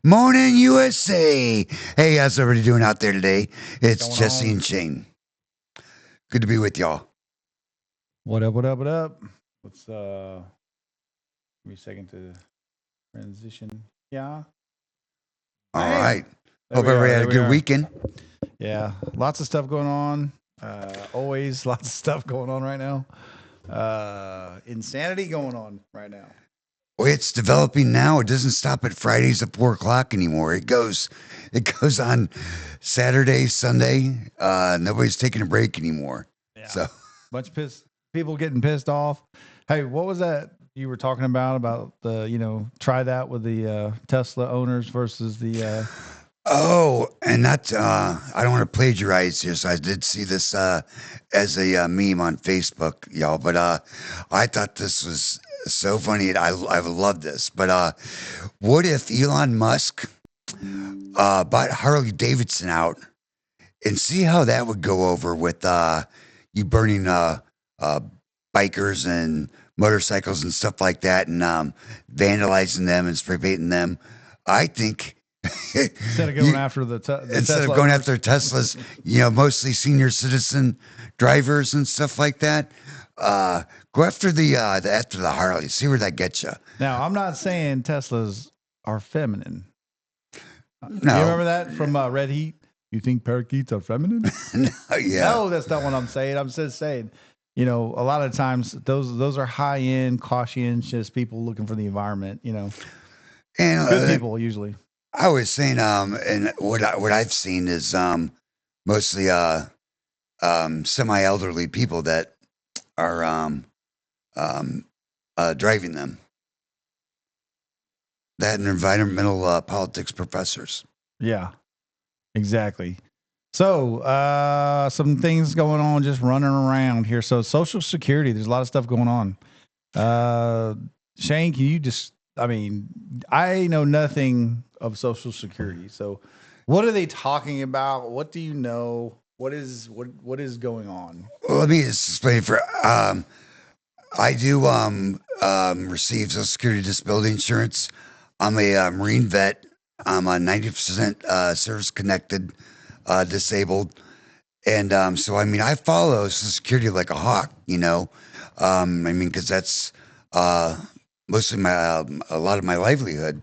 Morning USA. Hey, how's everybody doing out there today? It's Going Jesse on? and Shane. Good to be with y'all. What up? What up? What up? Let's give me a second to transition. Yeah. All Bam. right. There Hope we everybody are. had a There we good are. weekend. Yeah. Lots of stuff going on. Always lots of stuff going on right now. Insanity going on right now. Well, it's developing now. It doesn't stop at Fridays at 4 o'clock anymore. It goes on Saturday, Sunday. Nobody's taking a break anymore. Yeah. So Bunch of people getting pissed off. Hey, what was that you were talking about the, try that with the Tesla owners versus the and that I don't want to plagiarize here, so I did see this as a meme on Facebook, y'all. But I thought this was so funny. I love this. But what if Elon Musk bought Harley Davidson out and see how that would go over with you burning uh, bikers and motorcycles and stuff like that, and vandalizing them and spray painting them? I think instead of going you after the instead of Tesla going owners? after Teslas, mostly senior citizen drivers and stuff like that. Go after the Harley. See where that gets you. Now, I'm not saying Teslas are feminine. You No, remember that from Red Heat? You think parakeets are feminine? no, yeah, No, that's not what I'm saying. I'm just saying, a lot of times those are high end, conscientious people looking for the environment. and Good people usually. I was saying, and what I've seen is mostly semi elderly people that are um, driving them. That and environmental politics professors. Yeah, exactly. So, some things going on just running around here. So, Social Security, there's a lot of stuff going on. Shane, can you just, I know nothing of Social Security. So, what are they talking about? What do you know? What is going on? Well, let me just explain for I do receive Social Security disability insurance. I'm a Marine vet. I'm a 90% service connected, disabled, and so I follow Social Security like a hawk. Because that's uh, mostly my a lot of my livelihood.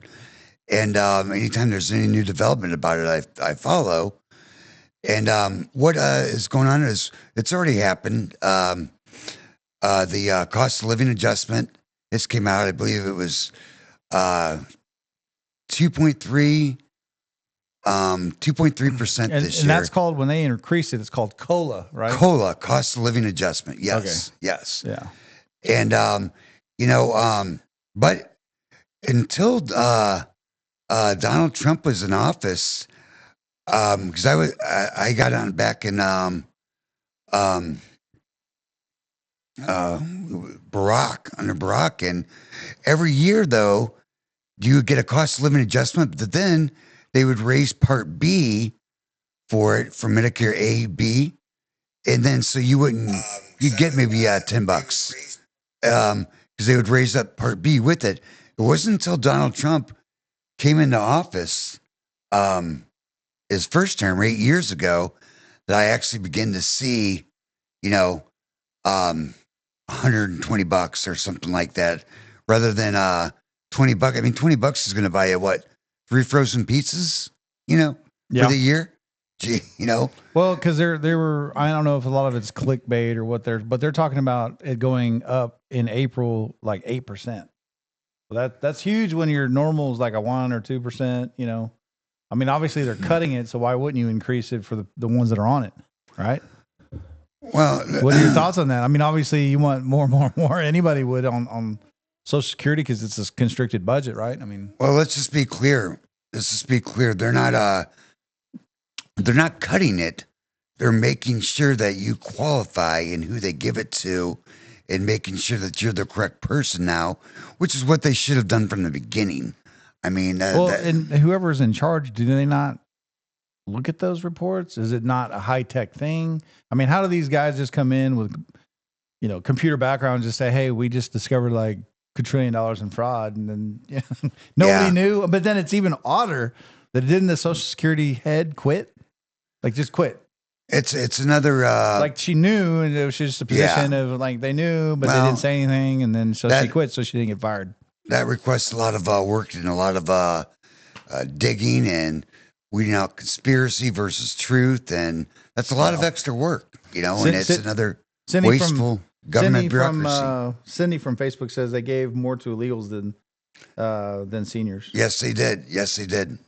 And anytime there's any new development about it, I follow. And what is going on is it's already happened. The cost of living adjustment. This came out, I believe it was uh, 2.3, 2.3% And this and that's year. called when they increase it. It's called COLA, right? COLA, cost of living adjustment. Okay. Yes, yes. Yeah. And you know, but until Donald Trump was in office, because I got on back in um, uh, under Barack, and every year though you would get a cost of living adjustment, but then they would raise Part B for it for Medicare A, B, and then so you'd get maybe $10, because they would raise up Part B with it. It wasn't until Donald Trump came into office, um, his first term 8 years ago, that I actually began to see, you know, um, $120 or something like that, rather than $20. I mean, $20 is going to buy you what, 3 frozen pizzas, for Yeah. the year. Gee, Well, because they were, I don't know if a lot of it's clickbait or what but they're talking about it going up in April like 8%. Well, that's huge when your normal is like a 1 or 2%. Obviously they're cutting it, so why wouldn't you increase it for the ones that are on it, right? well, What are your thoughts on that? Obviously you want more, more, more. Anybody would on Social Security because it's a constricted budget, right? well, let's just be clear. They're not cutting it. They're making sure that you qualify and who they give it to, and making sure that you're the correct person now, which is what they should have done from the beginning. I mean, Well, and whoever's in charge, do they not look at those reports? Is it not a high tech thing? How do these guys just come in with computer background and just say, "Hey, we just discovered like quadrillion dollars in fraud, and then nobody Yeah. knew. But then it's even odder that didn't the Social Security head quit, like just quit. It's another Like she knew, and it was just a position yeah. of like they knew, but they Well, didn't say anything, and then so she that quit, so she didn't get fired. that requests a lot of work and a lot of digging and weeding out conspiracy versus truth, and that's a lot of Yeah. extra work, and Sit, it's sit, another Cindy wasteful government bureaucracy. Cindy from Facebook says they gave more to illegals than seniors. Yes, they did. Yes, they did.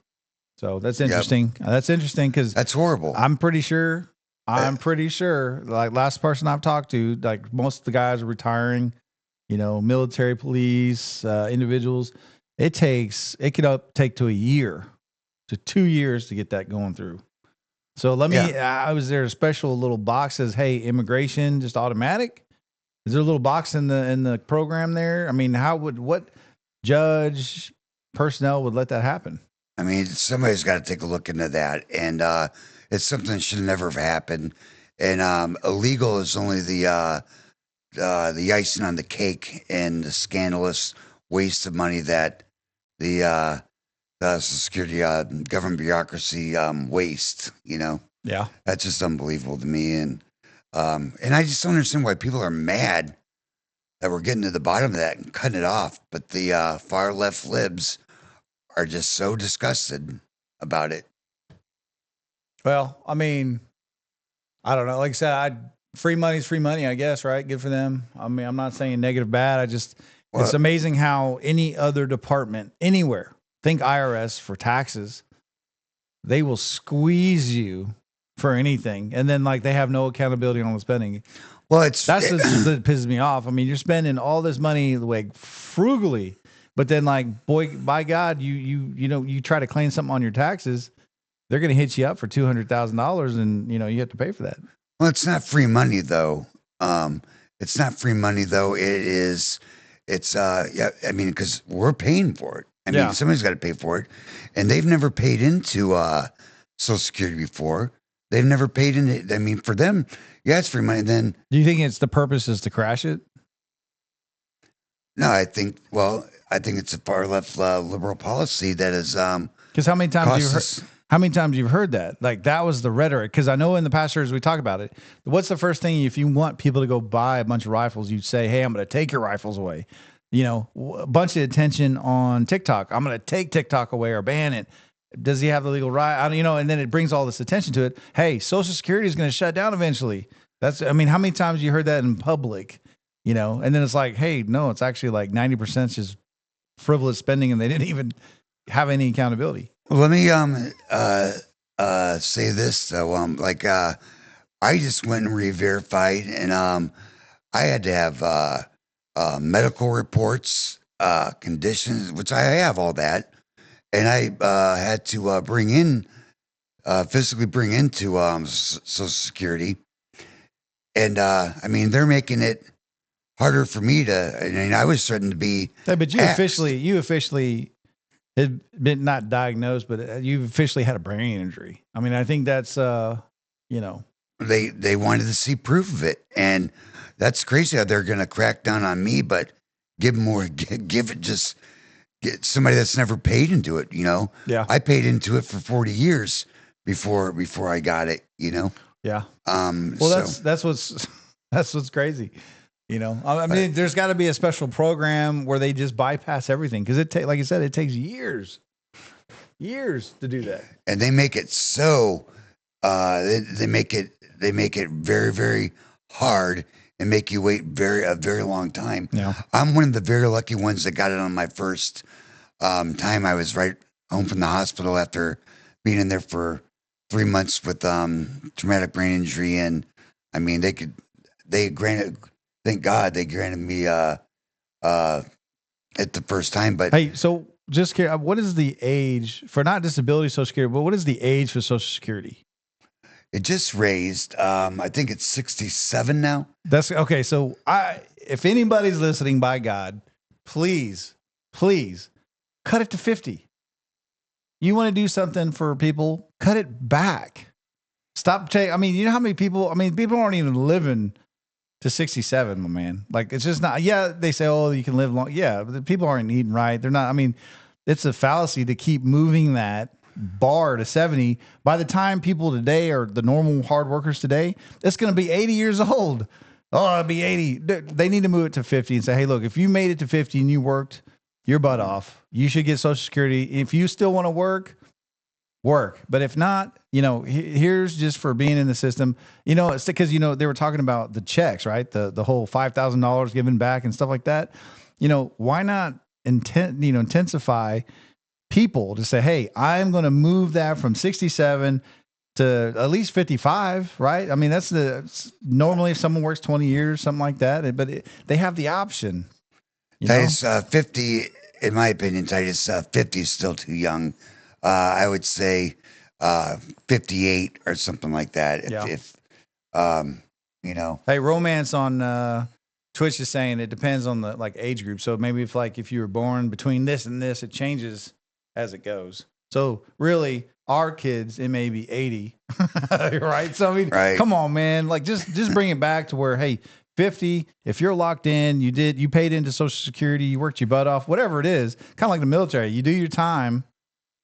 So that's Yep. interesting. That's interesting because That's horrible. I'm pretty sure. Like last person I've talked to, like most of the guys are retiring. Military, police, individuals. It could take to a year to 2 years to get that going through. So I was there a special little box says, "Hey, immigration just automatic." Is there a little box in the program there? I mean, what judge personnel would let that happen? I mean, somebody's got to take a look into that, and it's something that should never have happened. And illegal is only the icing on the cake, and the scandalous waste of money that the Social Security government bureaucracy waste. Yeah. That's just unbelievable to me, and I just don't understand why people are mad that we're getting to the bottom of that and cutting it off. But the far left libs are just so disgusted about it. Well, I mean, I don't know. Like I said, free money's free money, I guess, right? Good for them. I mean, I'm not saying negative, bad. It's Well, amazing how any other department anywhere, think IRS for taxes, they will squeeze you for anything. And then like they have no accountability on the spending. well, it's That's that pisses me off. I mean, you're spending all this money like frugally, but then like, boy, by God, you try to claim something on your taxes, they're going to hit you up for $200,000, and you have to pay for that. well, it's not free money though. It's not free money though. It's yeah. I mean, because we're paying for it. I Yeah. mean, somebody's got to pay for it, and they've never paid into Social Security before. They've never paid in it. I mean, for them, yeah, it's free money. Then Do you think it's the purpose is to crash it? no, I think it's a far left liberal policy that is Because how many times cost you've heard, us. how many times you've heard that? Like that was the rhetoric. Because I know in the past years we talk about it. What's the first thing if you want people to go buy a bunch of rifles? You'd say, "Hey, I'm going to take your rifles away." A bunch of attention on TikTok. I'm going to take TikTok away or ban it. Does he have the legal right? And then it brings all this attention to it. Hey, Social Security is going to shut down eventually. How many times you heard that in public? And then it's like, hey, no, it's actually like 90% just frivolous spending, and they didn't even have any accountability. Let me say this though. I just went and re-verified, and I had to have medical reports, conditions, which I have all that, and I had to physically bring into Social Security, and I mean they're making it harder for me to. I mean, I was starting to be. Hey, but you axed. officially had been not diagnosed, but you've officially had a brain injury. I mean, I think that's They wanted to see proof of it, and that's crazy how they're going to crack down on me, but give more, give it just get somebody that's never paid into it. Yeah. I paid into it for 40 years before I got it. Yeah. Well, Well, that's what's crazy. I mean, there's got to be a special program where they just bypass everything because like you said, it takes years to do that. and they make it so they make it very, very hard and make you wait a very long time. Yeah. I'm one of the very lucky ones that got it on my first time. I was right home from the hospital after being in there for 3 months with traumatic brain injury, and I mean thank God they granted me at the first time. But Hey, so just what is the age for not disability Social Security, but what is the age for Social Security? it just raised. I think it's 67 now. That's okay. So if anybody's listening, by God, please cut it to 50. You want to do something for people, cut it back. Stop taking. I mean, you know how many people? I mean, people aren't even living to 67, my man. Like, it's just not, yeah, they say, oh, you can live long. Yeah, but the people aren't eating right. They're not, I mean, it's a fallacy to keep moving that bar to 70. By the time people today are the normal hard workers today, it's going to be 80 years old. Oh, it'll be 80. They need to move it to 50 and say, hey, look, if you made it to 50 and you worked your butt off, you should get Social Security. If you still want to work. But if not, here's just for being in the system. It's because they were talking about the checks, right? The whole $5,000 given back and stuff like that. Why not intensify people to say, hey, I'm going to move that from 67 to at least 55, right? I mean, normally if someone works 20 years, something like that, but they have the option. Titus, 50, in my opinion, Titus, 50 is still too young. I would say 58 or something like that. If Hey, Romance on Twitch is saying it depends on the age group. So maybe if you were born between this and this, it changes as it goes. So really, our kids, it may be 80, right? So I mean, Come on, man. Just bring it back to where, hey, 50, if you're locked in, you paid into Social Security, you worked your butt off, whatever it is, kind of like the military. You do your time.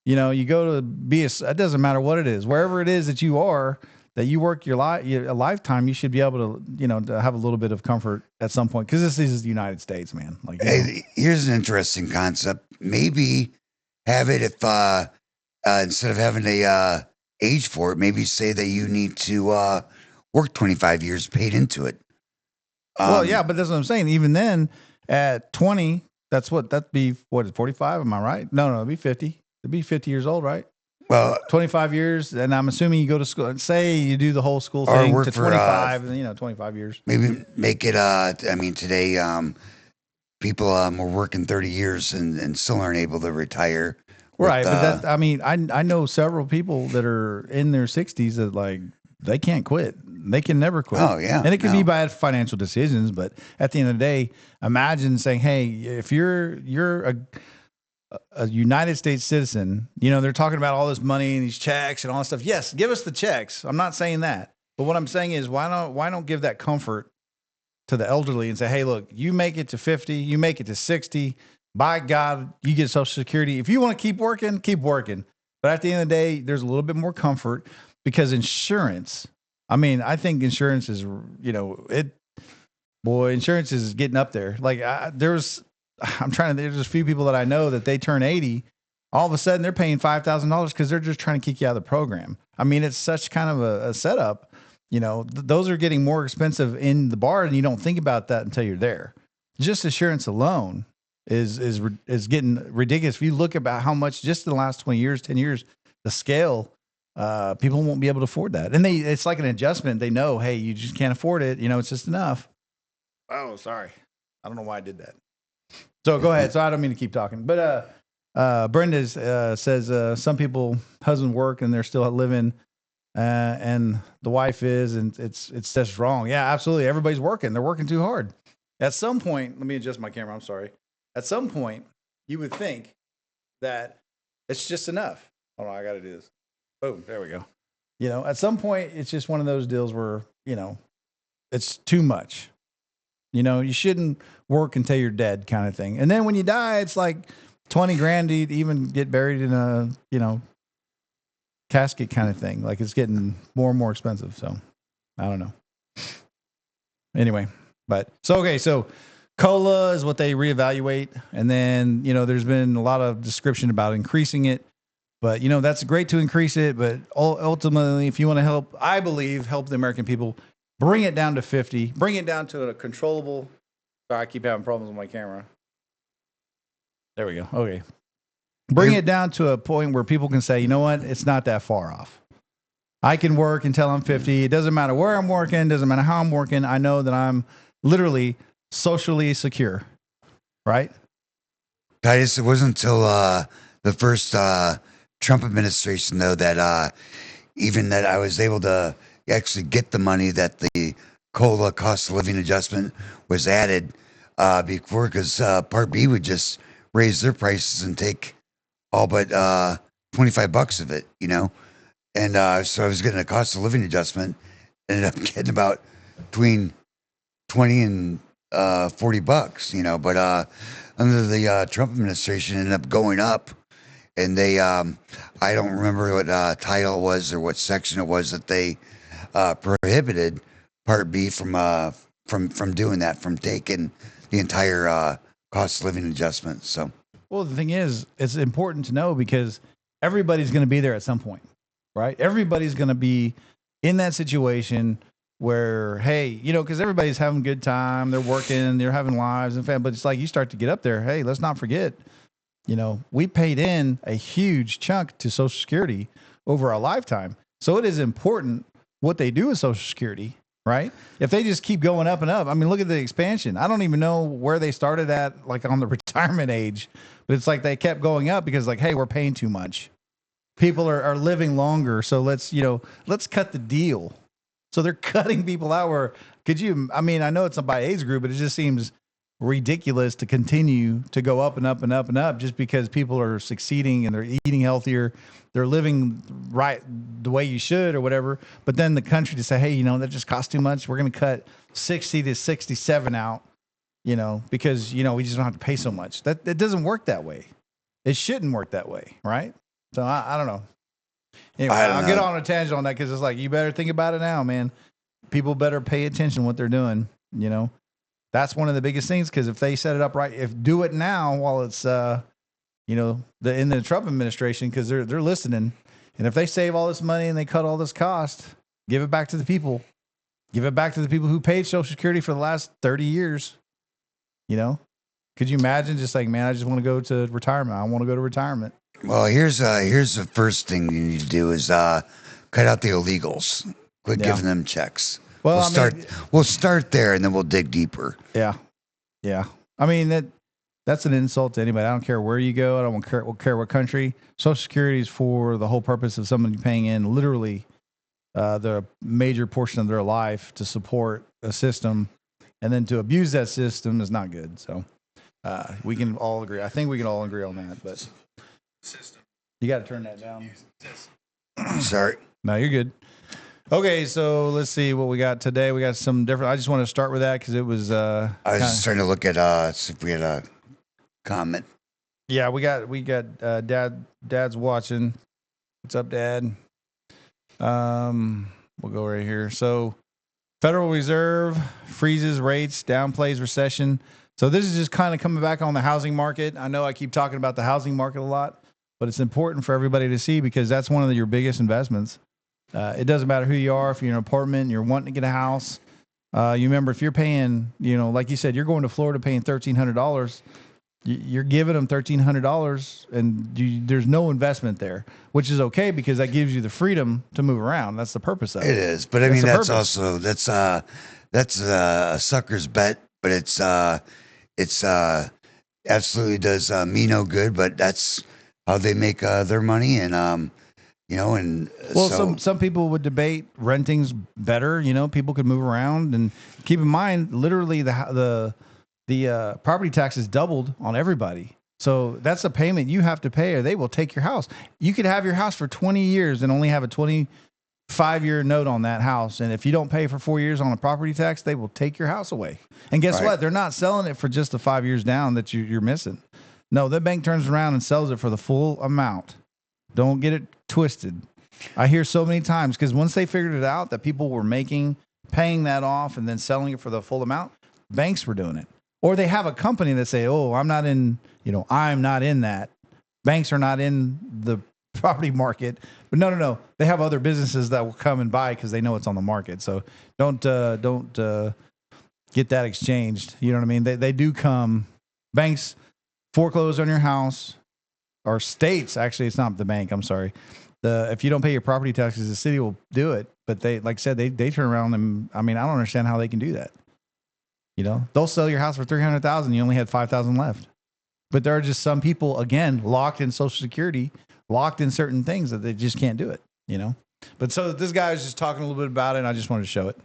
You go to it doesn't matter what it is, wherever it is that you are, that you work your a lifetime, you should be able to, to have a little bit of comfort at some point. Cause this is the United States, man. Here's an interesting concept. Maybe have it if, instead of having a, age for it, maybe say that you need to, work 25 years paid into it. Well, yeah, but that's what I'm saying. Even then at 20, that'd be 45. Am I right? No, it'd be 50. It'd be 50 years old, right? Well, 25 years, and I'm assuming you go to school. And say you do the whole school thing to 25, and 25 years. Maybe make it. Today, people are working 30 years and still aren't able to retire. Right, but I know several people that are in their 60s that they can't quit. They can never quit. Oh yeah, and it can be bad financial decisions, but at the end of the day, imagine saying, "Hey, if you're a United States citizen, they're talking about all this money and these checks and all this stuff. Yes, give us the checks. I'm not saying that. But what I'm saying is why don't give that comfort to the elderly and say, hey, look, you make it to 50, you make it to 60. By God, you get Social Security. If you want to keep working, keep working. But at the end of the day, there's a little bit more comfort because insurance, I think insurance is, insurance is getting up there. There's a few people that I know that they turn 80, all of a sudden they're paying $5,000 because they're just trying to kick you out of the program. It's such kind of a setup. Those are getting more expensive in the bar, and you don't think about that until you're there. Just insurance alone is getting ridiculous. If you look about how much just in the last 20 years, 10 years, the scale, people won't be able to afford that. And it's like an adjustment. They know, hey, you just can't afford it. It's just enough. Oh, sorry. I don't know why I did that. So go ahead. So I don't mean to keep talking, but Brenda says some people husband work and they're still living, and the wife is, and it's just wrong. Yeah, absolutely. Everybody's working. They're working too hard. At some point, let me adjust my camera. I'm sorry. At some point, you would think that it's just enough. Hold on, I got to do this. Boom, there we go. At some point, it's just one of those deals where it's too much. You shouldn't work until you're dead kind of thing. And then when you die, it's like 20 grand to even get buried in a, casket kind of thing. It's getting more and more expensive. So I don't know. Anyway, so COLA is what they reevaluate. And then, there's been a lot of description about increasing it. But, that's great to increase it. But ultimately, if you want to help the American people, bring it down to 50. Bring it down to a controllable. Sorry, I keep having problems with my camera. There we go. Okay. Bring it down to a point where people can say, you know what? It's not that far off. I can work until I'm 50. It doesn't matter where I'm working. Doesn't matter how I'm working. I know that I'm literally socially secure. Right? Titus, it wasn't until the first Trump administration, though, that even that I was able to actually get the money that the COLA, cost of living adjustment, was added before, because Part B would just raise their prices and take all but $25 of it, and so I was getting a cost of living adjustment, ended up getting about between 20 and $40, but under the Trump administration, it ended up going up, and they I don't remember what title it was or what section it was that they prohibited Part B from doing that, from taking the entire cost of living adjustment. So Well, the thing is, it's important to know because everybody's going to be there at some point, right? Everybody's going to be in that situation where, hey, because everybody's having a good time, they're working, they're having lives and family, but it's like you start to get up there. Hey, let's not forget, we paid in a huge chunk to Social Security over our lifetime, so it is important what they do with Social Security. Right? If they just keep going up and up, I mean, look at the expansion. I don't even know where they started at, like on the retirement age, but it's like they kept going up because, like, hey, we're paying too much. People are living longer, so let's cut the deal. So they're cutting people out. Where could you? I mean, I know it's not by age group, but it just seems ridiculous to continue to go up and up and up and up just because people are succeeding and they're eating healthier, they're living right the way you should or whatever. But then the country to say, hey, that just costs too much. We're going to cut 60 to 67 out, because, we just don't have to pay so much. That it doesn't work that way. It shouldn't work that way. Right. So I don't know. Anyway, I'll get on a tangent on that because it's like, you better think about it now, man. People better pay attention to what they're doing, That's one of the biggest things because if they set it up right, do it now while it's in the Trump administration, because they're listening, and if they save all this money and they cut all this cost, give it back to the people. Give it back to the people who paid Social Security for the last 30 years. Could you imagine just like, man, I just want to go to retirement. I want to go to retirement. Well, here's the first thing you need to do is cut out the illegals. Quit giving them checks. Well, we'll start there, and then we'll dig deeper. Yeah. I mean that's an insult to anybody. I don't care where you go. I don't care what country. Social Security is for the whole purpose of somebody paying in literally the major portion of their life to support a system, and then to abuse that system is not good. So we can all agree. I think we can all agree on that. But you got to turn that down. Sorry. No, you're good. Okay, so let's see what we got today. We got some different. I just want to start with that because it was. I was just trying to look at see if we had a comment. Yeah, we got Dad's watching. What's up, Dad? We'll go right here. So, Federal Reserve freezes rates, downplays recession. So this is just kind of coming back on the housing market. I know I keep talking about the housing market a lot, but it's important for everybody to see because that's one of your biggest investments. It doesn't matter who you are. If you're in an apartment, you're wanting to get a house. You remember if you're paying, like you said, you're going to Florida paying $1,300. You're giving them $1,300, and there's no investment there, which is okay because that gives you the freedom to move around. That's the purpose of it. It is, but I mean that's a sucker's bet. But it's absolutely does me no good. But that's how they make their money, and some people would debate renting's better. People could move around, and keep in mind, literally the property taxes doubled on everybody. So that's a payment you have to pay, or they will take your house. You could have your house for 20 years and only have a 25-year note on that house, and if you don't pay for 4 years on a property tax, they will take your house away. And guess what? They're not selling it for just the 5 years down that you're missing. No, the bank turns around and sells it for the full amount. Don't get it twisted. I hear so many times because once they figured it out that people were paying that off and then selling it for the full amount, banks were doing it. Or they have a company that say, "Oh, I'm not in that." Banks are not in the property market. But no. They have other businesses that will come and buy because they know it's on the market. So don't get that exchanged. You know what I mean? They do come. Banks foreclose on your house. Or states, actually, it's not the bank. I'm sorry. If you don't pay your property taxes, the city will do it. But they, like I said, they turn around and I don't understand how they can do that. They'll sell your house for $300,000. You only had $5,000 left. But there are just some people, again, locked in Social Security, locked in certain things that they just can't do it. But so this guy was just talking a little bit about it, and I just wanted to show it.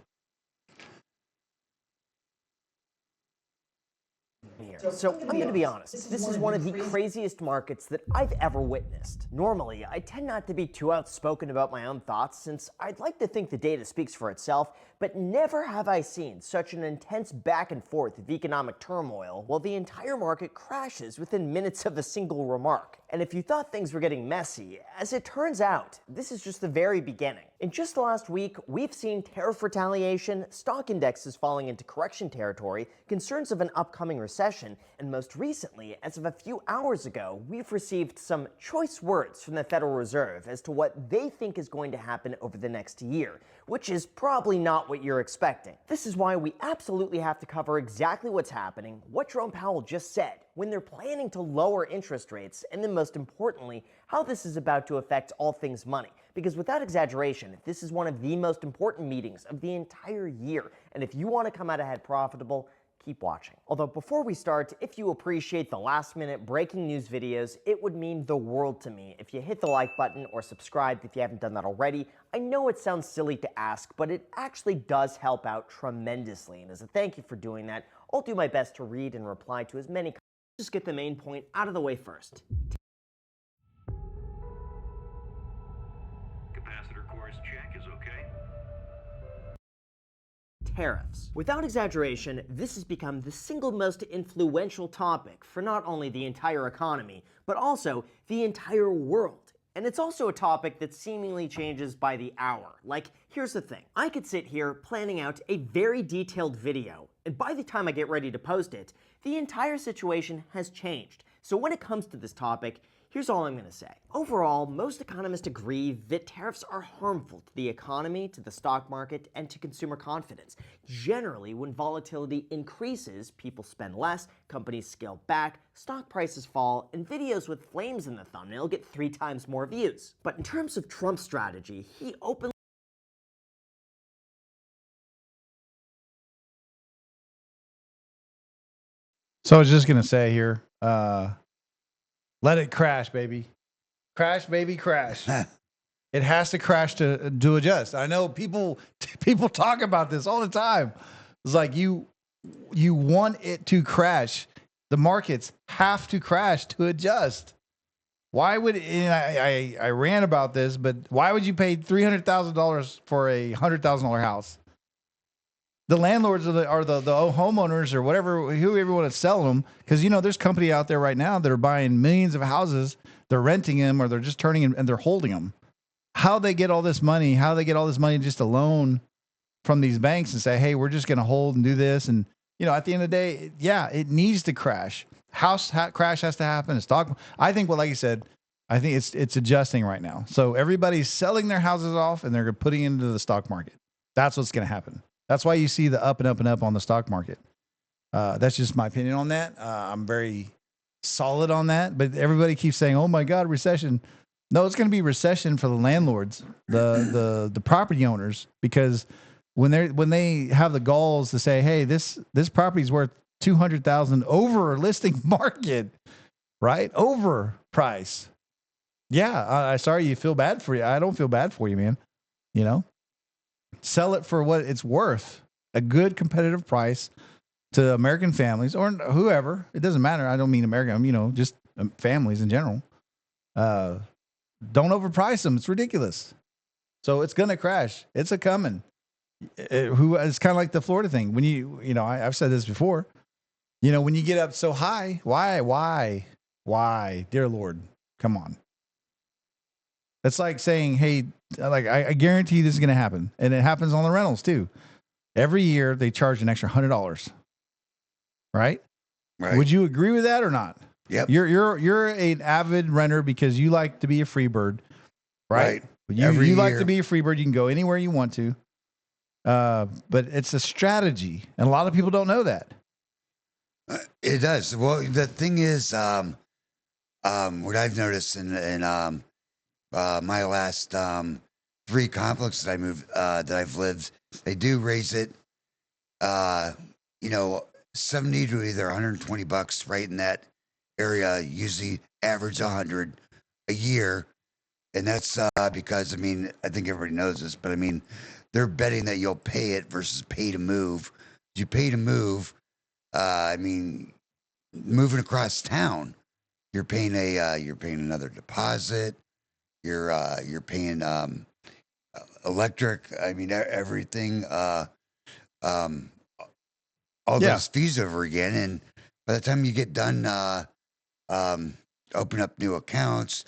So I'm going to be honest, this is one of the craziest markets that I've ever witnessed. Normally, I tend not to be too outspoken about my own thoughts since I'd like to think the data speaks for itself, but never have I seen such an intense back and forth of economic turmoil while the entire market crashes within minutes of a single remark. And if you thought things were getting messy, as it turns out, this is just the very beginning. In just the last week, we've seen tariff retaliation, stock indexes falling into correction territory, concerns of an upcoming recession, and most recently, as of a few hours ago, we've received some choice words from the Federal Reserve as to what they think is going to happen over the next year, which is probably not what you're expecting. This is why we absolutely have to cover exactly what's happening, what Jerome Powell just said, when they're planning to lower interest rates, and then most importantly, how this is about to affect all things money. Because without exaggeration, this is one of the most important meetings of the entire year, and if you want to come out ahead profitable, keep watching. Although before we start, if you appreciate the last minute breaking news videos, it would mean the world to me if you hit the like button or subscribe if you haven't done that already. I know it sounds silly to ask, but it actually does help out tremendously, and as a thank you for doing that, I'll do my best to read and reply to as many. Just get the main point out of the way first. Capacitor course check is okay. Tariffs. Without exaggeration, this has become the single most influential topic for not only the entire economy, but also the entire world. And it's also a topic that seemingly changes by the hour. Like, here's the thing. I could sit here planning out a very detailed video, and by the time I get ready to post it, the entire situation has changed. So when it comes to this topic, here's all I'm going to say. Overall, most economists agree that tariffs are harmful to the economy, to the stock market, and to consumer confidence. Generally, when volatility increases, people spend less, companies scale back, stock prices fall, and videos with flames in the thumbnail get 3 times more views. But in terms of Trump's strategy, he openly So I was just gonna say here, let it crash, baby. Crash, baby, crash. It has to crash to adjust. I know people talk about this all the time. It's like you want it to crash. The markets have to crash to adjust. Why would I ran about this, but why would you pay $300,000 for a $100,000 house? The landlords are the homeowners or whatever, whoever want to sell them, because there's company out there right now that are buying millions of houses, they're renting them or they're just turning them and they're holding them. How they get all this money? How they get all this money just a loan from these banks and say, hey, we're just going to hold and do this, and at the end of the day, yeah, it needs to crash. Crash has to happen. Stock. I think, well, like you said, I think it's adjusting right now. So everybody's selling their houses off and they're putting it into the stock market. That's what's going to happen. That's why you see the up and up and up on the stock market. That's just my opinion on that. I'm very solid on that, but everybody keeps saying, "Oh my God, recession." No, it's going to be recession for the landlords, the property owners, because when they have the galls to say, "Hey, this property's worth $200,000 over listing market, right? Over price." Yeah, I sorry you feel bad for you. I don't feel bad for you, man. Sell it for what it's worth, a good competitive price to American families or whoever. It doesn't matter. I don't mean American, just families in general. Don't overprice them. It's ridiculous. So it's going to crash. It's coming. It's kind of like the Florida thing. When I've said this before, when you get up so high, why, dear Lord, come on. It's like saying, hey, I guarantee you this is going to happen. And it happens on the rentals too. Every year they charge an extra $100. Right? Would you agree with that or not? Yep. You're an avid renter because you like to be a free bird, right? You like to be a free bird. You can go anywhere you want to. But it's a strategy. And a lot of people don't know that. It does. Well, the thing is, what I've noticed in my last 3 complexes I moved that I've lived, they do raise it, 70 to either $120 right in that area. Usually average 100 a year, and that's because I think everybody knows this, but they're betting that you'll pay it versus pay to move. You pay to move. moving across town, you're paying another deposit. You're paying electric. I mean, everything. Um, all Yeah. those fees over again, and by the time you get done, open up new accounts,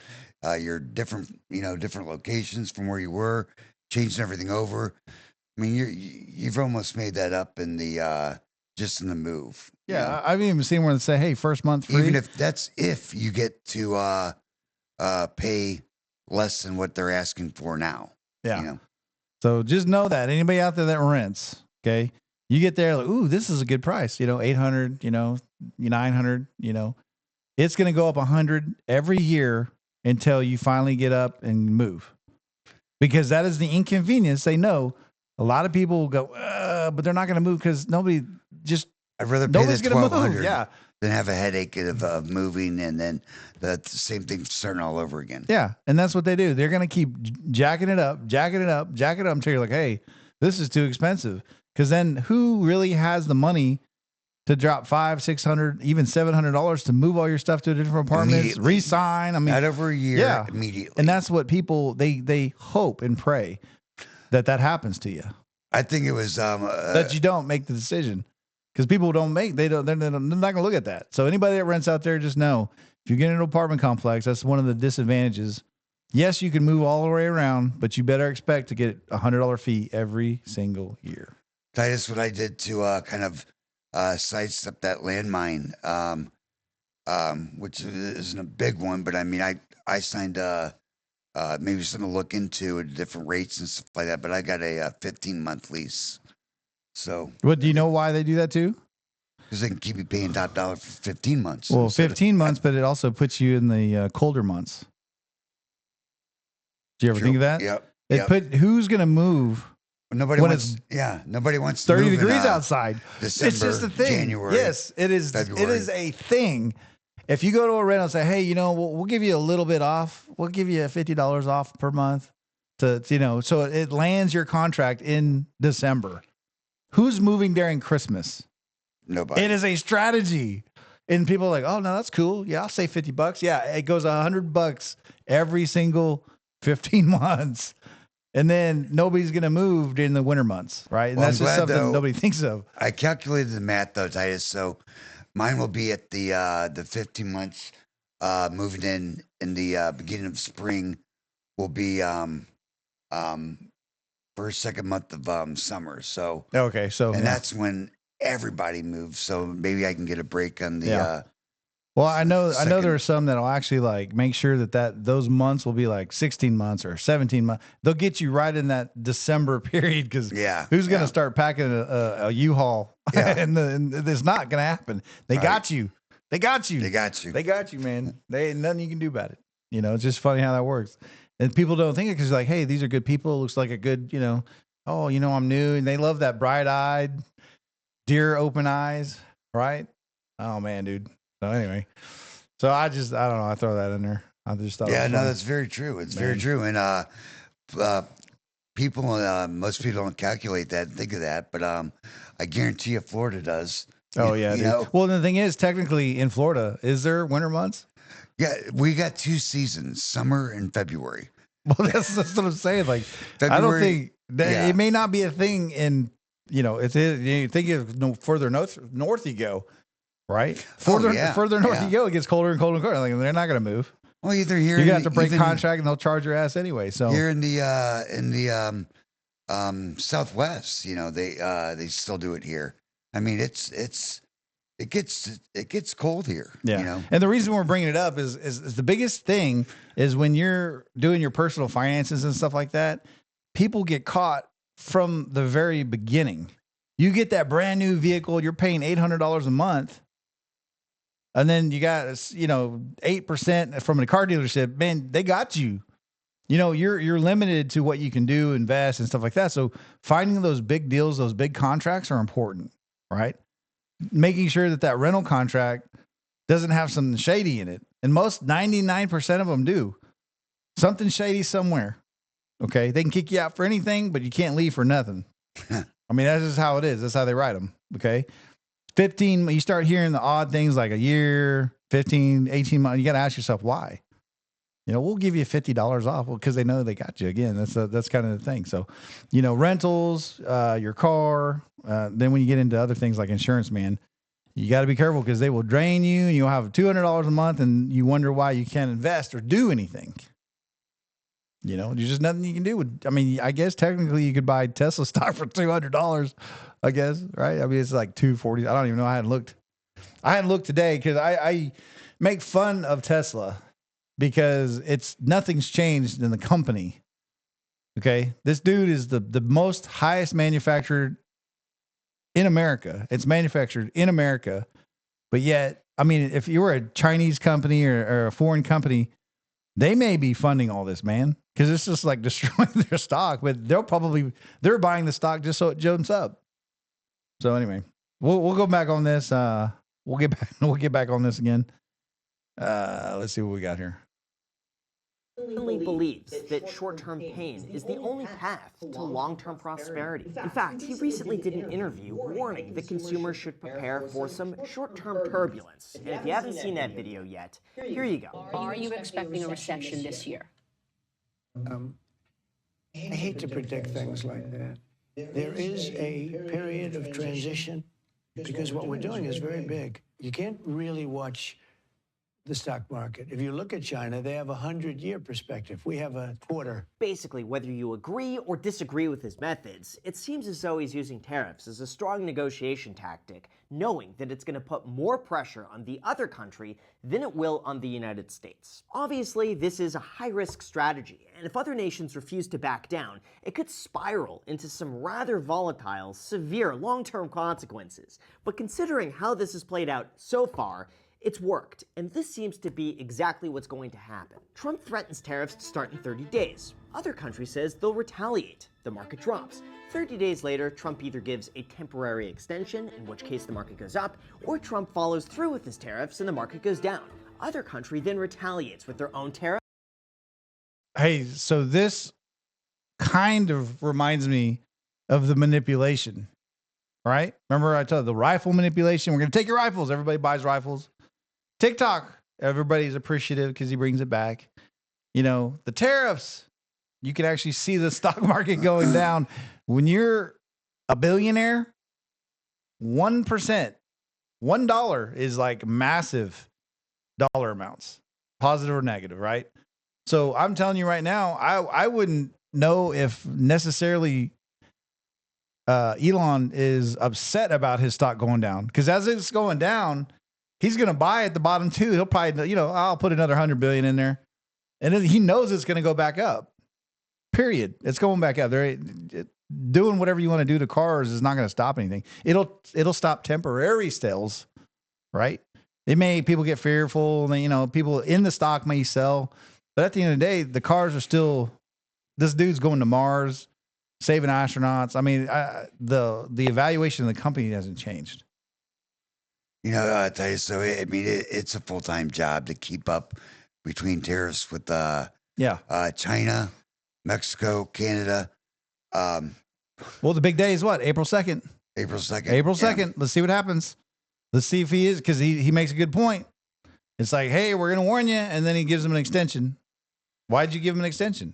you're different, different locations from where you were, changing everything over. I mean, you've almost made that up in the just in the move. you Yeah, know? I've even seen where they say, "Hey, first month free." Even if you get to pay less than what they're asking for now. Yeah. You know? So just know that anybody out there that rents, okay, you get there like, ooh, this is a good price. 800, 900. It's going to go up 100 every year until you finally get up and move, because that is the inconvenience. They know a lot of people will go, but they're not going to move because I'd rather pay nobody's the going to move. $1,200 Yeah. than have a headache of moving and then the same thing starting all over again. Yeah. And that's what they do. They're going to keep jacking it up until you're like, hey, this is too expensive. Because then who really has the money to drop $500, $600, even $700 to move all your stuff to a different apartment, Immediately. re-sign? I mean, Not over a year, yeah. immediately. And that's what people, they hope and pray that happens to you, I think it was that you don't make the decision. Because people they're not going to look at that. So anybody that rents out there, just know, if you get in an apartment complex, that's one of the disadvantages. Yes, you can move all the way around, but you better expect to get $100 fee every single year. Titus, what I did to kind of sidestep that landmine, which isn't a big one, but I mean, I signed maybe something to look into at different rates and stuff like that, but I got a 15-month lease. So, What do you know why they do that too? because they can keep you paying top dollar for 15 months. Well, instead of- 15 months, but it also puts you in the colder months. Do you ever True. think of that? Yep. Who's going to move Nobody when wants. it's Yeah, nobody wants 30 to move degrees in, outside? December, It's just a thing. January. Yes, it is. February. It is a thing. If you go to a rental and say, hey, we'll give you a little bit off. We'll give you $50 off per month so it lands your contract in December. Who's moving during Christmas? Nobody. It is a strategy. And people are like, oh, no, that's cool. Yeah, I'll say $50. Yeah, it goes $100 every single 15 months. And then nobody's going to move during the winter months, right? And Well, that's I'm just glad, something though. nobody thinks of. I calculated the math though, Titus. So mine will be at the 15 months. Moving in the beginning of spring will be first, second month of summer. So Okay, so and that's when everybody moves. So maybe I can get a break on the Yeah. well, I know second- there are some that'll actually like make sure that those months will be like 16 months or 17 months. They'll get you right in that December period because yeah. who's going to yeah. start packing a U-Haul? Yeah. and it's not going to happen. They Right. got you. They got you. They got you. They got you, man. They ain't nothing you can do about it. It's just funny how that works. And people don't think it because like, hey, these are good people. It looks like a good, I'm new. And they love that bright-eyed, deer open eyes, right? Oh, man, dude. So anyway, I don't know. I throw that in there. I just thought. Yeah, it was no, funny. that's very true. It's very Man. true. And people, most people don't calculate that and think of that, but I guarantee you Florida does. Oh yeah, you dude. know? Well, the thing is, technically in Florida, is there winter months? Yeah, we got 2 seasons, summer and February. Well, that's what I'm saying. Like, I don't February, think that yeah. it may not be a thing in, you think of no further north you go, right? Further yeah, north yeah. you go, it gets colder and colder and colder. Like, they're not going to move. Well, either here You in got to the- break even contract and they'll charge your ass anyway. So here in the Southwest, they still do it here. I mean, it gets cold here. yeah. And the reason we're bringing it up is the biggest thing is when you're doing your personal finances and stuff like that, people get caught from the very beginning. You get that brand new vehicle, you're paying $800 a month. And then you got, 8% from a car dealership, man, they got you. You're limited to what you can do, invest and stuff like that. So finding those big deals, those big contracts are important, right? Making sure that rental contract doesn't have something shady in it. And most 99% of them do. Something shady somewhere. Okay. They can kick you out for anything, but you can't leave for nothing. I mean, that's just how it is. That's how they write them. Okay. 15, you start hearing the odd things like a year, 15, 18 months. You got to ask yourself why. We'll give you $50 off because they know they got you. Again, that's kind of the thing. So, rentals, your car. Then when you get into other things like insurance, man, you got to be careful because they will drain you and you'll have $200 a month and you wonder why you can't invest or do anything. There's just nothing you can do with, I guess technically you could buy Tesla stock for $200, I guess, right? It's like $240. I don't even know. I hadn't looked today because I make fun of Tesla because nothing's changed in the company. Okay. This dude is the most highest manufactured in America. It's manufactured in America, but yet, if you were a Chinese company or a foreign company, they may be funding all this, man, because it's just like destroying their stock, but they're buying the stock just so it jumps up. So anyway, we'll go back on this. We'll get back on this again. Let's see what we got here. Firmly believes that short-term pain is the only path to long-term prosperity. In fact, he recently did an interview warning that consumers should prepare for some short-term turbulence. And if you haven't seen that video yet, here you go. Are you expecting a recession this year? I hate to predict things like that. There is a period of transition because what we're doing is very big. You can't really watch the stock market. If you look at China, they have a 100-year perspective. We have a quarter. Basically, whether you agree or disagree with his methods, it seems as though he's using tariffs as a strong negotiation tactic, knowing that it's going to put more pressure on the other country than it will on the United States. Obviously, this is a high-risk strategy, and if other nations refuse to back down, it could spiral into some rather volatile, severe long-term consequences. But considering how this has played out so far, it's worked, and this seems to be exactly what's going to happen. Trump threatens tariffs to start in 30 days. Other country says they'll retaliate. The market drops. 30 days later, Trump either gives a temporary extension, in which case the market goes up, or Trump follows through with his tariffs and the market goes down. Other country then retaliates with their own tariff. Hey, so this kind of reminds me of the manipulation, right? Remember I told you the rifle manipulation? We're going to take your rifles. Everybody buys rifles. TikTok, everybody's appreciative because he brings it back. The tariffs, you can actually see the stock market going down. When you're a billionaire, 1%, $1 is like massive dollar amounts, positive or negative, right? So I'm telling you right now, I wouldn't know if necessarily Elon is upset about his stock going down, because as it's going down, he's going to buy at the bottom too. He'll probably, I'll put another 100 billion in there, and then he knows it's going to go back up. Period. It's going back up. Doing whatever you want to do to cars is not going to stop anything. It'll stop temporary sales, right? People get fearful, and people in the stock may sell, but at the end of the day, the cars are still. This dude's going to Mars, saving astronauts. The evaluation of the company hasn't changed. I'll tell you, so it's a full-time job to keep up between tariffs with China, Mexico, Canada. Well, the big day is what? April 2nd. April 2nd. April 2nd. Yeah. Let's see what happens. Let's see if he is, because he makes a good point. It's like, hey, we're going to warn you, and then he gives him an extension. Why'd you give him an extension?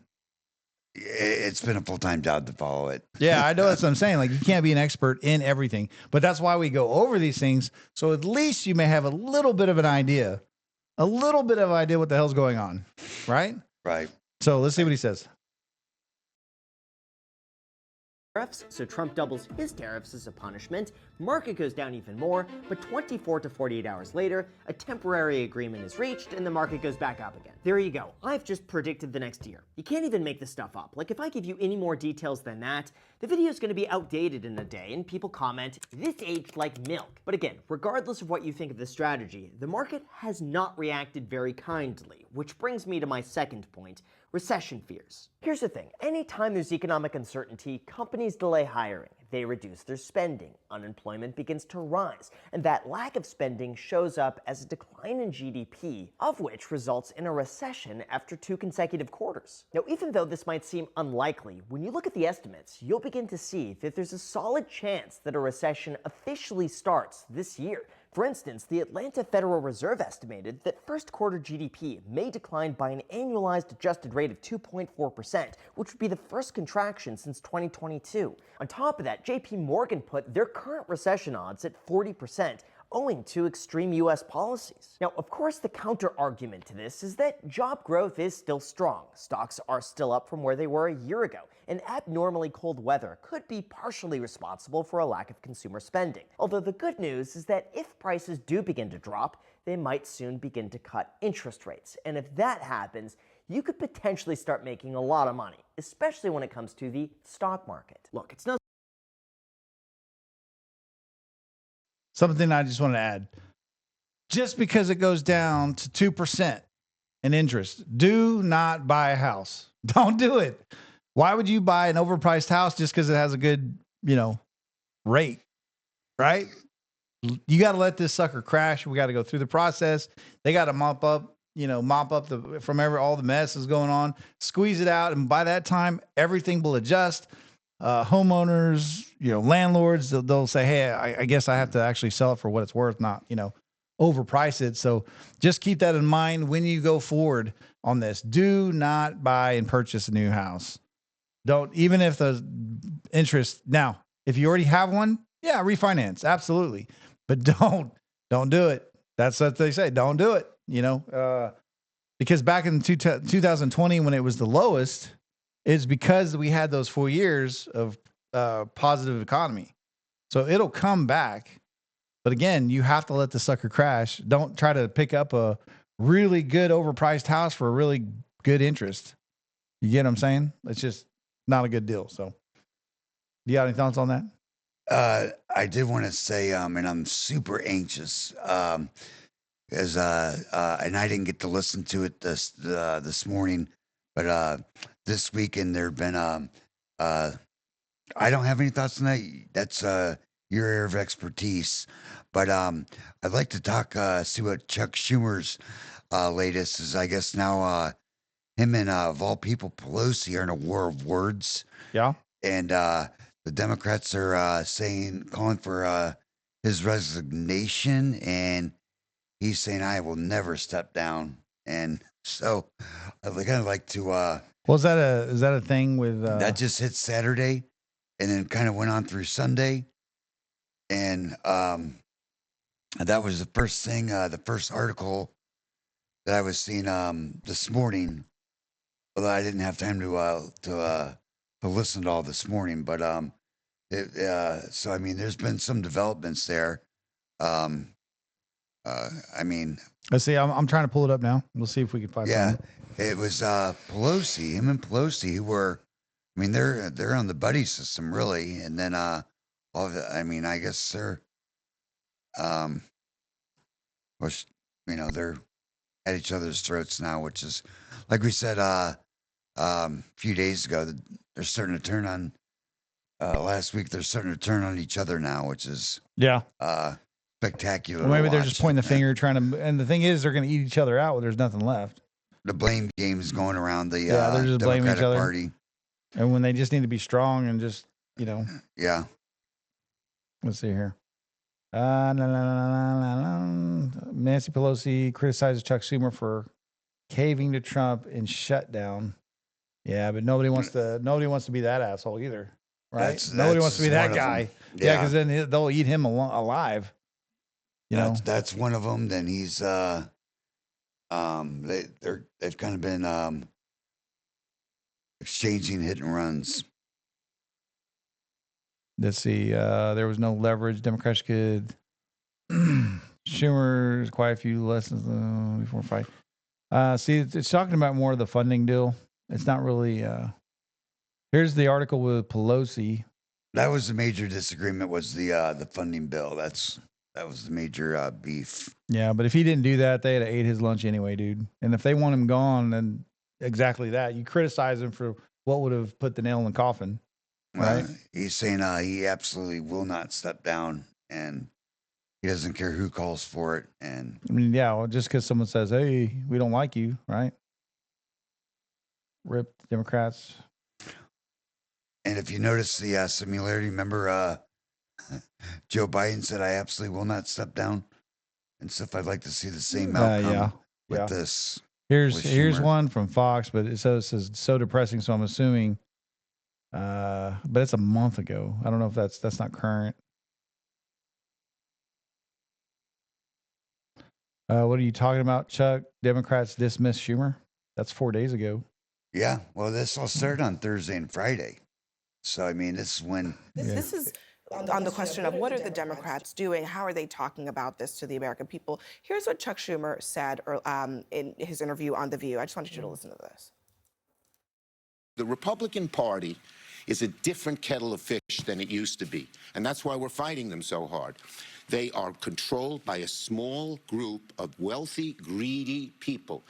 It's been a full-time job to follow it. Yeah, I know. That's what I'm saying. Like, you can't be an expert in everything, but that's why we go over these things. So at least you may have a little bit of an idea, what the hell's going on. Right. Right. So let's see what he says. Tariffs, so Trump doubles his tariffs as a punishment. Market goes down even more, but 24 to 48 hours later, a temporary agreement is reached and the market goes back up again. There you go. I've just predicted the next year. You can't even make this stuff up. Like, if I give you any more details than that, the video is going to be outdated in a day and people comment, this aged like milk. But again, regardless of what you think of this strategy, the market has not reacted very kindly, which brings me to my second point, recession fears. Here's the thing, anytime there's economic uncertainty, companies delay hiring. they reduce their spending, unemployment begins to rise, and that lack of spending shows up as a decline in GDP, of which results in a recession after 2 consecutive quarters. Now, even though this might seem unlikely, when you look at the estimates, you'll begin to see that there's a solid chance that a recession officially starts this year. For instance, the Atlanta Federal Reserve estimated that first quarter GDP may decline by an annualized adjusted rate of 2.4%, which would be the first contraction since 2022. On top of that, JP Morgan put their current recession odds at 40%, owing to extreme U.S. policies. Now, of course, the counter-argument to this is that job growth is still strong. Stocks are still up from where they were a year ago, and abnormally cold weather could be partially responsible for a lack of consumer spending. Although the good news is that if prices do begin to drop, they might soon begin to cut interest rates. And if that happens, you could potentially start making a lot of money, especially when it comes to the stock market. Look, it's no Something I just want to add. Just because it goes down to 2% in interest, do not buy a house. Don't do it. Why would you buy an overpriced house just because it has a good, rate, right? You got to let this sucker crash. We got to go through the process. They got to mop up all the mess is going on, squeeze it out. And by that time, everything will adjust. Homeowners, landlords, they'll say, hey, I guess I have to actually sell it for what it's worth, not, overprice it. So just keep that in mind when you go forward on this. Do not buy and purchase a new house. Don't, even if the interest, now, if you already have one, yeah, refinance. Absolutely. But don't do it. That's what they say. Don't do it, because back in 2020, when it was the lowest, is because we had those 4 years of positive economy. So it'll come back. But again, you have to let the sucker crash. Don't try to pick up a really good overpriced house for a really good interest. You get what I'm saying? It's just not a good deal. So you got any thoughts on that? I did want to say, and I'm super anxious, and I didn't get to listen to it this morning, but this weekend there have been I don't have any thoughts on that. That's your area of expertise, but I'd like to talk, see what Chuck Schumer's latest is. I guess now him and of all people Pelosi are in a war of words. Yeah, and the Democrats are calling for his resignation, and he's saying I will never step down. And so I'd kind of like to. Well, is that a thing with that just hit Saturday, and then kind of went on through Sunday, and that was the first thing, the first article that I was seeing this morning. Although I didn't have time to listen to all this morning, but so I mean, there's been some developments there. I mean, let's see. I'm trying to pull it up now. We'll see if we can find. Yeah, something. it was Pelosi, him and Pelosi, who were, I mean, they're on the buddy system really, and then I guess they're, which they're at each other's throats now, which is like we said a few days ago. They're starting to turn on. Last week they're starting to turn on each other now, which is spectacular. Well, maybe they're just pointing the finger, trying to. And the thing is, they're going to eat each other out when there's nothing left. The blame game is going around the they're just blaming each Democratic other. Party. And when they just need to be strong and just Yeah. Let's see here. Nancy Pelosi criticizes Chuck Schumer for caving to Trump in shutdown. Yeah, but nobody wants to be that asshole either, right? Nobody wants to be that guy. Yeah, because then they'll eat him alive. That's one of them. Then he's they've kind of been exchanging hit and runs. Let's see. There was no leverage. Democrats could. Schumer's quite a few lessons before fight. See, it's talking about more of the funding deal. It's not really. Here's the article with Pelosi. That was the major disagreement. Was the funding bill? That was the major beef. Yeah, but if he didn't do that, they'd have ate his lunch anyway, dude. And if they want him gone, then exactly that. You criticize him for what would have put the nail in the coffin. Right. He's saying he absolutely will not step down, and he doesn't care who calls for it. And I mean, yeah, well, just because someone says, "Hey, we don't like you," right? Rip Democrats. if you notice the similarity, remember Joe Biden said, "I absolutely will not step down," and stuff. I'd like to see the same outcome Yeah. with Yeah. this. Here's with Schumer. one from Fox, but it says so depressing. So I'm assuming, but it's a month ago. I don't know if that's not current. What are you talking about, Chuck? Democrats dismiss Schumer. That's 4 days ago. Yeah, well, this all started on Thursday and Friday, so I mean, this is when This is on the question of what are the Democrats doing? How are they talking about this to the American people? Here's what Chuck Schumer said in his interview on The View. I just wanted you to listen to this. The Republican Party is a different kettle of fish than it used to be, and that's why we're fighting them so hard. They are controlled by a small group of wealthy, greedy people.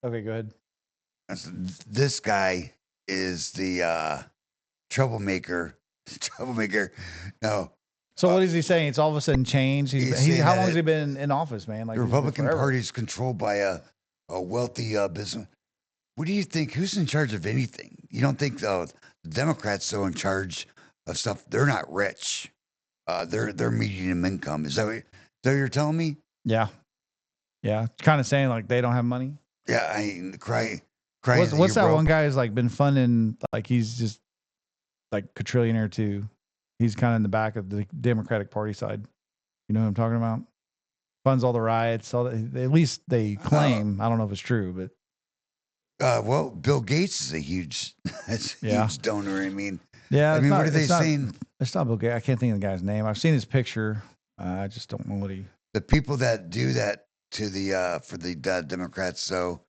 Okay, go ahead. this guy is the troublemaker. Troublemaker. No, So what is he saying? It's all of a sudden changed. he's He's saying how that long has he been in office, man? Like the he's been Republican forever. Party is controlled by a wealthy business. What do you think? Who's in charge of anything? You don't think the Democrats are in charge of stuff? They're not rich. They're medium income. Is that what you're telling me? Yeah, yeah. Kind of saying like they don't have money. Yeah, I cry. What's that one guy who's like been funding? Like he's just like a trillionaire too. He's kind of in the back of the Democratic Party side. You know what I'm talking about? Funds all the riots. At least they claim. I don't know if it's true, but Well, Bill Gates is a huge, Yeah. huge donor. I mean, yeah. I it's mean, not- what are they it's not- saying? It's not Bill Gates. I can't think of the guy's name. I've seen his picture. I just don't know what he. The people that do that to the for the Democrats, though,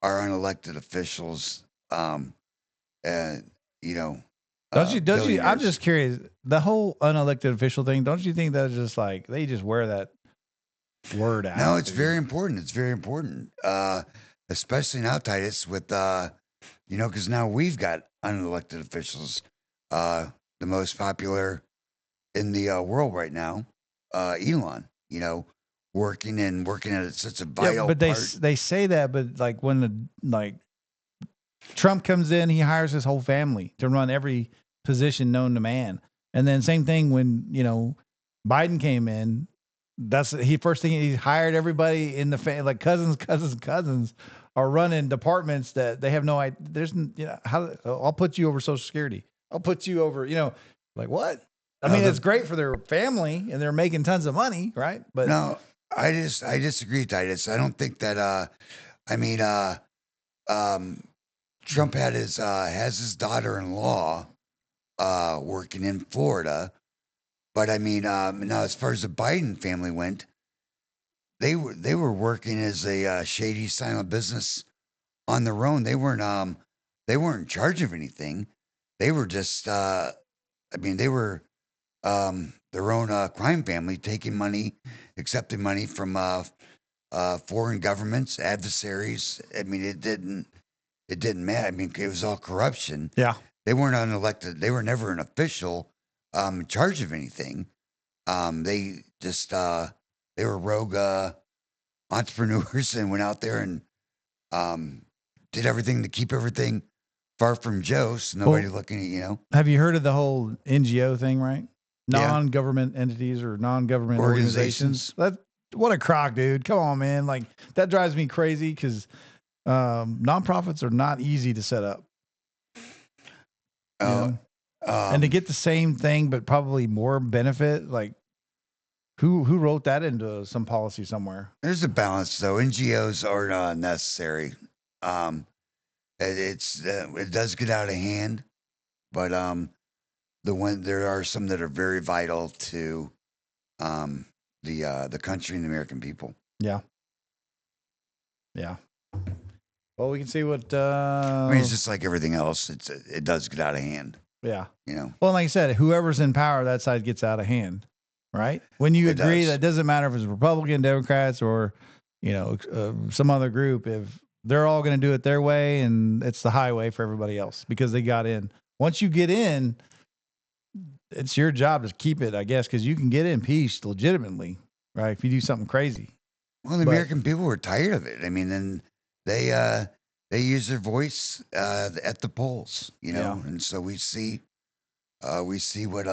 are unelected officials. And you know, Don't you? I'm billionaires. just curious. The whole unelected official thing. Don't you think that's just like they just wear that word out? No, it's dude? very important. It's very important, especially now, Titus, with because now we've got unelected officials. The most popular in the world right now, Elon. Working at such a vital. Yeah, but they say that, but like when Trump comes in, he hires his whole family to run every position known to man. And then same thing when, Biden came in, first thing he hired everybody in the family, like cousins are running departments that they have no idea. There's, I'll put you over Social Security. I'll put you over, like what? I mean, it's great for their family and they're making tons of money, right? But No, I disagree, Titus. I don't think that. Trump has his daughter-in-law working in Florida, but I mean, now as far as the Biden family went, they were working as a shady silent business on their own. They weren't in charge of anything. They were just they were their own crime family, taking money, accepting money from foreign governments, adversaries. I mean, it didn't matter. I mean, it was all corruption. yeah. They weren't unelected. They were never an official in charge of anything. They just they were rogue entrepreneurs and went out there and did everything to keep everything far from Joe, so nobody looking at Have you heard of the whole NGO thing, right? Yeah. Non-government entities or non-government organizations. What a crock, dude. Come on, man. Like that drives me crazy because nonprofits are not easy to set up. You know? And to get the same thing, but probably more benefit, like who wrote that into some policy somewhere? There's a balance, though. NGOs are necessary. It does get out of hand, but there are some that are very vital to the country and the American people. Yeah. Yeah. Well, we can see what. I mean, it's just like everything else. It does get out of hand. Yeah. You know. Well, like I said, whoever's in power, that side gets out of hand. right? When you It agree does. that doesn't matter if it's Republican, Democrats, or some other group. If they're all going to do it their way, and it's the highway for everybody else because they got in. Once you get in, it's your job to keep it, I guess, because you can get impeached legitimately, right? If you do something crazy. Well, the But- American people were tired of it. I mean, and they use their voice at the polls, Yeah. and so we see what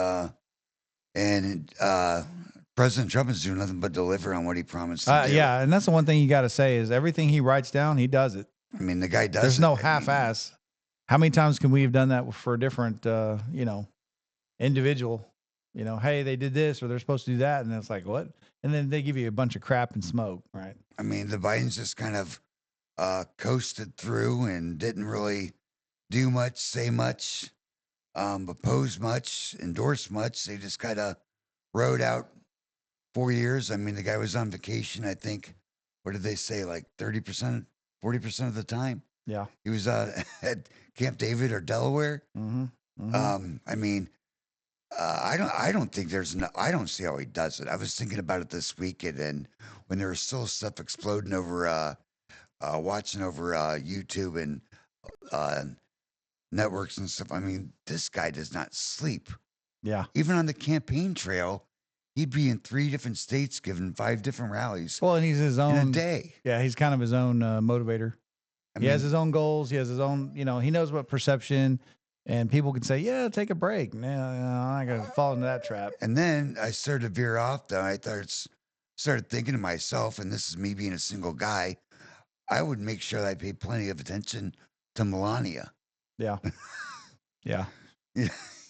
President Trump is doing nothing but deliver on what he promised to do. Yeah, and that's the one thing you got to say is everything he writes down, he does it. I mean, the guy does. There's it. no I mean, half-ass. How many times can we have done that for a different, individual? Hey, they did this or they're supposed to do that, and it's like what? And then they give you a bunch of crap and smoke, right? I mean, the Bidens just kind of coasted through and didn't really do much, say much, oppose much, endorse much. They just kind of rode out 4 years. I mean, the guy was on vacation, I think. What did they say? Like 30%, 40% of the time. Yeah. He was at Camp David or Delaware. Mm-hmm. I mean, I don't think I don't see how he does it. I was thinking about it this weekend, and when there was still stuff exploding over, watching over YouTube and networks and stuff. I mean, this guy does not sleep. Yeah. Even on the campaign trail, he'd be in 3 different states, giving 5 different rallies Well, and he's his in a own. day. Yeah, he's kind of his own motivator. I He has mean, his own goals. He has his own. He knows what perception, and people can say, "Yeah, take a break." No, I'm not gonna fall into that trap. and then I started to veer off. Though started thinking to myself, and this is me being a single guy, I would make sure that I pay plenty of attention to Melania. Yeah. Yeah.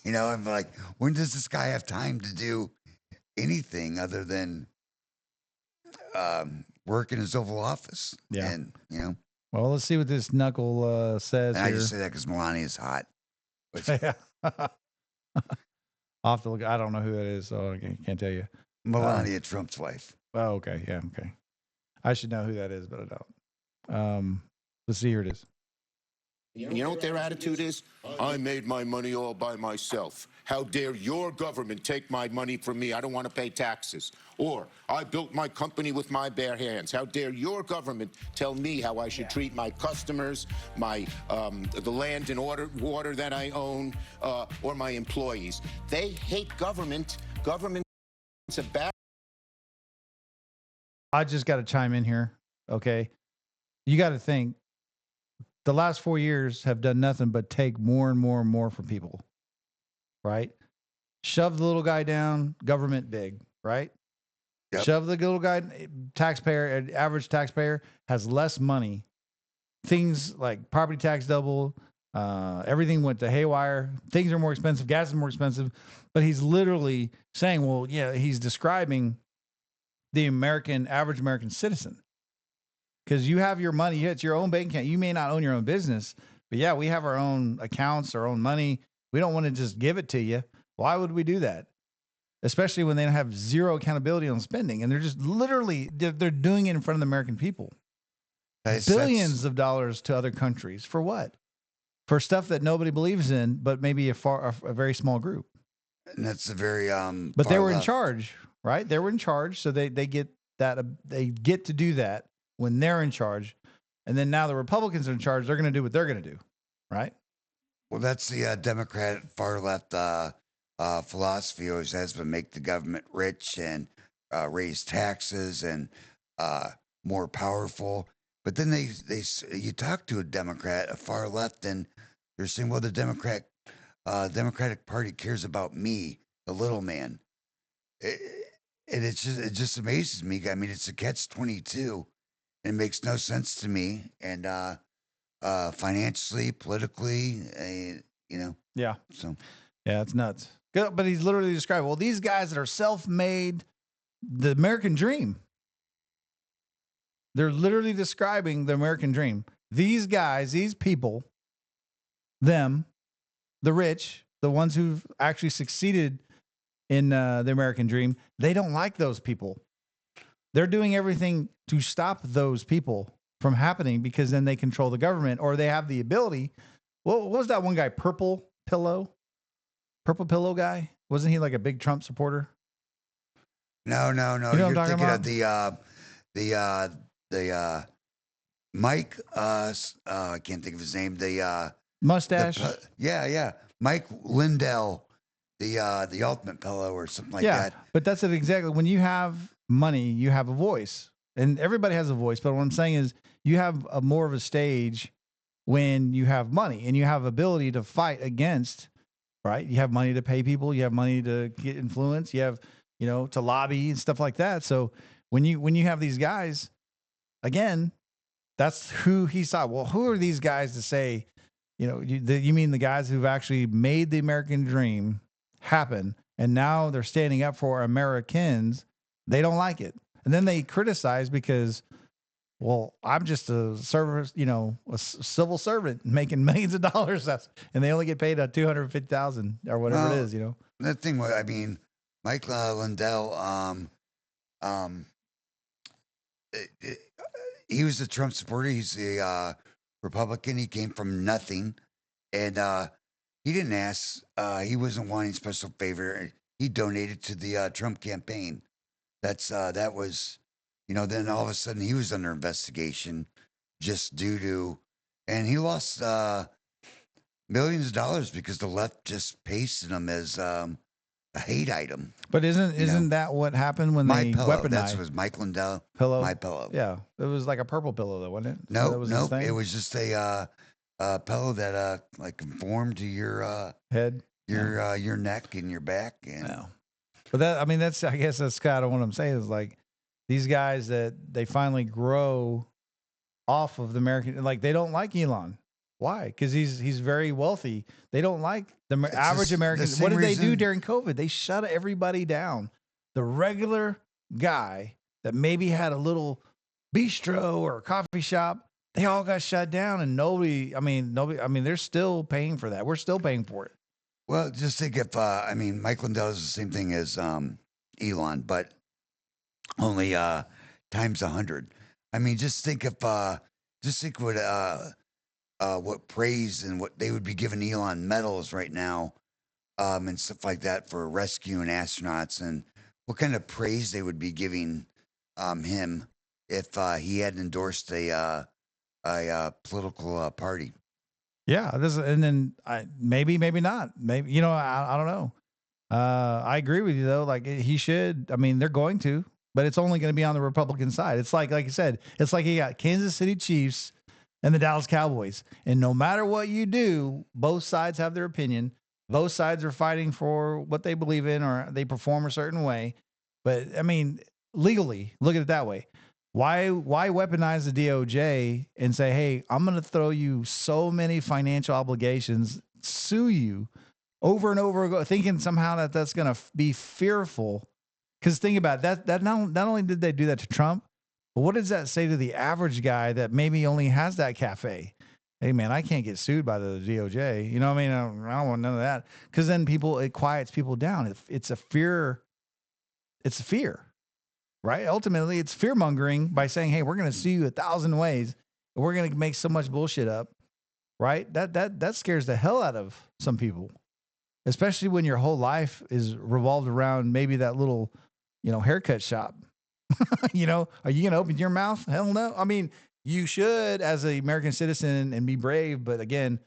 I'm like, when does this guy have time to do anything other than work in his Oval Office? Yeah. And, Well, let's see what this knuckle says and I here. just say that because Melania's hot. But Yeah. I'll have to look. I don't know who that is, so I can't tell you. Melania, Trump's wife. Oh, okay. Yeah. Okay. I should know who that is, but I don't. Let's see. Here it is. And you know what their attitude is? I made my money all by myself. How dare your government take my money from me? I don't want to pay taxes. Or I built my company with my bare hands. How dare your government tell me how I should treat my customers, the land and water that I own, or my employees? They hate government. Government's a bad. I just got to chime in here. Okay. You got to think the last 4 years have done nothing but take more and more and more from people, right? Shove the little guy down, government big, right? Yep. Shove the little guy, taxpayer, average taxpayer has less money. Things like property tax doubled, everything went to haywire. Things are more expensive, gas is more expensive. But he's literally saying, well, yeah, he's describing the average American citizen. Because you have your money, it's your own bank account. You may not own your own business, but yeah, we have our own accounts, our own money. We don't want to just give it to you. Why would we do that? Especially when they have zero accountability on spending. And they're just literally, they're doing it in front of the American people. Billions of dollars to other countries. For what? For stuff that nobody believes in, but maybe a very small group. And that's a very But they far were in left. charge, right? They were in charge, so they get that. They get to do that when they're in charge, and then now the Republicans are in charge. They're going to do what they're going to do, right? Well, that's the Democrat far left philosophy always has been make the government rich and raise taxes and more powerful. But then you talk to a Democrat, a far left, and they're saying, well, the Democratic Party cares about me, the little man. And it just amazes me. I mean, it's a catch-22. It makes no sense to me. And financially, politically, Yeah, so. yeah, it's nuts. Good, but he's literally describing, well, these guys that are self-made, the American dream. They're literally describing the American dream. These guys, these people, them, the rich, the ones who've actually succeeded in the American dream, they don't like those people. They're doing everything to stop those people from happening because then they control the government or they have the ability. What was that one guy, Purple Pillow guy? Wasn't he like a big Trump supporter? No. You know what I'm You're talking thinking about? of the Mike. I can't think of his name. Mustache. Yeah. Mike Lindell, the Ultimate Pillow or something like Yeah, that. but that's it exactly. When you have money, you have a voice, and everybody has a voice. But what I'm saying is, you have a more of a stage when you have money and you have ability to fight against. Right? You have money to pay people. You have money to get influence. You have, to lobby and stuff like that. So when you have these guys, again, that's who he saw. Well, who are these guys to say? You mean the guys who've actually made the American dream happen, and now they're standing up for Americans. They don't like it, and then they criticize because, well, I'm just a server, civil servant making millions of dollars. And they only get paid at 250,000 or whatever it Well, is. The thing was, I mean, Mike Lindell, he was a Trump supporter. He's a Republican. He came from nothing, and he didn't ask. He wasn't wanting special favor. He donated to the Trump campaign. That was, Then all of a sudden he was under investigation, just due to, and he lost millions of dollars because the left just pasted him as a hate item. But isn't that what happened when My they pillow. That's weaponized was Mike Lindell. pillow? My pillow. Yeah, it was like a purple pillow, though, wasn't it? No, That was his no, thing? it was just a pillow that like conformed to Head. your neck and your back, and No. But I guess that's kind of what I'm saying is like these guys that they finally grow off of the American, like they don't like Elon. Why? Because he's very wealthy. They don't like the average the American. same What did they do reason- during COVID? They shut everybody down. The regular guy that maybe had a little bistro or a coffee shop, they all got shut down, and nobody. They're still paying for that. We're still paying for it. Well, just think if Mike Lindell is the same thing as Elon, but only times 100. Just think what praise and what they would be giving Elon medals right now, and stuff like that for rescuing astronauts, and what kind of praise they would be giving him if he had endorsed a political party. Yeah, and then maybe not. Maybe I don't know. I agree with you though. Like he should. They're going to, but it's only going to be on the Republican side. It's like you said, it's like you got Kansas City Chiefs and the Dallas Cowboys, and no matter what you do, both sides have their opinion. Both sides are fighting for what they believe in, or they perform a certain way. But legally, look at it that way. Why weaponize the DOJ and say, hey, I'm going to throw you so many financial obligations, sue you over and over again, thinking somehow that's going to be fearful. Because think about it, that not only did they do that to Trump, but what does that say to the average guy that maybe only has that cafe? Hey, man, I can't get sued by the DOJ. You know what I mean? I don't want none of that. Because then it quiets people down. It's a fear. It's a fear. Right? Ultimately, it's fear mongering by saying, hey, we're going to sue you 1,000 ways. And we're going to make so much bullshit up. Right? That scares the hell out of some people, especially when your whole life is revolved around maybe that little, haircut shop. Are you going to open your mouth? Hell no. You should as an American citizen and be brave. But again,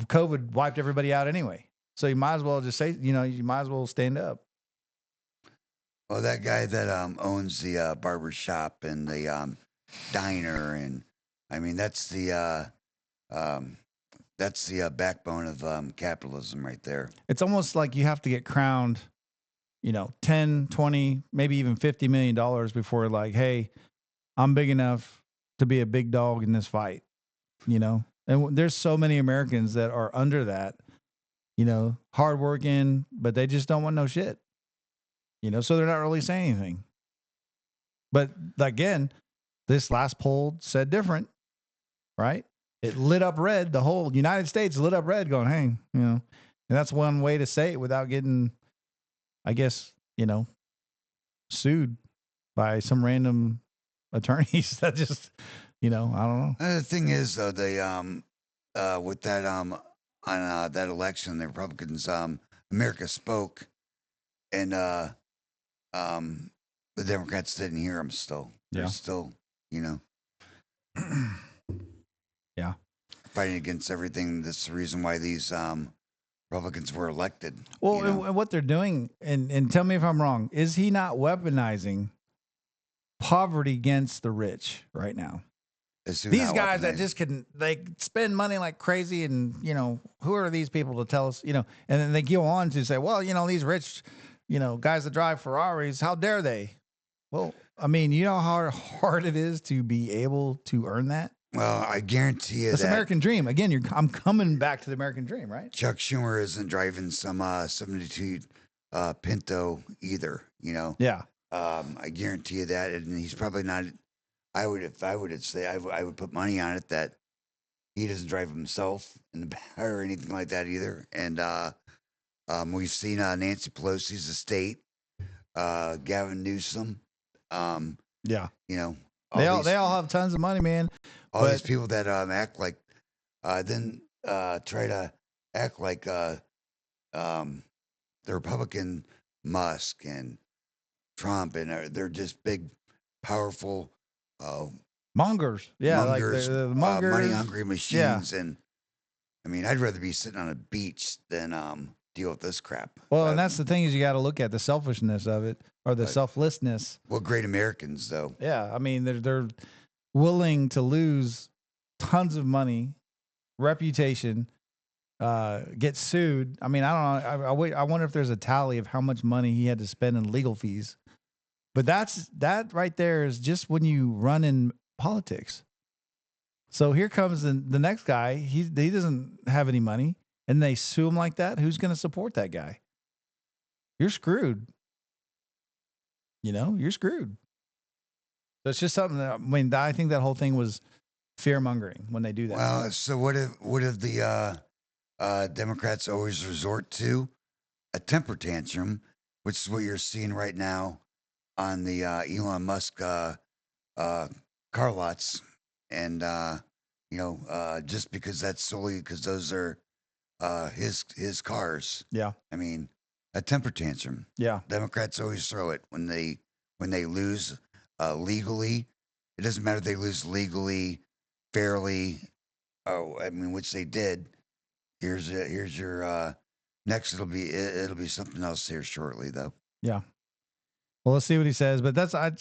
COVID wiped everybody out anyway. So you might as well just say, you might as well stand up. Well, that guy that owns the barber shop and the diner, and that's the backbone of capitalism right there. It's almost like you have to get crowned, 10, 20, maybe even $50 million before like, hey, I'm big enough to be a big dog in this fight, And there's so many Americans that are under that, hardworking, but they just don't want no shit. So they're not really saying anything. But again, this last poll said different, right? It lit up red. The whole United States lit up red going, hey, and that's one way to say it without getting, I guess, sued by some random attorneys that just, I don't know. The thing is, though, they with that on that election, the Republicans, America spoke, and the Democrats didn't hear him. Still, they're Yeah. still, you know, Yeah. fighting against everything. That's the reason why these Republicans were elected. Well, you know? and what they're doing, and tell me if I'm wrong, is he not weaponizing poverty against the rich right now? As soon These as guys that weaponized- just can they spend money like crazy, and who are these people to tell us, and then they go on to say, well, these rich, guys that drive Ferraris, how dare they? Well, I mean, you know how hard it is to be able to earn that. Well, I guarantee you That's the that American dream. Again, I'm coming back to the American dream, right? Chuck Schumer isn't driving some 72 Pinto either. Yeah. I guarantee you that, and he's probably not. I would say I would put money on it that he doesn't drive himself in the back or anything like that either. And we've seen Nancy Pelosi's estate, Gavin Newsom. Yeah. All They all these- they all have tons of money, man. all these but- people that act like, then try to act like the Republican Musk and Trump, and they're just big, powerful Mongers. Yeah, mongers, like the mongers. money hungry machines. And I mean, I'd rather be sitting on a beach than deal with this crap. Well, and that's the thing is you got to look at the selfishness of it, or the selflessness. Well, great Americans though. Yeah, I mean they're willing to lose tons of money, reputation, get sued. I mean, I don't know. I wonder if there's a tally of how much money he had to spend in legal fees. But that right there is just when you run in politics. So here comes the next guy. He doesn't have any money, and they sue him like that. Who's going to support that guy? You're screwed. You're screwed. So it's just something that, I mean, I think that whole thing was fear mongering when they do that. Well, so what if the Democrats always resort to a temper tantrum, which is what you're seeing right now on the Elon Musk car lots, and just because that's solely because those are his cars. Yeah. I mean, a temper tantrum. Yeah. Democrats always throw it when they lose legally. It doesn't matter if they lose legally, fairly. Oh, I mean, which they did. Here's your next. It'll be something else here shortly, though. Yeah. Well, let's see what he says. But I'm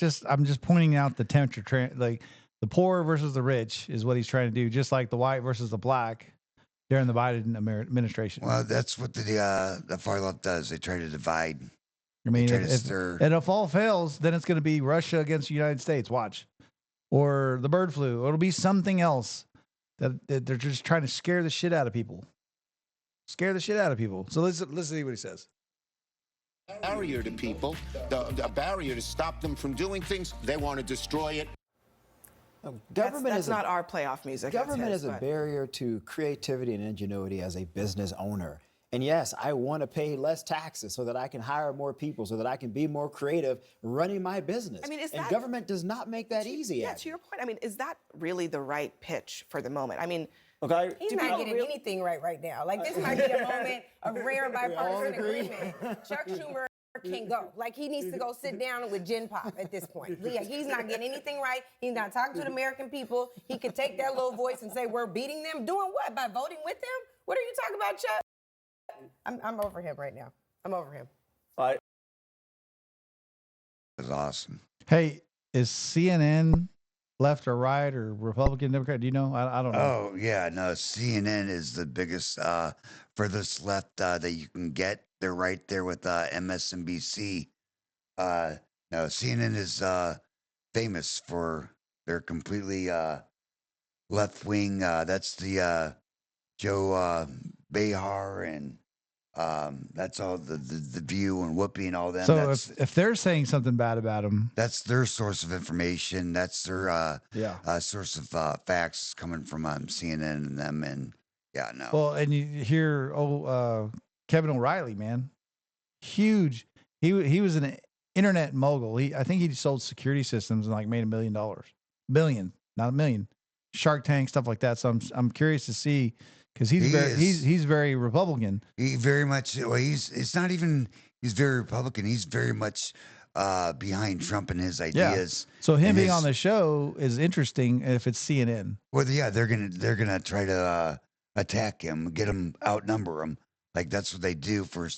just pointing out the temperature, like the poor versus the rich is what he's trying to do, just like the white versus the black during the Biden administration. Well, that's what the far left does. They try to divide. I mean, try to if stir. and if all fails, then it's going to be Russia against the United States. Watch, or the bird flu. Or it'll be something else that they're just trying to scare the shit out of people. Scare the shit out of people. So let's see what he says. Barrier to people, a barrier to stop them from doing things. They want to destroy it. Government that's is not our playoff music. that's government his, is a but- barrier to creativity and ingenuity as a business owner. And yes, I want to pay less taxes so that I can hire more people, so that I can be more creative running my business. I mean, is and that- government does not make that easy. Yeah, Abby. to your point, I mean, is that really the right pitch for the moment? I mean, Okay. He's not getting anything right now. Like, this might be a moment of rare bipartisan agreement. Chuck Schumer can go. Like, he needs to go sit down with Gen Pop at this point. Yeah, he's not getting anything right. He's not talking to the American people. He could take that little voice and say, we're beating them. Doing what? By voting with them? What are you talking about, Chuck? I'm over him right now. I'm over him. It's awesome. Hey, is CNN left or right or Republican, Democrat? Do you know? I don't know. Oh yeah, no. CNN is the biggest furthest left that you can get. They're right there with MSNBC. No, CNN is famous for their completely left wing. That's the Joe Behar and that's all the View and Whoopi and all them. So that's if they're saying something bad about him, that's their source of information. That's their yeah. source of facts coming from CNN and them. And yeah, no. Well, and you hear Kevin O'Reilly, man, huge. He was an internet mogul. I think he sold security systems and like made $1 million, billion, not a million. Shark Tank, stuff like that. So I'm curious to see because he's very Republican. He very much. Well, he's very Republican. He's very much behind Trump and his Yeah. ideas. So him and being his- on the show is interesting if it's CNN. Well, yeah, they're gonna try to attack him, get him, outnumber him. Like that's what they do for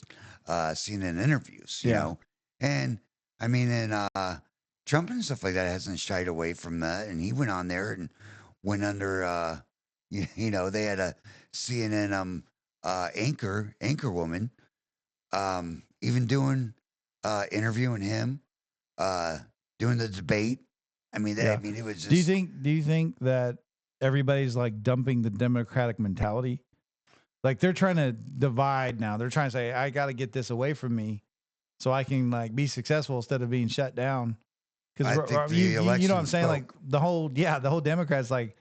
CNN interviews, you Yeah. know. And I mean, and Trump and stuff like that hasn't shied away from that, and he went on there and went under. You know, they had a CNN anchor woman, even doing interviewing him, doing the debate. I mean, Yeah. I mean, it was just. Do you think that everybody's like dumping the Democratic mentality? Like they're trying to divide now. They're trying to say, I got to get this away from me so I can like be successful instead of being shut down. I Because think the you know what I'm election saying? spoke. Like the whole Democrats, like,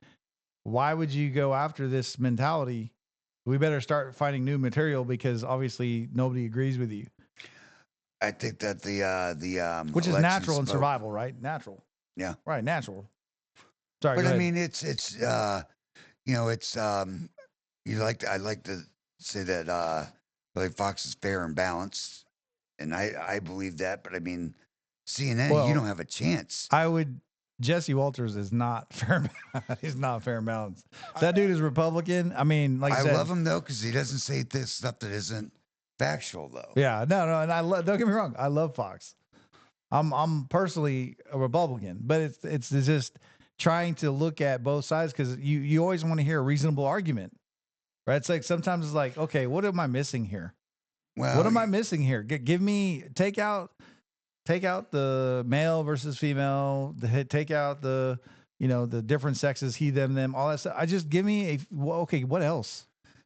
why would you go after this mentality? We better start finding new material because obviously nobody agrees with you, I think that the which is election natural in spoke. survival, right? Natural. Yeah. Right. Natural. Sorry. But go I ahead. mean, it's you know, it's I like to say that Billy Fox is fair and balanced, and I believe that. But I mean, CNN, Well, you don't have a chance. Jesse Walters is not fair. He's not fair and balanced. That dude is Republican. I mean, like I I said, love him though because he doesn't say this stuff that isn't factual though. yeah, no, and don't get me wrong. I love Fox. I'm personally a Republican, but it's just trying to look at both sides because you always want to hear a reasonable argument, right? It's like sometimes it's like, okay, what am I missing here? Well, What am I missing here? Give me take out the male versus female, take out the the different sexes, he them all that stuff. I just give me okay, what else?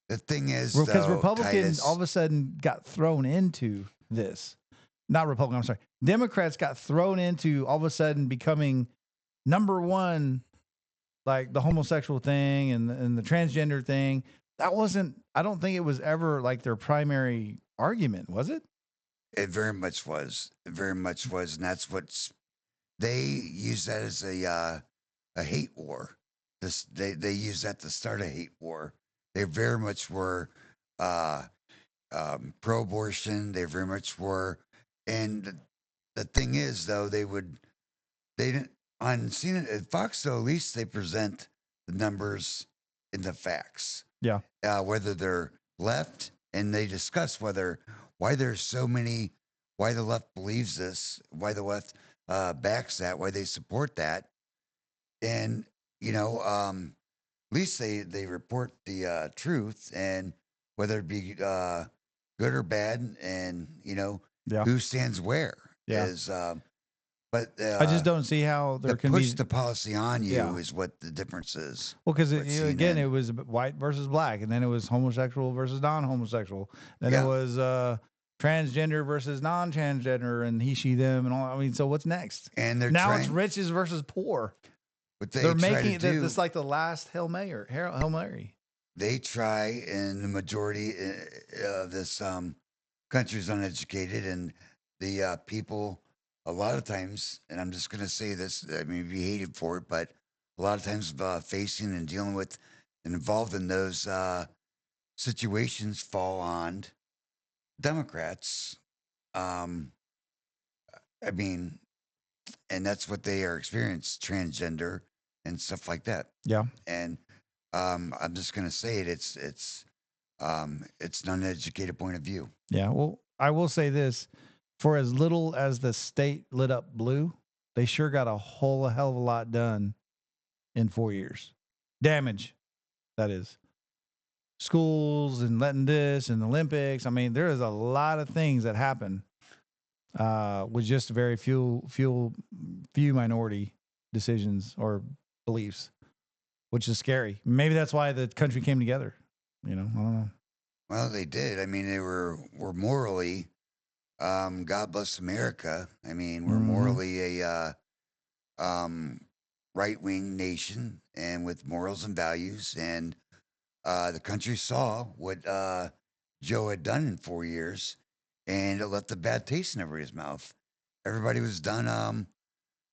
The thing is, Because though, Republicans Titus, all of a sudden got thrown into this. Not Republican, I'm sorry. Democrats got thrown into all of a sudden becoming number one, like the homosexual thing and the transgender thing. That wasn't, I don't think it was ever like their primary argument, was it? it very much was. It very much was, and that's what's they use that as a hate war. They use that to start a hate war. They very much were pro-abortion. They very much were, and the thing is, though, they didn't on CNN at Fox. Though at least they present the numbers and the facts. Yeah. Whether they're left, and they discuss why there's so many, why the left believes this, why the left backs that, why they support that, and at least they report the truth, and whether it be good or bad, and Yeah. who stands where Yeah. is. But I just don't see how there to can push be the policy on you Yeah. is what the difference is. well, because with again, CNN. it was white versus black, and then it was homosexual versus non-homosexual, then Yeah. it was transgender versus non-transgender, and he, she, them, and all. I mean, so what's next? And they're Now trying, it's riches versus poor. what they They're try making to do. it's like the last Hail Mary. They try, and the majority of this country is uneducated, and the people, a lot of times, and I'm just going to say this, I mean, be hated for it, but a lot of times facing and dealing with and involved in those situations fall on Democrats. I mean, and that's what they are experiencing, transgender and stuff like that. Yeah. And I'm just going to say it. It's an uneducated point of view. Yeah. Well, I will say this: for as little as the state lit up blue, they sure got a hell of a lot done in 4 years. Damage, that is. Schools and letting this and Olympics. I mean, there is a lot of things that happen with just very few minority decisions or beliefs, which is scary. Maybe that's why the country came together. I don't know. Well, they did. I mean, they were morally, God bless America. I mean, we're Mhm. morally a right wing nation and with morals and values. And the country saw what Joe had done in 4 years, and it left a bad taste in everybody's mouth. Everybody was done.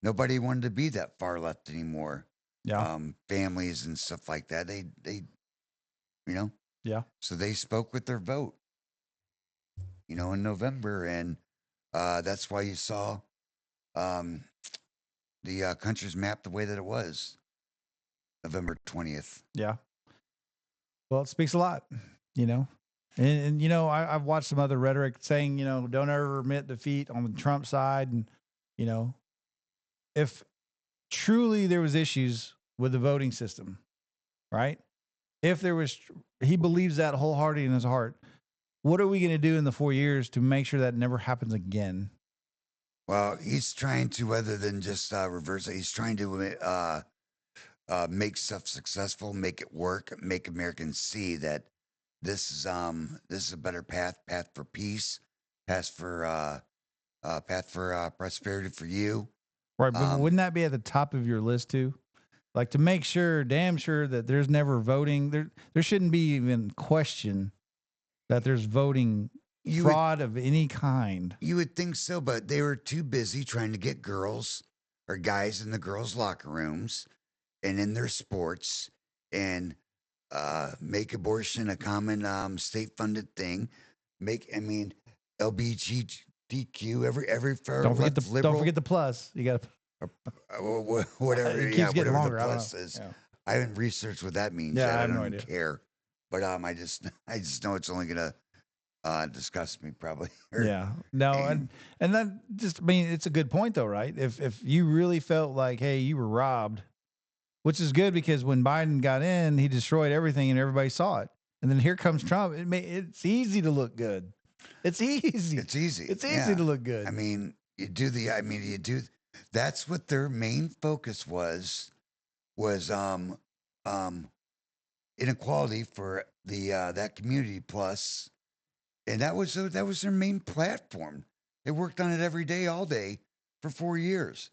Nobody wanted to be that far left anymore. Yeah. Families and stuff like that. They, Yeah. so they spoke with their vote, in November. And that's why you saw um, the country's map the way that it was November 20th. Yeah. Well, it speaks a lot, you know. And you know, I've watched some other rhetoric saying, you know, don't ever admit defeat on the Trump side. And, you know, if truly there was issues with the voting system, right? If there was, he believes that wholeheartedly in his heart. What are we going to do in the 4 years to make sure that never happens again? Well, he's trying to, other than just reverse it, he's trying to make stuff successful, make it work, make Americans see that this is a better path for peace, path for prosperity for you. Right. But wouldn't that be at the top of your list too? Like to make sure, damn sure that there's never voting. There shouldn't be even question that there's voting fraud of any kind. You would think so, but they were too busy trying to get girls or guys in the girls' locker rooms and in their sports and make abortion a common state-funded thing. LGBTQ every Don't forget the plus. You got to whatever. It keeps yeah, getting whatever longer. the I don't plus know. is. Yeah. I haven't researched what that means. Yeah, yet. I have don't no even idea. care. But I just know it's only gonna disgust me probably. Yeah. No, and that just, I mean, it's a good point though, right? If you really felt like, hey, you were robbed, which is good because when Biden got in, he destroyed everything and everybody saw it. And then here comes Trump. It's easy to look good. It's easy. It's easy. It's easy to look good. I mean, you do. That's what their main focus was inequality for the that community plus, and that was their main platform. They worked on it every day, all day, for 4 years.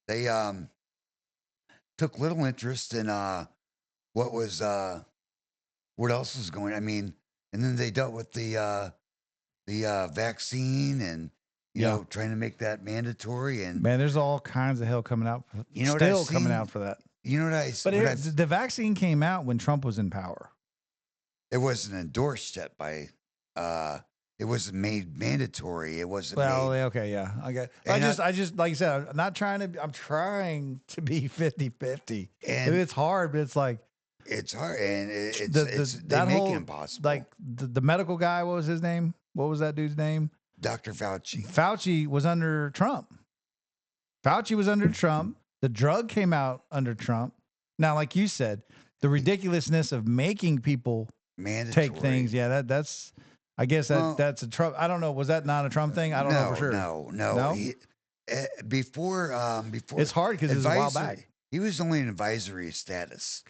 They took little interest in what was what else was going. I mean, and then they dealt with the vaccine and you know trying to make that mandatory. And man, there's all kinds of hell coming out. You know what still I've coming seen? out for that. You know what I? But what the vaccine came out when Trump was in power. it wasn't endorsed yet by. It wasn't made mandatory. It wasn't. Well, made, okay, yeah. Okay. And I just, like you said, I'm trying to be 50-50. And It's hard, but it's like, it's hard, and they that make whole, it impossible. like the medical guy, what was his name? What was that dude's name? Dr. Fauci. Fauci was under Trump. The drug came out under Trump. Now, like you said, the ridiculousness of making people Mandatory. take things. Yeah, that's. I guess that's a Trump. I don't know. Was that not a Trump thing? I don't know for sure. No. Before it's hard because it was a while back. He was only in advisory status.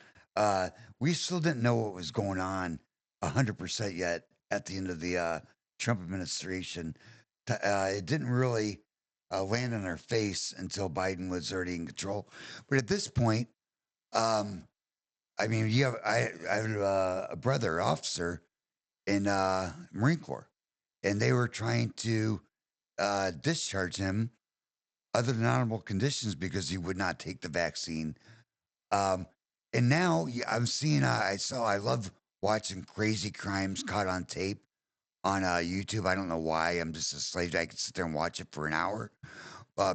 We still didn't know what was going on 100% yet at the end of the Trump administration. It didn't really land on our face until Biden was already in control. But at this point, I mean, I have a brother officer in Marine Corps, and they were trying to discharge him other than honorable conditions because he would not take the vaccine. And now I'm seeing, I love watching crazy crimes caught on tape on YouTube. I don't know why. I'm just a slave. I can sit there and watch it for an hour.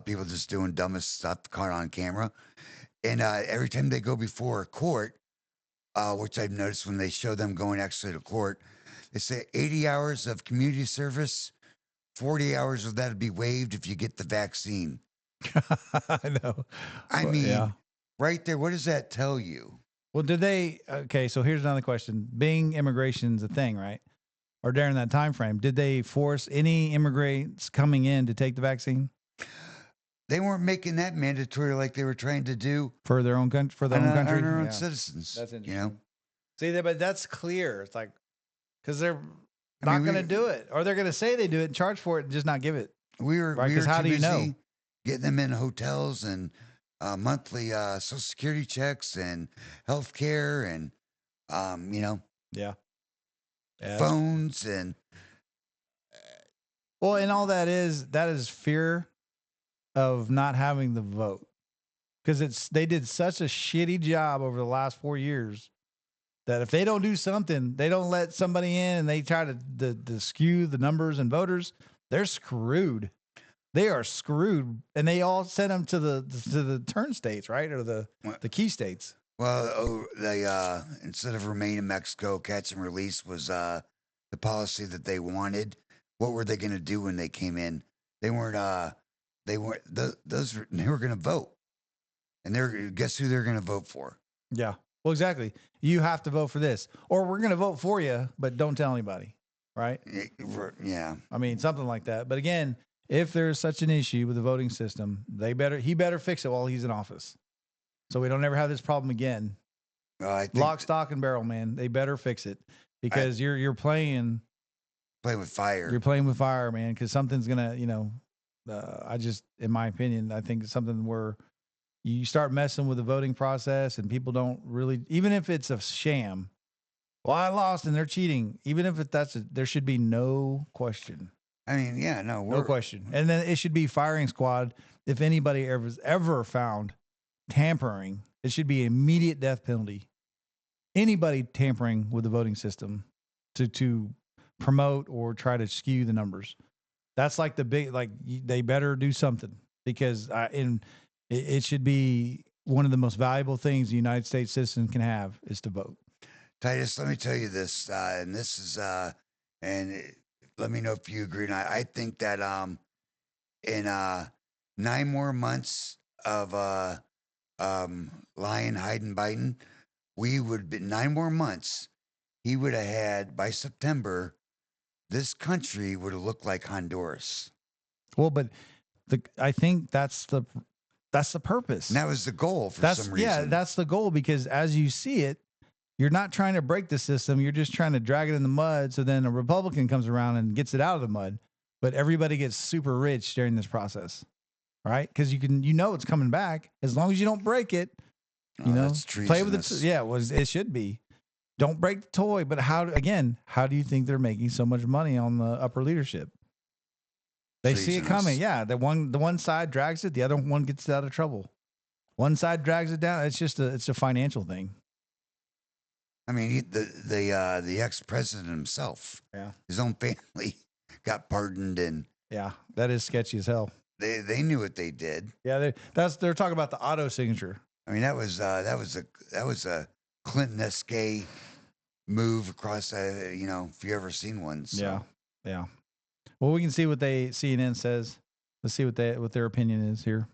People just doing dumbest stuff caught on camera. And every time they go before a court, which I've noticed when they show them going actually to court, they say 80 hours of community service, 40 hours of that would be waived if you get the vaccine. I know. I mean, right there, what does that tell you? Well, did they? Okay, so here's another question. Being immigration's a thing, right? Or during that time frame, did they force any immigrants coming in to take the vaccine? They weren't making that mandatory like they were trying to do for their own country, on their own citizens. That's interesting. You know? See, but that's clear. It's like because they're not going to do it, or they're going to say they do it and charge for it and just not give it. We were how do you know? Getting them in hotels and monthly Social Security checks and health care and phones and and all that is fear of not having the vote, because they did such a shitty job over the last 4 years that if they don't do something, they don't let somebody in and they try to skew the numbers and voters, they're screwed. they are screwed, and they all sent them to the turn states, right, or the key states. Well, they instead of remain in Mexico, catch and release was the policy that they wanted. What were they going to do when they came in? They weren't. They were going to vote, and guess who they're going to vote for? Yeah. Well, exactly. You have to vote for this, or we're going to vote for you, but don't tell anybody, right? Yeah. I mean, something like that. But again, if there's such an issue with the voting system, he better fix it while he's in office, so we don't ever have this problem again. I think Lock, stock, and barrel, man. They better fix it because you're playing with fire. You're playing with fire, man. Because something's gonna, in my opinion, I think it's something where you start messing with the voting process and people don't really, even if it's a sham. Well, I lost and they're cheating. Even if there should be no question. I mean, yeah, no question. And then it should be firing squad. If anybody ever found tampering, it should be immediate death penalty. Anybody tampering with the voting system to promote or try to skew the numbers. That's like they better do something because it should be one of the most valuable things the United States citizen can have is to vote. Titus, let me tell you this, and this is, let me know if you agree or not. I think that in 9 more months of lying, hiding, biting, we would be 9 more months. He would have had by September. This country would have looked like Honduras. Well, but I think that's the purpose. And that was the goal for some reason. Yeah, that's the goal because as you see it, you're not trying to break the system. You're just trying to drag it in the mud. So then a Republican comes around and gets it out of the mud. But everybody gets super rich during this process, right? Because it's coming back as long as you don't break it. Play with it. Yeah, it should be. Don't break the toy. But how do you think they're making so much money on the upper leadership? They see it coming. Yeah, the one side drags it, the other one gets out of trouble. One side drags it down. It's a financial thing. I mean, the ex-president himself, his own family got pardoned, and that is sketchy as hell. They knew what they did. Yeah, they're talking about the auto signature. I mean, that was a Clinton-esque move across. If you ever seen one. So. Yeah. Well, we can see what CNN says. Let's see what their opinion is here.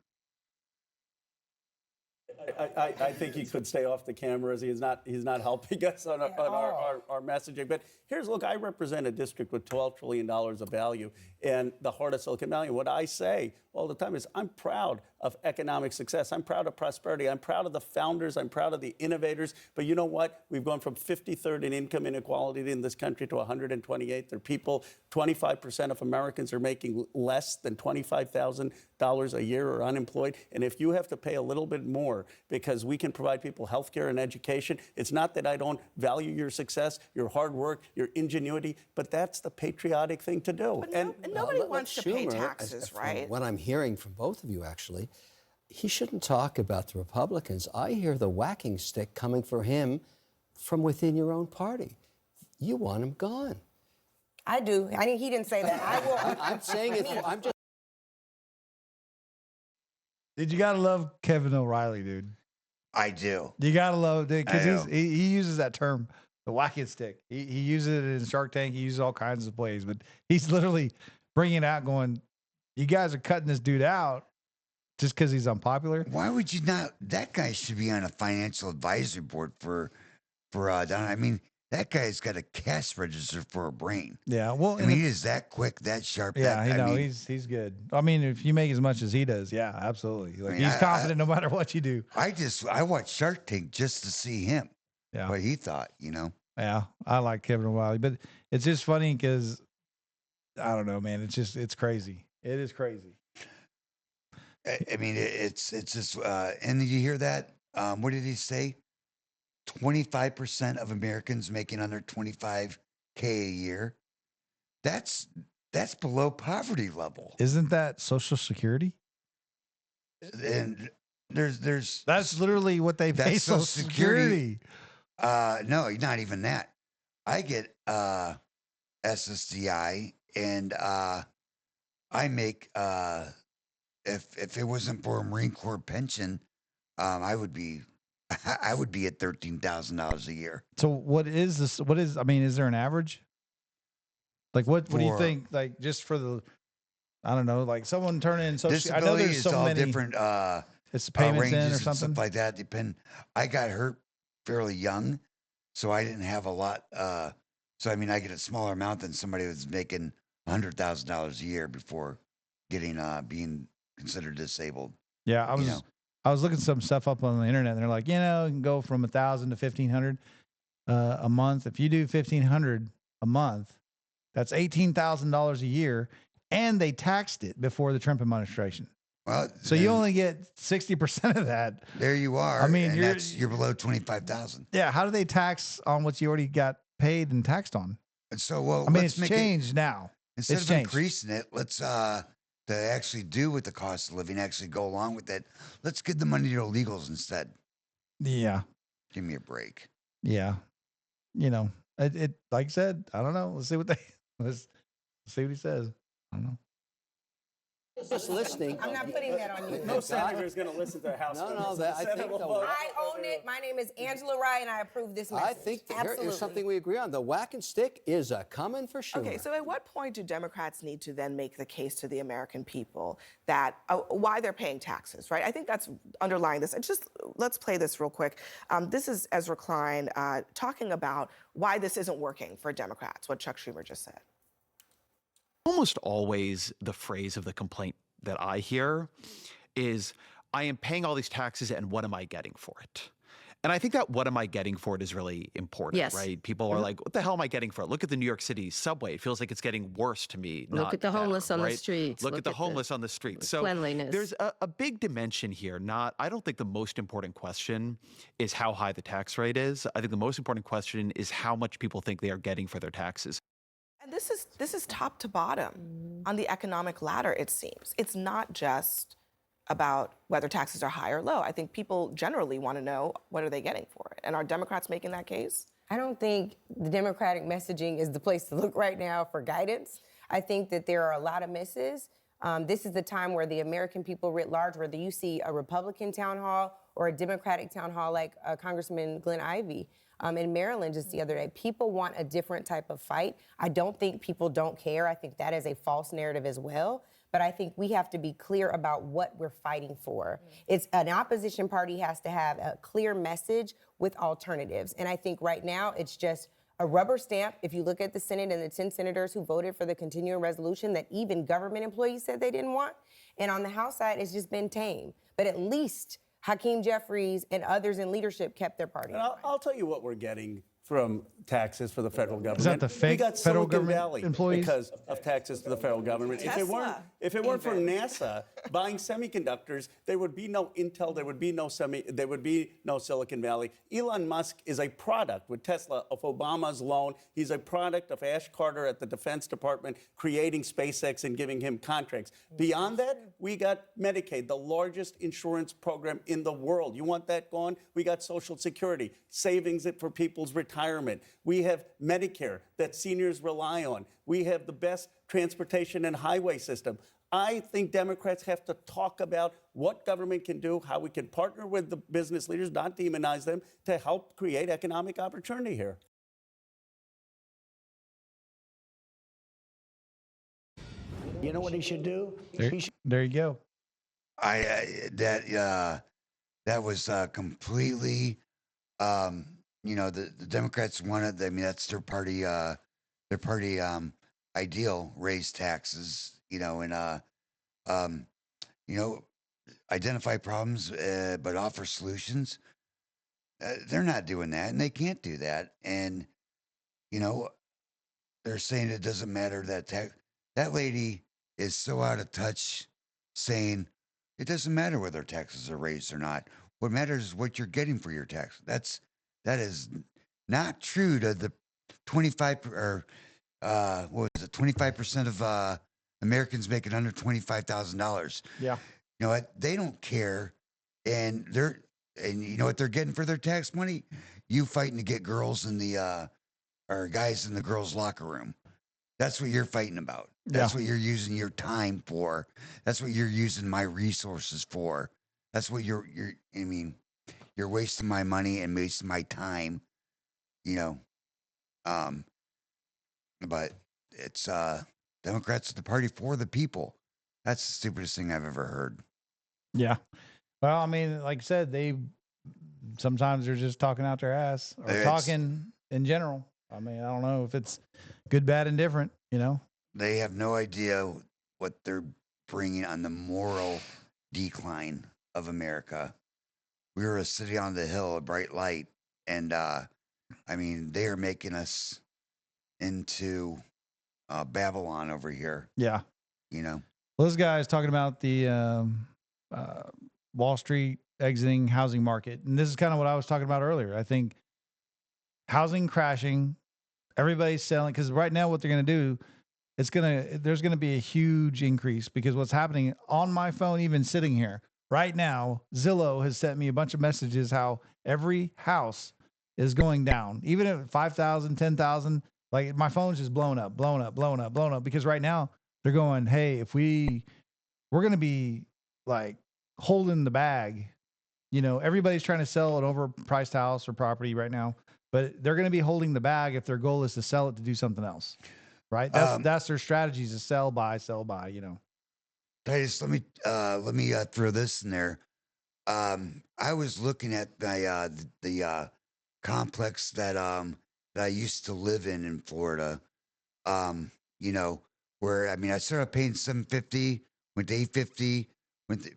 I think he could stay off the cameras. He's not helping us on our messaging. But look, I represent a district with $12 trillion of value in the heart of Silicon Valley. What I say all the time is I'm proud of economic success. I'm proud of prosperity. I'm proud of the founders. I'm proud of the innovators. But you know what? We've gone from 53rd in income inequality in this country to 128th. There are people, 25% of Americans are making less than $25,000 a year or unemployed. And if you have to pay a little bit more because we can provide people health care and education, it's not that I don't value your success, your hard work, your ingenuity, but that's the patriotic thing to do. And nobody wants to pay taxes, right? What I'm hearing from both of you, actually, he shouldn't talk about the Republicans. I hear the whacking stick coming for him from within your own party. You want him gone. I do. I mean, he didn't say that. I will. I'm saying it. I'm just. Dude, you gotta love Kevin O'Reilly, dude. I do. You gotta love it because he uses that term, the whacking stick. He uses it in Shark Tank. He uses all kinds of plays, but he's literally bringing it out, going, "You guys are cutting this dude out just because he's unpopular." Why would you not? That guy should be on a financial advisory board for Don. I mean, that guy's got a cash register for a brain. Yeah, well, I mean, he is that quick, that sharp. Yeah, he's good. I mean, if you make as much as he does, yeah, absolutely. Like, he's confident no matter what you do. I watched Shark Tank just to see him. Yeah, what he thought, Yeah, I like Kevin O'Reilly, but it's just funny because I don't know, man. It's crazy. It is crazy. I mean, it's just. And did you hear that? What did he say? 25% of Americans making under $25K a year. That's below poverty level. Isn't that Social Security? And there's that's literally what they pay Social Security. No, not even that. I get SSDI and I make if it wasn't for a Marine Corps pension, I would be I would be at $13,000 a year. So what is this? What is? I mean, is there an average? Like what do you For- think? Like just for the, I don't know, like someone turn in social. I know Disability there's is so all many different it's payments ranges in or and something. stuff like that. Depend. I got hurt fairly young, so I didn't have a lot. So I mean, I get a smaller amount than somebody that's making $100,000 a year before getting being considered disabled. Yeah, I you was know. I was looking some stuff up on the internet. And they're like, you know, you can go from 1,000 to 1,500 a month. If you do 1,500 a month, that's $18,000 a year, and they taxed it before the Trump administration. Well, So you then only get 60% of that. there you are. I mean, and you're- you're below 25,000. Yeah, how do they tax on what you already got paid and taxed on? And so, well, I mean, let's it's make changed now. instead It's of changed. increasing it. Let's to actually do with the cost of living, actually go along with it. Let's give the money to illegals instead. Yeah, Give me a break. yeah. You know, it like I said, I don't know. Let's see what they let's see what he says. I don't know. Just listening. I'm not putting that on you. No senator is going to listen to a House No, member, no, so that- the I Senate think will the- vote. I own it. My name is Angela Rye, and I approve this message. I think Absolutely. here's something we agree on. The whack and stick is coming for sure. Okay, so at what point do Democrats need to then make the case to the American people that why they're paying taxes, right? I think that's underlying this. And just let's play this real quick. This is Ezra Klein talking about why this isn't working for Democrats, what Chuck Schumer just said. Almost always the phrase of the complaint that I hear is, I am paying all these taxes and what am I getting for it? And I think that what am I getting for it is really important, Yes. right? People are like, what the hell am I getting for it? Look at the New York City subway. It feels like it's getting worse to me. Look not at the homeless better, on the right? streets. Look Look at the at the homeless on the streets. So cleanliness. there's a big dimension here. I don't think the most important question is how high the tax rate is. I think the most important question is how much people think they are getting for their taxes. And this is top to bottom on the economic ladder, it seems. It's not just about whether taxes are high or low. I think people generally want to know, what are they getting for it? And are Democrats making that case? I don't think the Democratic messaging is the place to look right now for guidance. I think that there are a lot of misses. This is the time where the American people writ large, whether you see a Republican town hall or a Democratic town hall like Congressman Glenn Ivey in Maryland just the other day, people want a different type of fight. I don't think people don't care. I think that is a false narrative as well. But I think we have to be clear about what we're fighting for. It's an opposition party has to have a clear message with alternatives. And I think right now it's just a rubber stamp. If you look at the Senate and the 10 senators who voted for the continuing resolution that even government employees said they didn't want. And on the House side, it's just been tame. But at least Hakeem Jeffries and others in leadership kept their party. And I'll tell you what we're getting from taxes for the federal government. that the we fake got federal Silicon government Valley employees? because of taxes to the federal government. Tesla, If it weren't for NASA buying semiconductors, there would be no Intel, there would be no Silicon Valley. Elon Musk is a product with Tesla of Obama's loan. He's a product of Ash Carter at the Defense Department creating SpaceX and giving him contracts. Beyond that, we got Medicaid, the largest insurance program in the world. You want that gone? We got Social Security, savings it for people's retirement. We have Medicare that seniors rely on. We have the best transportation and highway system. I think Democrats have to talk about what government can do, how we can partner with the business leaders, not demonize them, to help create economic opportunity here. You know what he should do? There you go. That was completely, the Democrats wanted. I mean, that's their party ideal: raise taxes, and identify problems, but offer solutions. They're not doing that, and they can't do that. And they're saying it doesn't matter that lady is so out of touch, saying it doesn't matter whether taxes are raised or not. What matters is what you're getting for your tax. That is not true to the 25% of Americans making under $25,000. Yeah. You know what? They don't care, and you know what they're getting for their tax money? You fighting to get girls in the or guys in the girls' locker room. That's what you're fighting about. That's what you're using your time for. That's what you're using my resources for. That's what I mean, you're wasting my money and wasting my time, you know. But it's Democrats are the party for the people. That's the stupidest thing I've ever heard. Yeah. Well, I mean, like I said, sometimes they're just talking out their ass or talking in general. I mean, I don't know if it's good, bad, and different, you know. They have no idea what they're bringing on the moral decline of America. We were a city on the hill, a bright light, and I mean, they are making us into Babylon over here. Yeah. You know. Well, this guy is talking about the Wall Street exiting housing market, and this is kind of what I was talking about earlier. I think housing crashing, everybody's selling because right now what they're going to do, there's going to be a huge increase because what's happening on my phone, even sitting here right now, Zillow has sent me a bunch of messages how every house is going down, even at 5,000, 10,000. Like my phone's just blown up because right now they're going, hey, if we're going to be like holding the bag, you know, everybody's trying to sell an overpriced house or property right now, but they're going to be holding the bag if their goal is to sell it to do something else, right? That's their strategies to sell, buy, you know. Titus, let me throw this in there. I was looking at the complex that I used to live in Florida. You know, where I mean, I started paying $750, went to $850,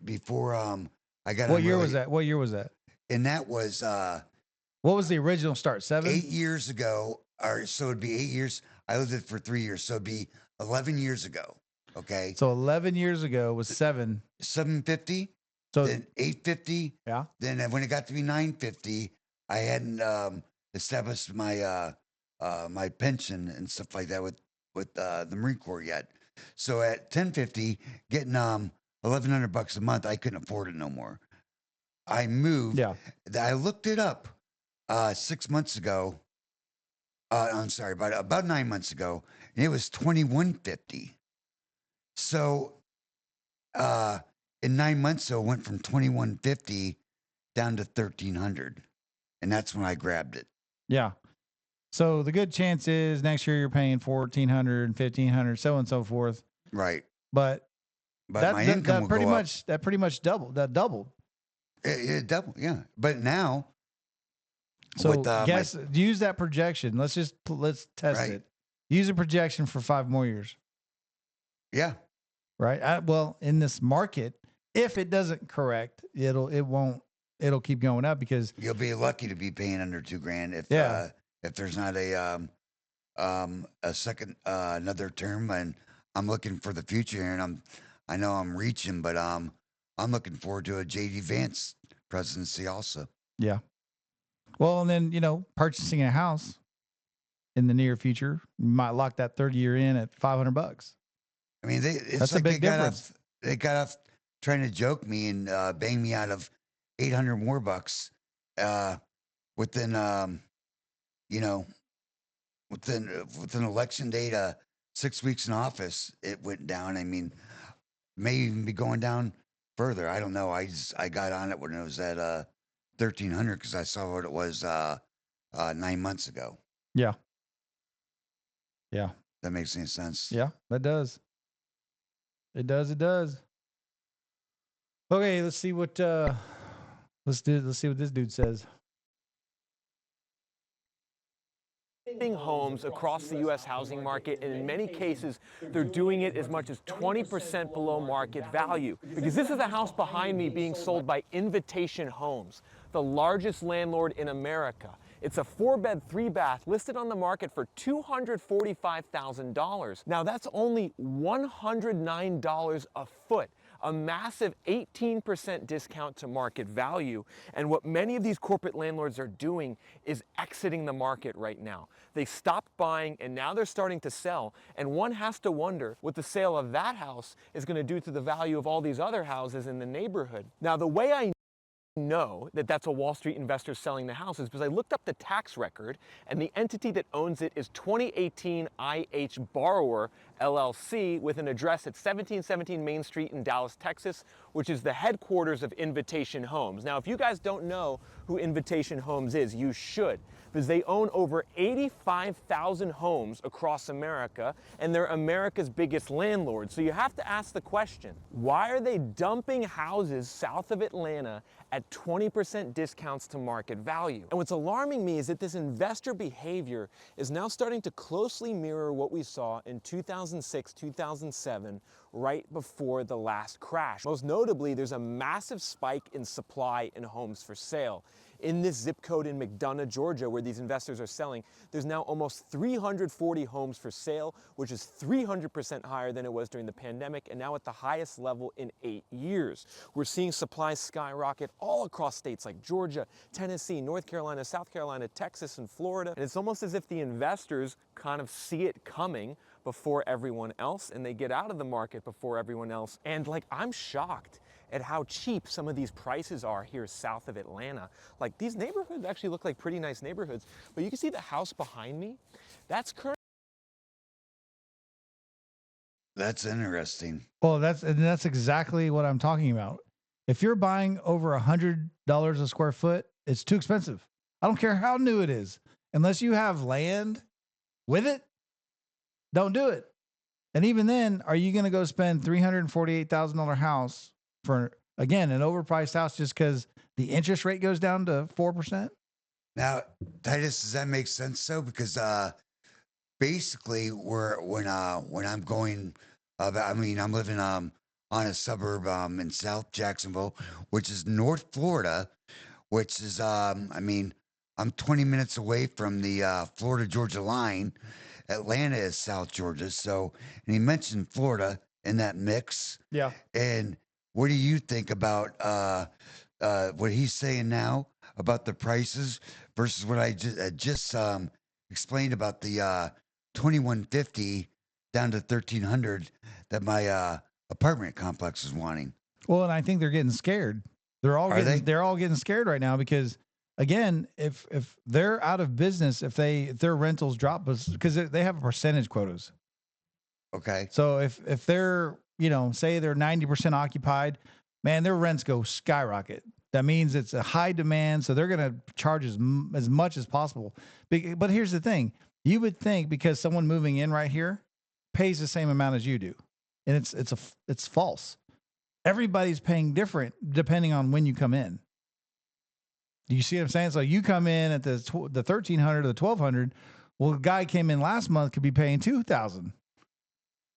before I got. What year was that? And that was what was the original start? 8 years ago, or so it'd be 8 years. I lived it for 3 years, so it'd be 11 years ago. Okay. So 11 years ago was $750. So then $850. Yeah. Then when it got to be $950, I hadn't established my my pension and stuff like that with the Marine Corps yet. So at $1050, getting $1,100 a month, I couldn't afford it no more. I moved. Yeah. I looked it up 6 months ago. I'm sorry, about 9 months ago, and it was $2,150. So in 9 months, so it went from $2,150 down to $1,300, and that's when I grabbed it. Yeah. So the good chance is next year you're paying $1,400, $1,500, so on and so forth. Right. But my income will pretty go much up. that pretty much doubled. That doubled. It doubled, yeah. But now, so use that projection. Let's test it. Use a projection for 5 more years. Yeah. Right. Well, in this market, if it doesn't correct, it'll keep going up because you'll be lucky to be paying under $2,000 if there's not a second another term. And I'm looking for the future, and I know I'm reaching, but I'm looking forward to a JD Vance presidency also. Yeah. Well, and then purchasing a house in the near future, you might lock that 30-year in at $500. I mean, that's a big difference. They got off trying to joke me and bang me out of $800 more bucks within within election data, 6 weeks in office. It went down. I mean, may even be going down further. I don't know. I got on it when it was at 1,300 because I saw what it was 9 months ago. Yeah. Yeah. That makes any sense. Yeah, that does. It does. Okay, let's see what let's see what this dude says. Homes across the U.S. housing market, and in many cases, they're doing it as much as 20% below market value. Because this is the house behind me being sold by Invitation Homes, the largest landlord in America. It's a 4-bed, 3-bath listed on the market for $245,000. Now that's only $109 a foot, a massive 18% discount to market value. And what many of these corporate landlords are doing is exiting the market right now. They stopped buying and now they're starting to sell. And one has to wonder what the sale of that house is going to do to the value of all these other houses in the neighborhood. Now, the way I know that that's a Wall Street investor selling the house is because I looked up the tax record, and the entity that owns it is 2018 IH Borrower LLC with an address at 1717 Main Street in Dallas, Texas, which is the headquarters of Invitation Homes. Now, if you guys don't know who Invitation Homes is, you should, because they own over 85,000 homes across America, and they're America's biggest landlord. So you have to ask the question, why are they dumping houses south of Atlanta at 20% discounts to market value? And what's alarming me is that this investor behavior is now starting to closely mirror what we saw in 2006, 2007, right before the last crash. Most notably, there's a massive spike in supply in homes for sale. In this zip code in McDonough, Georgia, where these investors are selling, there's now almost 340 homes for sale, which is 300% higher than it was during the pandemic, and now at the highest level in 8 years. We're seeing supply skyrocket all across states like Georgia, Tennessee, North Carolina, South Carolina, Texas, and Florida. And it's almost as if the investors kind of see it coming before everyone else, and they get out of the market before everyone else. And like, I'm shocked at how cheap some of these prices are here south of Atlanta. Like, these neighborhoods actually look like pretty nice neighborhoods, but you can see the house behind me. That's currently. That's interesting. Well, that's exactly what I'm talking about. If you're buying over $100 a square foot, it's too expensive. I don't care how new it is. Unless you have land with it, don't do it. And even then, are you going to go spend $348,000 house for, again, an overpriced house just because the interest rate goes down to 4%? Now, Titus, does that make sense though? Because basically, when I'm going, I'm living on a suburb in South Jacksonville, which is North Florida, which is I'm 20 minutes away from the Florida Georgia line. Atlanta is South Georgia, so and he mentioned Florida in that mix. Yeah. And what do you think about what he's saying now about the prices versus what I just explained about the 2150 down to 1300 that my apartment complex is wanting? Well, and I think they're getting scared. They're all getting scared right now because, again, if they're out of business, if their rentals drop, because they have percentage quotas. Okay. So if they're, say they're 90% occupied, man, their rents go skyrocket. That means it's a high demand, so they're going to charge as much as possible. But here's the thing: you would think because someone moving in right here pays the same amount as you do, and it's false. Everybody's paying different depending on when you come in. Do you see what I'm saying? So you come in at the 1,300 or the 1,200. Well, the guy came in last month could be paying 2,000.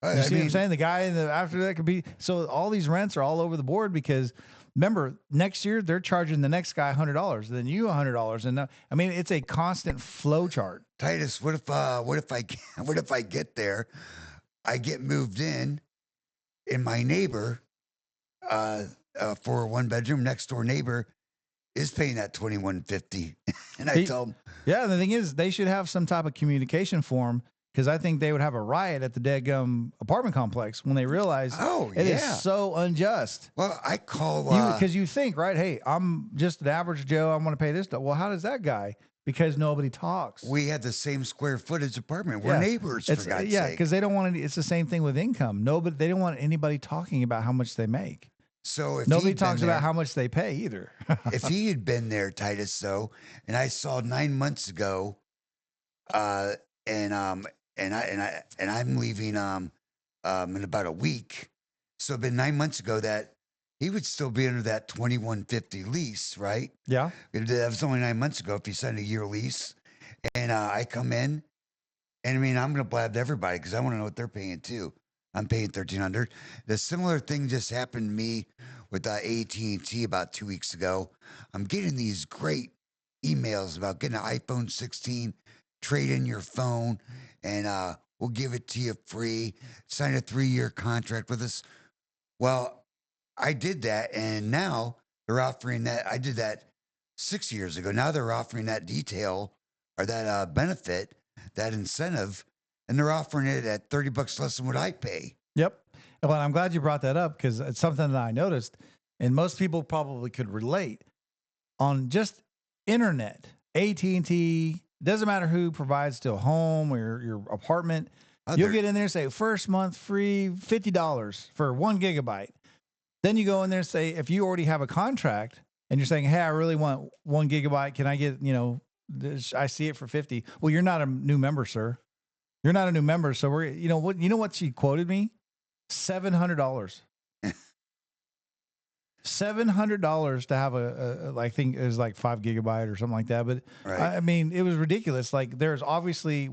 You see what I'm saying? The guy after that could be. So all these rents are all over the board because remember, next year they're charging the next guy $100, then you $100, and it's a constant flow chart. Titus, what if I get there, I get moved in, and my neighbor, for a 1-bedroom next door neighbor, is paying that $2,150, and I tell him, yeah. The thing is, they should have some type of communication form. Because I think they would have a riot at the dadgum apartment complex when they realize it is so unjust. Well, I call because you think, right? Hey, I'm just an average Joe. I'm going to pay this. Well, how does that guy? Because nobody talks. We had the same square footage apartment. We're neighbors, for God's sake. Yeah, because they don't want it's the same thing with income. They don't want anybody talking about how much they make. So if nobody talks about how much they pay either. If he had been there, Titus, though, and I saw 9 months ago, and I'm leaving in about a week. So it'd been 9 months ago that he would still be under that 2150 lease, right? Yeah. That was only 9 months ago if he signed a year lease. And I come in, and I'm going to blab to everybody because I want to know what they're paying too. I'm paying $1,300. The similar thing just happened to me with AT&T about 2 weeks ago. I'm getting these great emails about getting an iPhone 16, trade in your phone, and we'll give it to you free. Sign a 3-year contract with us. Well, I did that, and now they're offering that. I did that 6 years ago. Now they're offering that detail or that benefit, that incentive, and they're offering it at $30 less than what I pay. Yep. Well, I'm glad you brought that up because it's something that I noticed, and most people probably could relate. on just internet, AT&T, doesn't matter who provides to a home or your apartment. You'll get in there and say, first month free, $50 for 1 gigabyte. Then you go in there and say, if you already have a contract and you're saying, hey, I really want 1 gigabyte. Can I get, I see it for 50. Well, you're not a new member, sir. You're not a new member. So we're, you know what she quoted me? $700. $700 to have I think it was like 5 gigabyte or something like that. But Right. I mean, it was ridiculous. Like there's obviously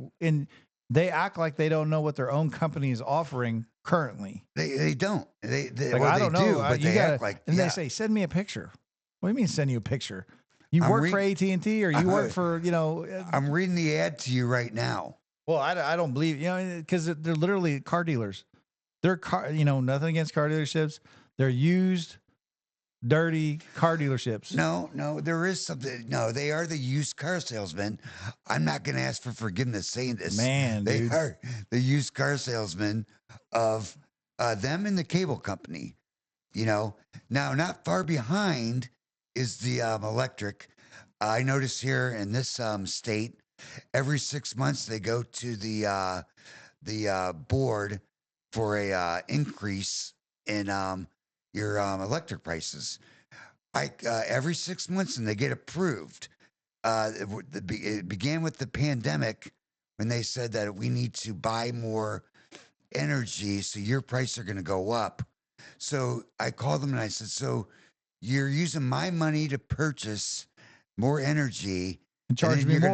they act like they don't know what their own company is offering currently. They don't. They Like, well, I they don't do, know. but You they gotta, act like and yeah. they say, send me a picture. What do you mean send you a picture? You I'm work for AT&T or you work for, I'm reading the ad to you right now. well, I don't believe, because they're literally car dealers. They're nothing against car dealerships. They're used, dirty car dealerships. No, there is something. No, they are the used car salesmen. I'm not going to ask for forgiveness saying this. Man, they dude. are the used car salesmen of them and the cable company. Now, not far behind is the electric. I notice here in this state, every 6 months they go to the board for a increase in your electric prices. Every 6 months, and they get approved. It began with the pandemic when they said that we need to buy more energy, so your prices are going to go up. So I called them and I said, "So you're using my money to purchase more energy, And charge then me you're going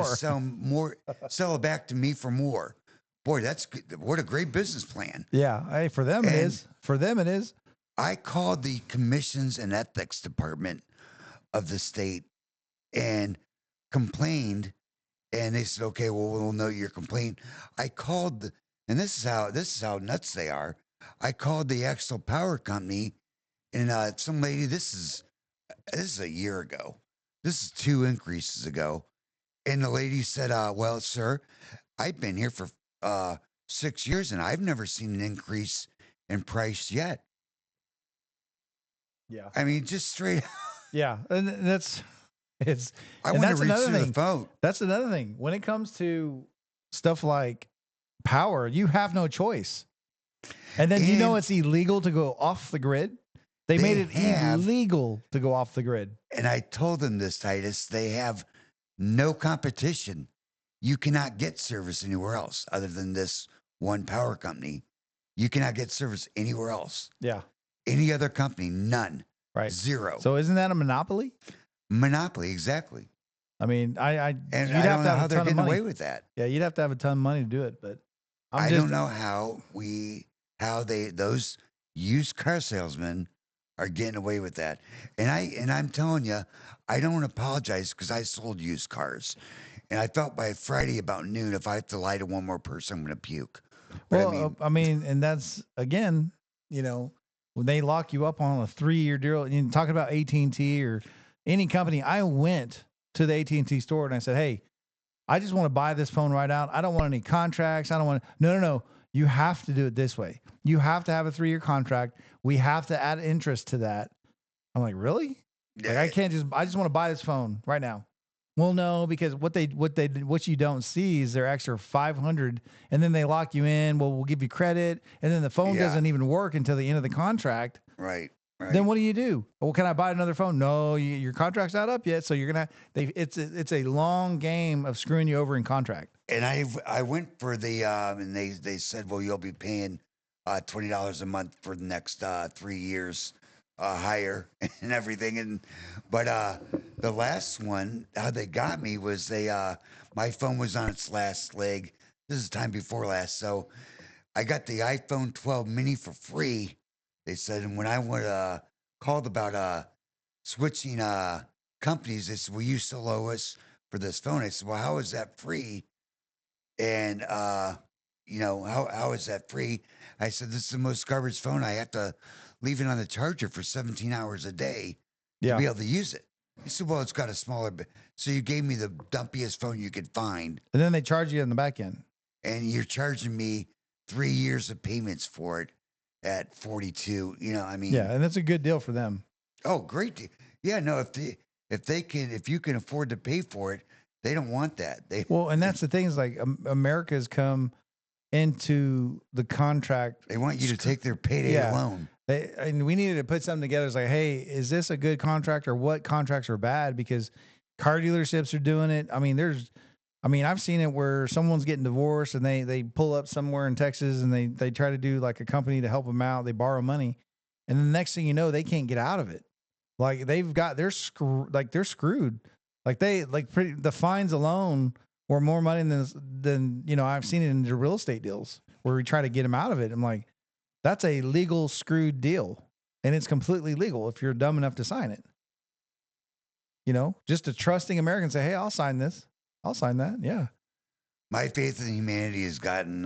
more." to sell it back to me for more." Boy, that's good. What a great business plan. Yeah. Hey, for them it And- is. For them it is. I called the commissions and ethics department of the state and complained, and they said, "Okay, well, we'll note your complaint." I called, and this is how nuts they are. I called the Axle Power Company, and some lady. This is a year ago. This is 2 increases ago, and the lady said, "Well, sir, I've been here for 6 years, and I've never seen an increase in price yet." Yeah. I mean, just straight. Yeah. And it's, I and want to that's reach another through the thing. phone. That's another thing. When it comes to stuff like power, you have no choice. And then And it's illegal to go off the grid. They made it illegal to go off the grid. And I told them this, Titus. They have no competition. You cannot get service anywhere else other than this one power company. You cannot get service anywhere else. Yeah. Any other company, none. Right. Zero. So isn't that a monopoly? Monopoly, exactly. I mean, And you'd I have don't to know have how a they're ton of getting money. away with that. Yeah, you'd have to have a ton of money to do it, but I don't know how those used car salesmen are getting away with that. And I'm telling you, I don't apologize because I sold used cars. And I thought by Friday about noon, if I have to lie to one more person, I'm going to puke. But Well, and that's again, when they lock you up on a 3-year deal, and you're talking about AT&T or any company, I went to the AT&T store and I said, "Hey, I just want to buy this phone right out. I don't want any contracts. I don't want no. You have to do it this way. You have to have a 3-year contract. We have to add interest to that." I'm like, "Really? Like, I just want to buy this phone right now." Well, no, because what you don't see is their extra 500, and then they lock you in. Well, we'll give you credit, and then the phone Yeah. doesn't even work until the end of the contract. Right. Then what do you do? Well, can I buy another phone? No, your contract's not up yet, so you're gonna. It's a long game of screwing you over in contract. And I went for the and they said, well, you'll be paying $20 a month for the next 3 years higher and everything. But the last one, how they got me was my phone was on its last leg. This is time before last, so I got the iPhone 12 mini for free. They said, and when I called about switching companies, they said, "Well, you still owe us for this phone." I said, "Well, how is that free?" And how is that free? I said, "This is the most garbage phone. I have to leave it on the charger for 17 hours a day to be able to use it." He said, "Well, it's got a smaller." So you gave me the dumpiest phone you could find, And then they charge you in the back end. and you're charging me 3 years of payments for it at 42. I mean, Yeah, and that's a good deal for them. oh, great. Yeah, no, if you can afford to pay for it, they don't want that. Well, and that's the thing is like America's come into the contract. They want you to take their payday loan. And we needed to put something together. It's like, hey, is this a good contract or what contracts are bad? Because car dealerships are doing it. I mean, I've seen it where someone's getting divorced and they pull up somewhere in Texas and they try to do like a company to help them out. They borrow money. And the next thing you know, they can't get out of it. Like they're screwed. Like the fines alone were more money than I've seen it in the real estate deals where we try to get them out of it. I'm like, that's a legal screwed deal, and it's completely legal if you're dumb enough to sign it. Just a trusting American say, hey, I'll sign this. I'll sign that. Yeah. My faith in humanity has gotten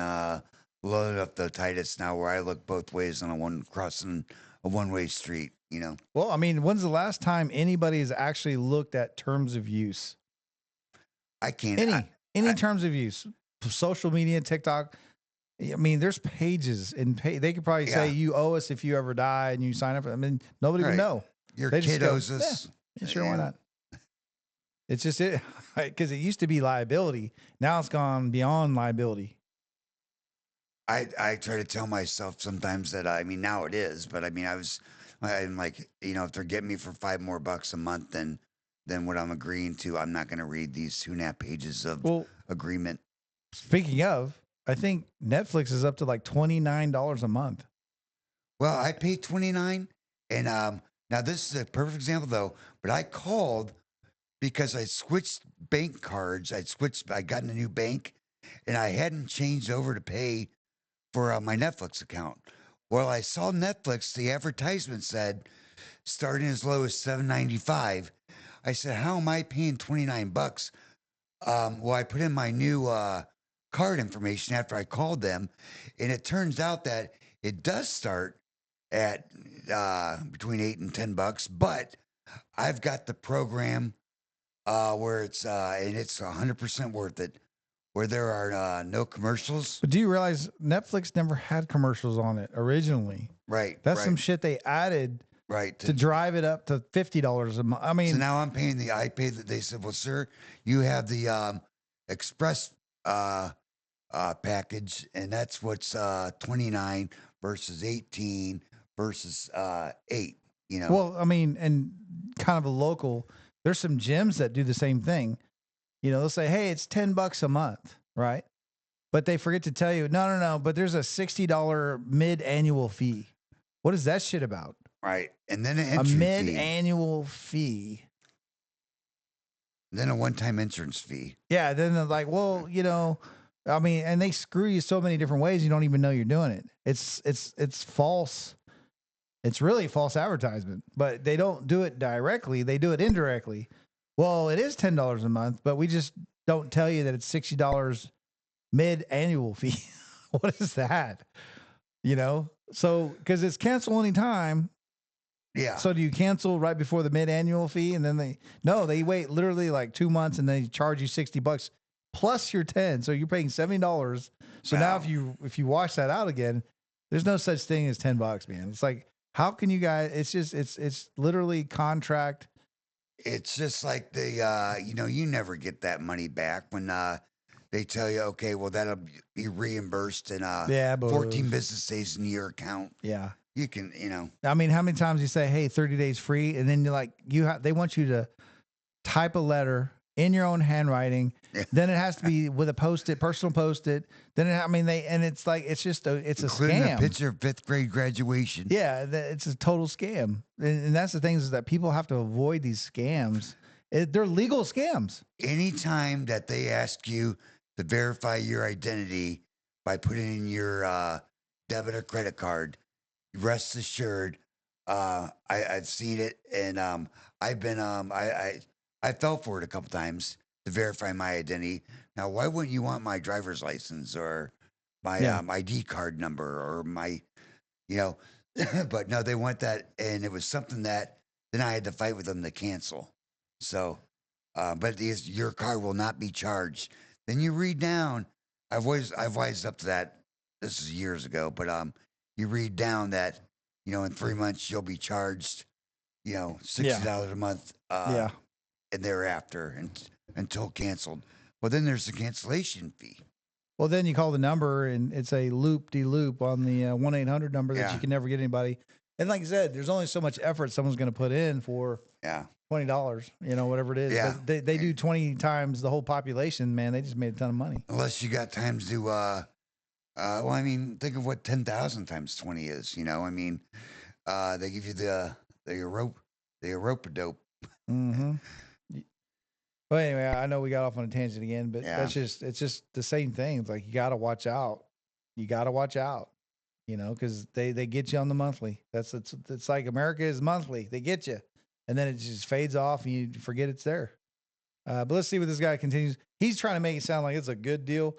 loaded up the tightest now where I look both ways on crossing a one-way street, Well, I mean, when's the last time anybody has actually looked at terms of use? I can't. Any terms of use, social media, TikTok. I mean, there's pages and they could probably say you owe us if you ever die and you sign up. I mean, nobody would know. Your They just kid go, owes us. Yeah, sure, why not? It's just it because it used to be liability. Now it's gone beyond liability. I try to tell myself sometimes that now it is, but I'm like, if they're getting me for $5 more a month than what I'm agreeing to, I'm not going to read these 2.5 pages of agreement. Speaking of, I think Netflix is up to like $29 a month. Well, I pay $29, and now this is a perfect example though. But I called because I switched bank cards. I got in a new bank, and I hadn't changed over to pay for my Netflix account. Well, I saw Netflix. The advertisement said starting as low as $7.95. I said, "How am I paying $29?" Well, I put in my new card information after I called them, and it turns out that it does start at between $8 and $10, but I've got the program where it's and it's 100% worth it, where there are no commercials. But do you realize Netflix never had commercials on it originally? Right. That's some shit they added. Right. To drive it up to $50 a month. I mean, so now I'm paying they said, well, sir, you have the express package, and that's what's 29 versus 18 versus 8, Well, I mean, and kind of a local, there's some gyms that do the same thing. They'll say, hey, it's $10 a month, right? But they forget to tell you, no, but there's a $60 mid-annual fee. What is that shit about? Right. And then a mid-annual fee. Then a one-time insurance fee. Yeah. Then they're like, well, I mean, and they screw you so many different ways. You don't even know you're doing it. It's false. It's really false advertisement, but they don't do it directly. They do it indirectly. Well, it is $10 a month, but we just don't tell you that it's $60 mid-annual fee. What is that? So because it's cancel anytime. Yeah. So do you cancel right before the mid-annual fee, and then they wait literally like 2 months, and they charge you $60 plus your 10, so you're paying $70. So now if you wash that out again, there's no such thing as $10, man. It's like, how can you guys? It's just it's literally contract. It's just like you never get that money back when they tell you, okay, well that'll be reimbursed in 14 business days in your account. Yeah. You can, I mean, how many times you say, hey, 30 days free, and then you're like, they want you to type a letter in your own handwriting. Yeah. Then it has to be with a Post-it, personal Post-it. Then it's like, it's just it's including a scam. A picture of 5th grade graduation. Yeah. It's a total scam. And that's the thing is that people have to avoid these scams. They're legal scams. Anytime that they ask you to verify your identity by putting in your debit or credit card, rest assured, I've seen it, and I've been I fell for it a couple times to verify my identity. Now, why wouldn't you want my driver's license or my ID card number or my, but no, they want that, and it was something that then I had to fight with them to cancel. So, but your car will not be charged. Then you read down. I've wised up to that. This is years ago, but you read down that, in 3 months you'll be charged, $60 a month and thereafter until canceled. Well, then there's the cancellation fee. Well, then you call the number and it's a loop-de-loop on the 1-800 number that Yeah. you can never get anybody. And like I said, there's only so much effort someone's going to put in for $20, whatever it is. Yeah. But they do 20 times the whole population, man. They just made a ton of money. Unless you got time to do, well, I mean, think of what 10,000 times 20 is, I mean, they give you the rope-a-dope. Mm-hmm. Well, anyway, I know we got off on a tangent again, but Yeah. it's just the same thing. It's like, you got to watch out. You got to watch out, because they get you on the monthly. It's like America is monthly. They get you. And then it just fades off and you forget it's there. But let's see what this guy continues. He's trying to make it sound like it's a good deal.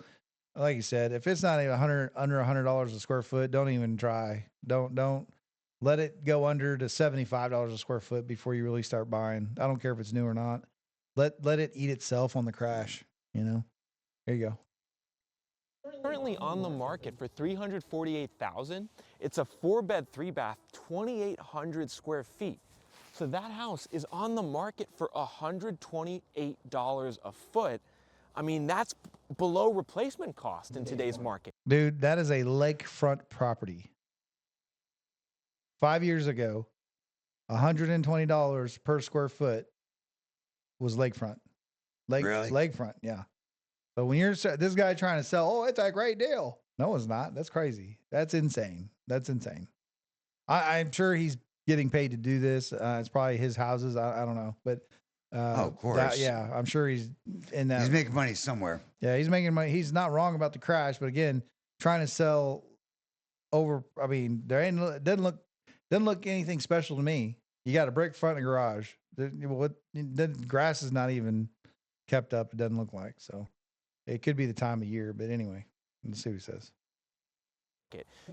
Like you said, if it's not even under $100 a square foot, don't even try. Don't let it go under to $75 a square foot before you really start buying. I don't care if it's new or not. Let it eat itself on the crash. There you go. Currently on the market for $348,000. It's a 4-bed, 3-bath, 2,800 square feet. So that house is on the market for $128 a foot. I mean, that's below replacement cost in today's market. Dude, that is a lakefront property. 5 years ago, $120 per square foot was lakefront. Really? Lakefront, yeah. But when you're this guy trying to sell, it's a great deal. No, it's not. That's crazy. That's insane. I'm sure he's getting paid to do this. It's probably his houses. I don't know, but of course, I'm sure he's in that. He's making money somewhere. Yeah, he's making money. He's not wrong about the crash, but again, trying to sell over. I mean, doesn't look anything special to me. You got a brick front and garage. The grass is not even kept up. It doesn't look like so. It could be the time of year, but anyway, let's see what he says.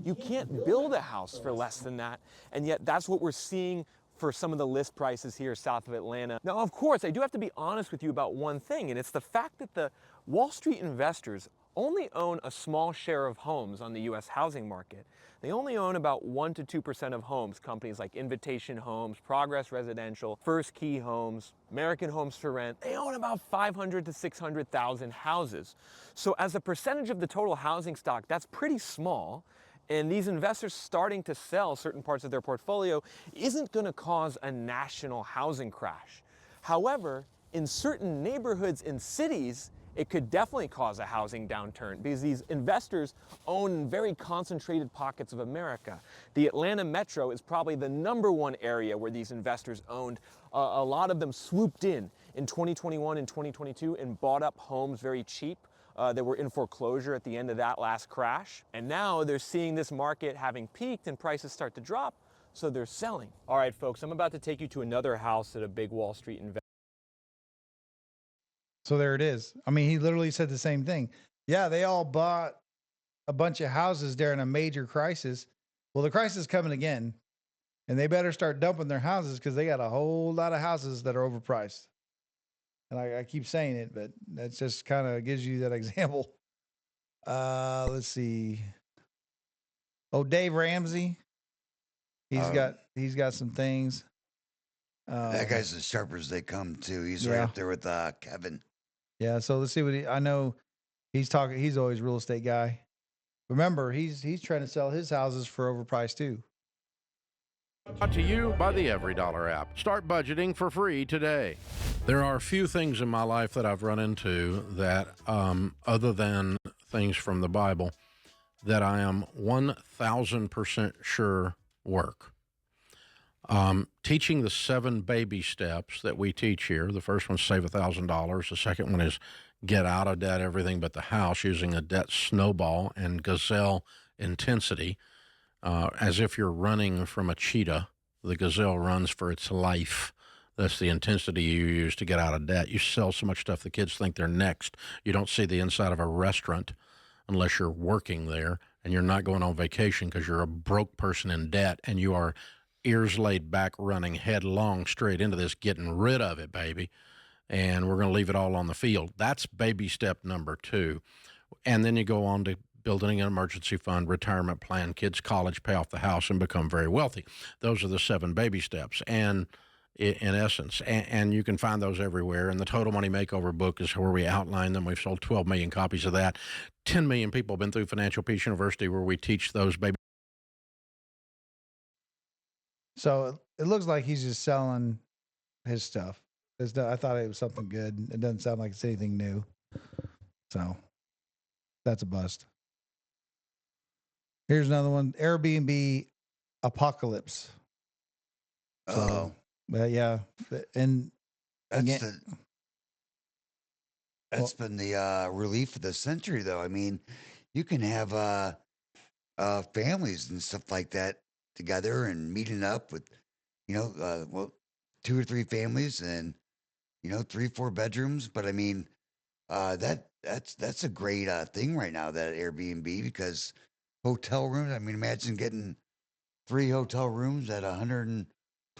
You can't build a house for less than that, and yet that's what we're seeing for some of the list prices here south of Atlanta. Now, of course, I do have to be honest with you about one thing, and it's the fact that the Wall Street investors only own a small share of homes on the U.S. housing market. They only own about 1 to 2% of homes. Companies like Invitation Homes, Progress Residential, First Key Homes, American Homes for Rent, they own about 500 to 600,000 houses. So as a percentage of the total housing stock, that's pretty small. And these investors starting to sell certain parts of their portfolio isn't going to cause a national housing crash. However, in certain neighborhoods and cities, it could definitely cause a housing downturn because these investors own very concentrated pockets of America. The Atlanta metro is probably the #1 area where these investors owned. A lot of them swooped in 2021 and 2022 and bought up homes very cheap. That were in foreclosure at the end of that last crash. And now they're seeing this market having peaked and prices start to drop, so they're selling. All right, folks, I'm about to take you to another house that a big Wall Street investor. So there it is. I mean, he literally said the same thing. Yeah, they all bought a bunch of houses during a major crisis. Well, the crisis is coming again, and they better start dumping their houses because they got a whole lot of houses that are overpriced. And I keep saying it, but that just kind of gives you that example. Let's see. Oh, Dave Ramsey. He's got some things. That guy's as sharp as they come too. He's right up there with Kevin. Yeah. So let's see what I know. He's talking. He's always a real estate guy. Remember, he's trying to sell his houses for overpriced too. Brought to you by the EveryDollar app. Start budgeting for free today. There are a few things in my life that I've run into that, other than things from the Bible, that I am 1,000% sure work. Teaching the 7 baby steps that we teach here. The first one's save $1,000. The second one is get out of debt, everything but the house, using a debt snowball and gazelle intensity. As if you're running from a cheetah, the gazelle runs for its life. That's the intensity you use to get out of debt. You sell so much stuff the kids think they're next. You don't see the inside of a restaurant unless you're working there, and you're not going on vacation because you're a broke person in debt, and you are ears laid back running headlong straight into this, getting rid of it, baby. And we're going to leave it all on the field. That's baby step number 2. And then you go on to building an emergency fund, retirement plan, kids' college, pay off the house, and become very wealthy. Those are the 7 baby steps. And in essence. And you can find those everywhere. And the Total Money Makeover book is where we outline them. We've sold 12 million copies of that. 10 million people have been through Financial Peace University, where we teach those baby. So it looks like he's just selling his stuff. I thought it was something good. It doesn't sound like it's anything new. So that's a bust. Here's another one. Airbnb apocalypse. Oh, yeah. And that's been the relief of the century, though. I mean, you can have families and stuff like that together and meeting up with, 2 or 3 families and 3-4 bedrooms. But I mean, that's a great thing right now, that Airbnb, because hotel rooms. I mean, imagine getting 3 hotel rooms at $120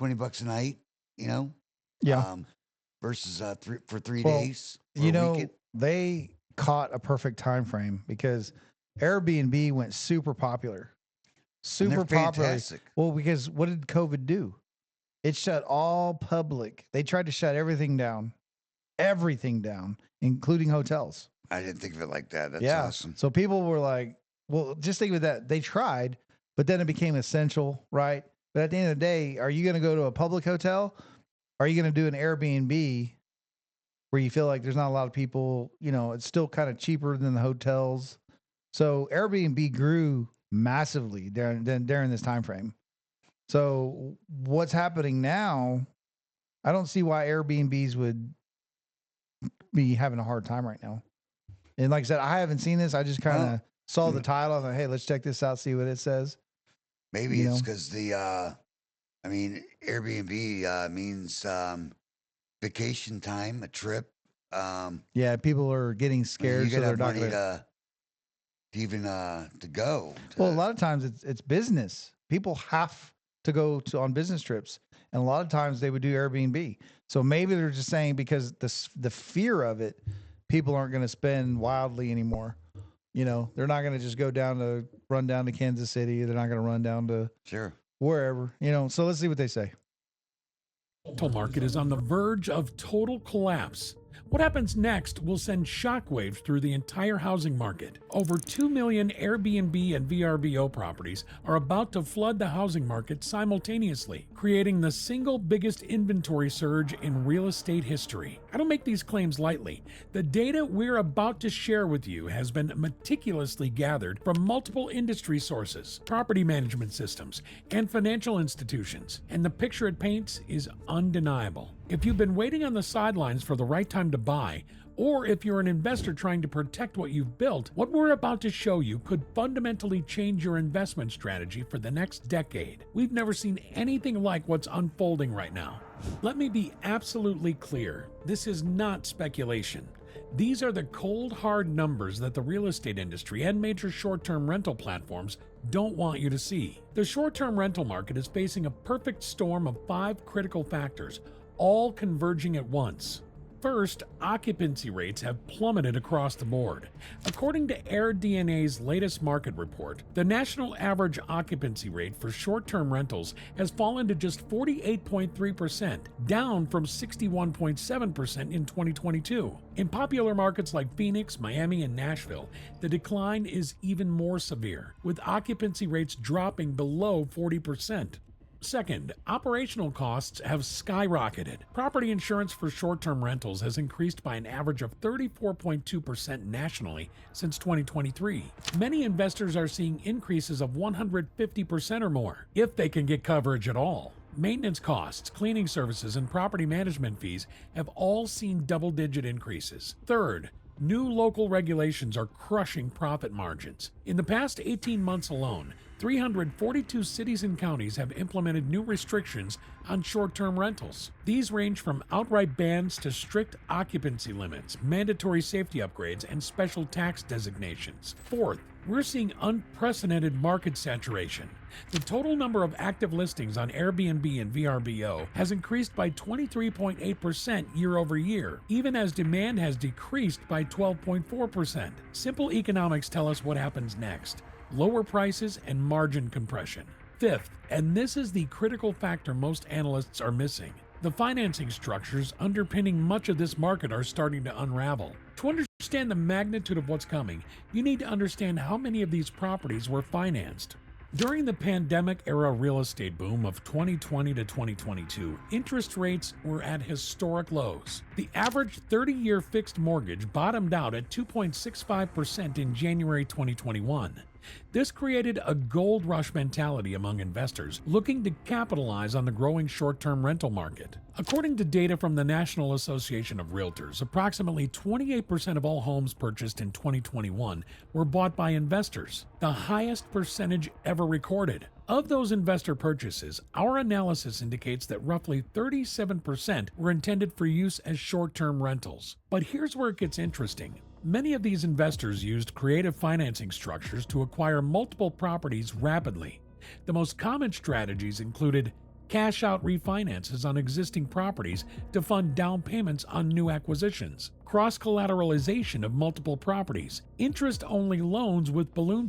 a night. Yeah. Versus for 3 Well, days. or a weekend. they caught a perfect time frame because Airbnb went super popular. Super they're popular. fantastic. Well, because what did COVID do? It shut all public. They tried to shut everything down, including hotels. I didn't think of it like that. That's yeah. awesome. So people were like, well, just think of that. They tried, but then it became essential, right? But at the end of the day, are you going to go to a public hotel? Are you going to do an Airbnb where you feel like there's not a lot of people? It's still kind of cheaper than the hotels. So Airbnb grew massively during this time frame. So what's happening now? I don't see why Airbnbs would be having a hard time right now. And like I said, I haven't seen this. I just kind of saw the title. I thought, hey, let's check this out, see what it says. Maybe it's because Airbnb means vacation time, a trip. Yeah, people are getting scared, You so gotta they're have not money going to even to go. Well, a lot of times it's business. People have to go on business trips, and a lot of times they would do Airbnb. So maybe they're just saying because the fear of it, people aren't going to spend wildly anymore. They're not going to just run down to Kansas City. They're not going to run down to wherever. So let's see what they say. The rental market is on the verge of total collapse. What happens next will send shockwaves through the entire housing market. Over 2 million Airbnb and VRBO properties are about to flood the housing market simultaneously, creating the single biggest inventory surge in real estate history. I don't make these claims lightly. The data we're about to share with you has been meticulously gathered from multiple industry sources, property management systems, and financial institutions, and the picture it paints is undeniable. If you've been waiting on the sidelines for the right time to buy, or if you're an investor trying to protect what you've built, what we're about to show you could fundamentally change your investment strategy for the next decade. We've never seen anything like what's unfolding right now. Let me be absolutely clear. This is not speculation. These are the cold, hard numbers that the real estate industry and major short-term rental platforms don't want you to see. The short-term rental market is facing a perfect storm of 5 critical factors, all converging at once. First, occupancy rates have plummeted across the board. According to AirDNA's latest market report, the national average occupancy rate for short-term rentals has fallen to just 48.3%, down from 61.7% in 2022. In popular markets like Phoenix, Miami, and Nashville, the decline is even more severe, with occupancy rates dropping below 40%. Second, operational costs have skyrocketed. Property insurance for short-term rentals has increased by an average of 34.2% nationally since 2023. Many investors are seeing increases of 150% or more, if they can get coverage at all. Maintenance costs, cleaning services, and property management fees have all seen double-digit increases. Third, new local regulations are crushing profit margins. In the past 18 months alone, 342 cities and counties have implemented new restrictions on short-term rentals. These range from outright bans to strict occupancy limits, mandatory safety upgrades, and special tax designations. Fourth, we're seeing unprecedented market saturation. The total number of active listings on Airbnb and VRBO has increased by 23.8% year over year, even as demand has decreased by 12.4%. Simple economics tell us what happens next: lower prices and margin compression. Fifth, and this is the critical factor most analysts are missing, The financing structures underpinning much of this market are starting to unravel. To understand the magnitude of what's coming, you need to understand how many of these properties were financed. During the pandemic-era real estate boom of 2020 to 2022, interest rates were at historic lows. The average 30-year fixed mortgage bottomed out at 2.65% in January 2021. This created a gold rush mentality among investors looking to capitalize on the growing short-term rental market. According to data from the National Association of Realtors, approximately 28% of all homes purchased in 2021 were bought by investors, the highest percentage ever recorded. Of those investor purchases, our analysis indicates that roughly 37% were intended for use as short-term rentals. But here's where it gets interesting. Many of these investors used creative financing structures to acquire multiple properties rapidly. The most common strategies included cash-out refinances on existing properties to fund down payments on new acquisitions, cross-collateralization of multiple properties, interest-only loans with balloon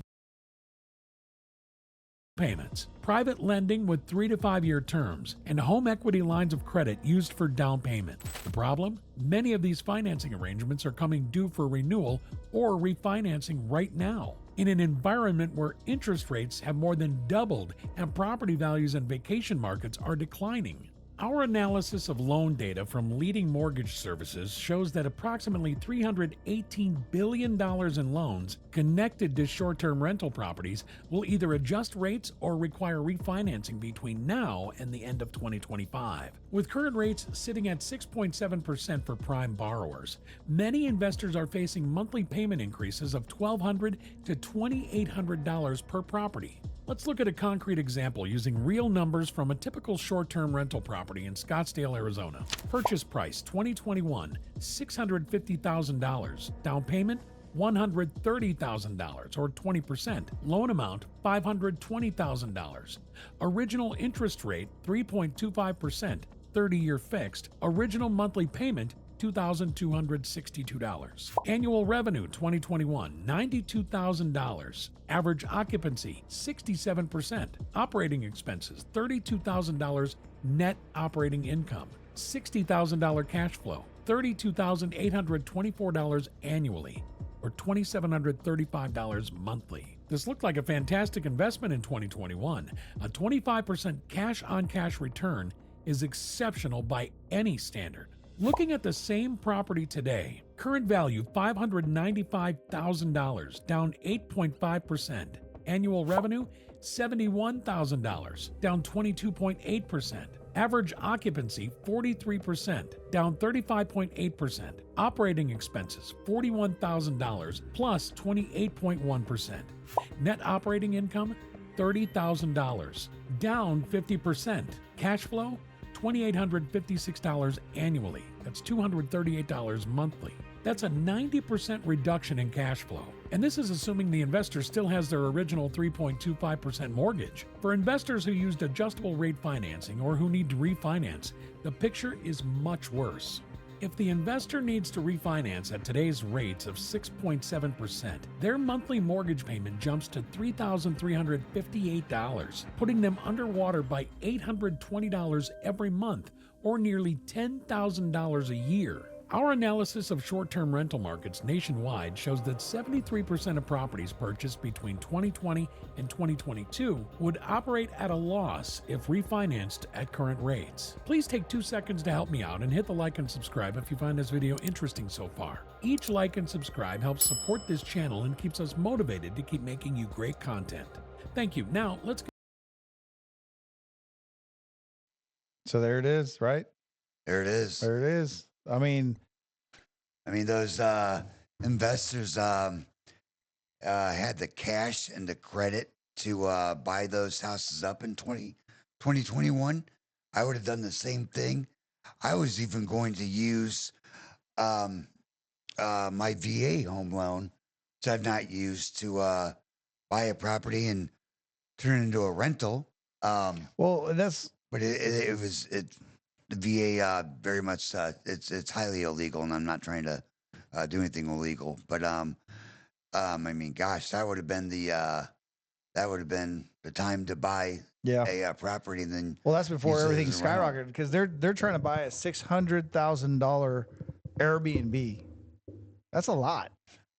payments, private lending with 3 to 5 year terms, and home equity lines of credit used for down payment. The problem? Many of these financing arrangements are coming due for renewal or refinancing right now. In an environment where interest rates have more than doubled and property values and vacation markets are declining. Our analysis of loan data from leading mortgage services shows that approximately $318 billion in loans connected to short-term rental properties will either adjust rates or require refinancing between now and the end of 2025. With current rates sitting at 6.7% for prime borrowers, many investors are facing monthly payment increases of $1,200 to $2,800 per property. Let's look at a concrete example using real numbers from a typical short-term rental property in Scottsdale, Arizona. Purchase price 2021, $650,000. Down payment $130,000 or 20%. Loan amount $520,000. Original interest rate 3.25%, 30-year fixed. Original monthly payment $2,262. Annual revenue 2021, $92,000. Average occupancy 67%. Operating expenses $32,000. Net operating income $60,000. Cash flow $32,824 annually, or $2,735 monthly. This looked like a fantastic investment in 2021. A 25% cash-on-cash return is exceptional by any standard. Looking at the same property today, current value $595,000, down 8.5%. Annual revenue $71,000, down 22.8%. Average occupancy 43%, down 35.8%. Operating expenses $41,000 plus 28.1%. Net operating income $30,000, down 50%. Cash flow $2,856 annually. That's $238 monthly. That's a 90% reduction in cash flow. And this is assuming the investor still has their original 3.25% mortgage. For investors who used adjustable rate financing or who need to refinance, the picture is much worse. If the investor needs to refinance at today's rates of 6.7%, their monthly mortgage payment jumps to $3,358, putting them underwater by $820 every month, or nearly $10,000 a year. Our analysis of short-term rental markets nationwide shows that 73% of properties purchased between 2020 and 2022 would operate at a loss if refinanced at current rates. Please take 2 seconds to help me out and hit the like and subscribe if you find this video interesting so far. Each like and subscribe helps support this channel and keeps us motivated to keep making you great content. Thank you. Now, let's go. So there it is, right? There it is. There it is. I mean, those investors had the cash and the credit to buy those houses up in 2021. I would have done the same thing. I was even going to use my VA home loan, which I've not used, to buy a property and turn it into a rental. Well, that's... But it was the VA very much it's highly illegal, and I'm not trying to do anything illegal. But I mean, gosh, that would have been the that would have been the time to buy Yeah. a property. And then Well, that's before use it everything as a rental. skyrocketed because they're trying to buy a $600,000 Airbnb. That's a lot.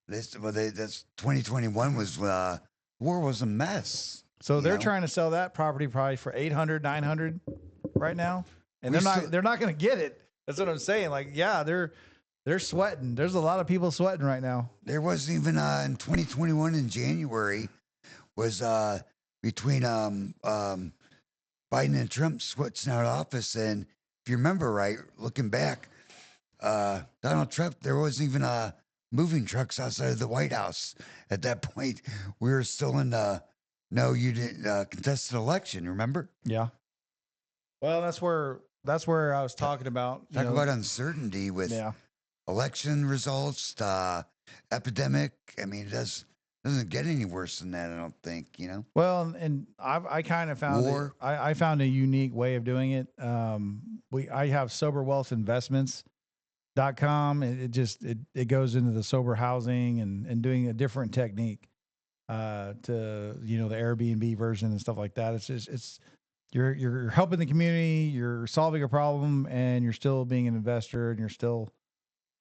That's 2021 was war was a mess. So you they're know? trying to sell that property probably for 800, 900 right now, and We they're not going to get it. That's what I'm saying. Like, yeah, they're sweating. There's a lot of people sweating right now. There wasn't even in 2021 in January was between Biden and Trump switching out office, and if you remember right, looking back, Donald Trump, there wasn't even moving trucks outside of the White House at that point. We were still in no, you didn't contested election. Remember? Yeah. Well, that's where I was talking about. Talk about uncertainty with election results, epidemic. I mean, it doesn't get any worse than that. I don't think. Well, and I kind of found War. I found a unique way of doing it. I have soberwealthinvestments.com. It goes into the sober housing and doing a different technique to the Airbnb version and stuff like that. It's you're helping the community, you're solving a problem, and you're still being an investor, and you're still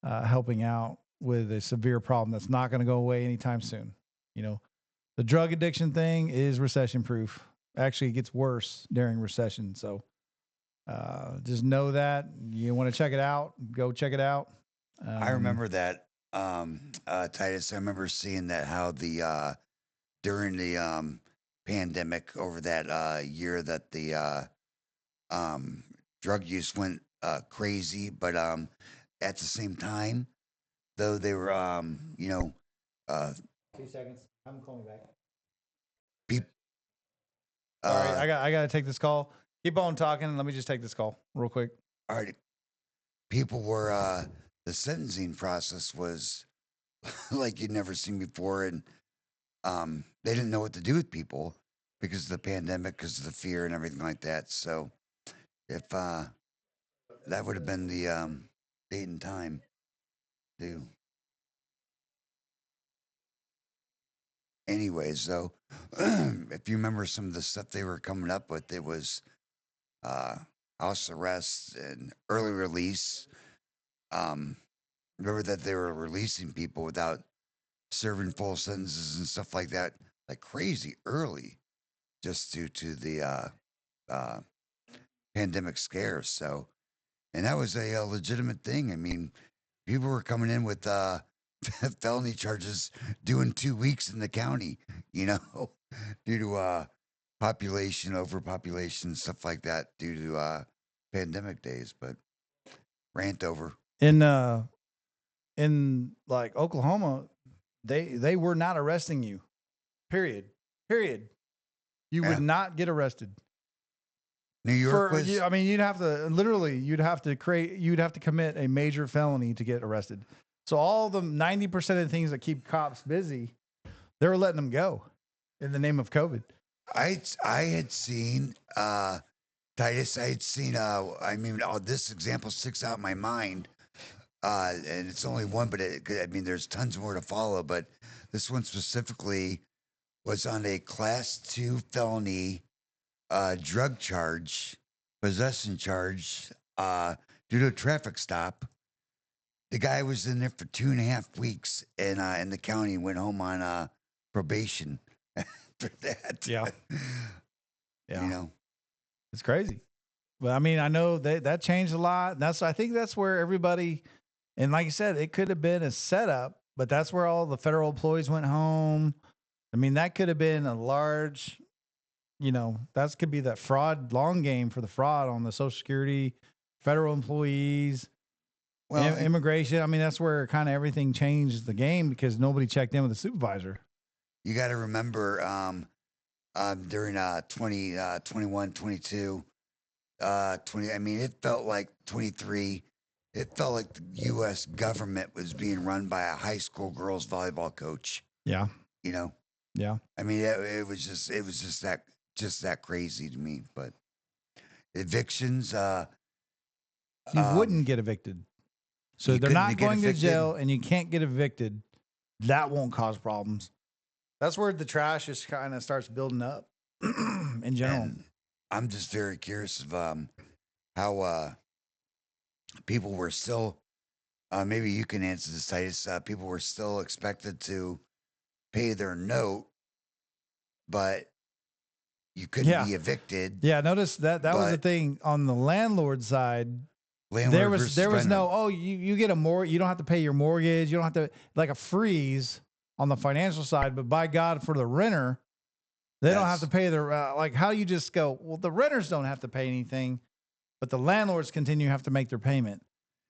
helping out with a severe problem that's not going to go away anytime soon. The drug addiction thing is recession proof. Actually, it gets worse during recession. So just know that. You want to check it out, go check it out. I remember that, Titus. I remember seeing that how the during the pandemic over that year that the drug use went crazy, but at the same time, though they were 2 seconds. I'm calling back. All right, I got to take this call. Keep on talking. Let me just take this call real quick. All right. People were the sentencing process was like you'd never seen before, and they didn't know what to do with people because of the pandemic, because of the fear and everything like that. So if that would have been the date and time to anyways, though, if you remember some of the stuff they were coming up with, it was house arrest and early release. Remember that they were releasing people without serving full sentences and stuff like that, like crazy early, just due to the pandemic scares. So, and that was a legitimate thing. I mean, people were coming in with felony charges, doing 2 weeks in the county, due to population, overpopulation, stuff like that, due to pandemic days. But rant over. In like Oklahoma, they were not arresting you. Period. You would not get arrested. New York was. you'd have to commit a major felony to get arrested. So all the 90% of the things that keep cops busy, they were letting them go in the name of COVID. I had seen Titus. I had seen. This example sticks out in my mind, and it's only one, but there's tons more to follow. But this one specifically was on a Class 2 felony drug charge, possession charge, due to a traffic stop. The guy was in there for 2.5 weeks in the county and went home on probation for that. Yeah. Yeah. It's crazy. But I know that changed a lot. I think that's where everybody, and like I said, it could have been a setup, but that's where all the federal employees went home. That could have been a large, that could be that fraud, long game for the fraud on the Social Security, federal employees. Well, immigration. That's where kind of everything changed the game because nobody checked in with the supervisor. You got to remember during 2021, 22, 20. It felt like 23. It felt like the U.S. government was being run by a high school girls volleyball coach. Yeah. Yeah. It was just that crazy to me. But evictions. You wouldn't get evicted. So they're not going to jail and you can't get evicted. That won't cause problems. That's where the trash just kind of starts building up in general. And I'm just very curious of how people were still. Maybe you can answer this, Titus. People were still expected to pay their note, but you couldn't be evicted. Yeah, notice that was the But- thing on the landlord side. Landlord there was versus no renter. you get a you don't have to pay your mortgage, you don't have to like a freeze on the financial side, but by God for the renter, they don't have to pay their like how you just go, well, the renters don't have to pay anything, but the landlords continue to have to make their payment.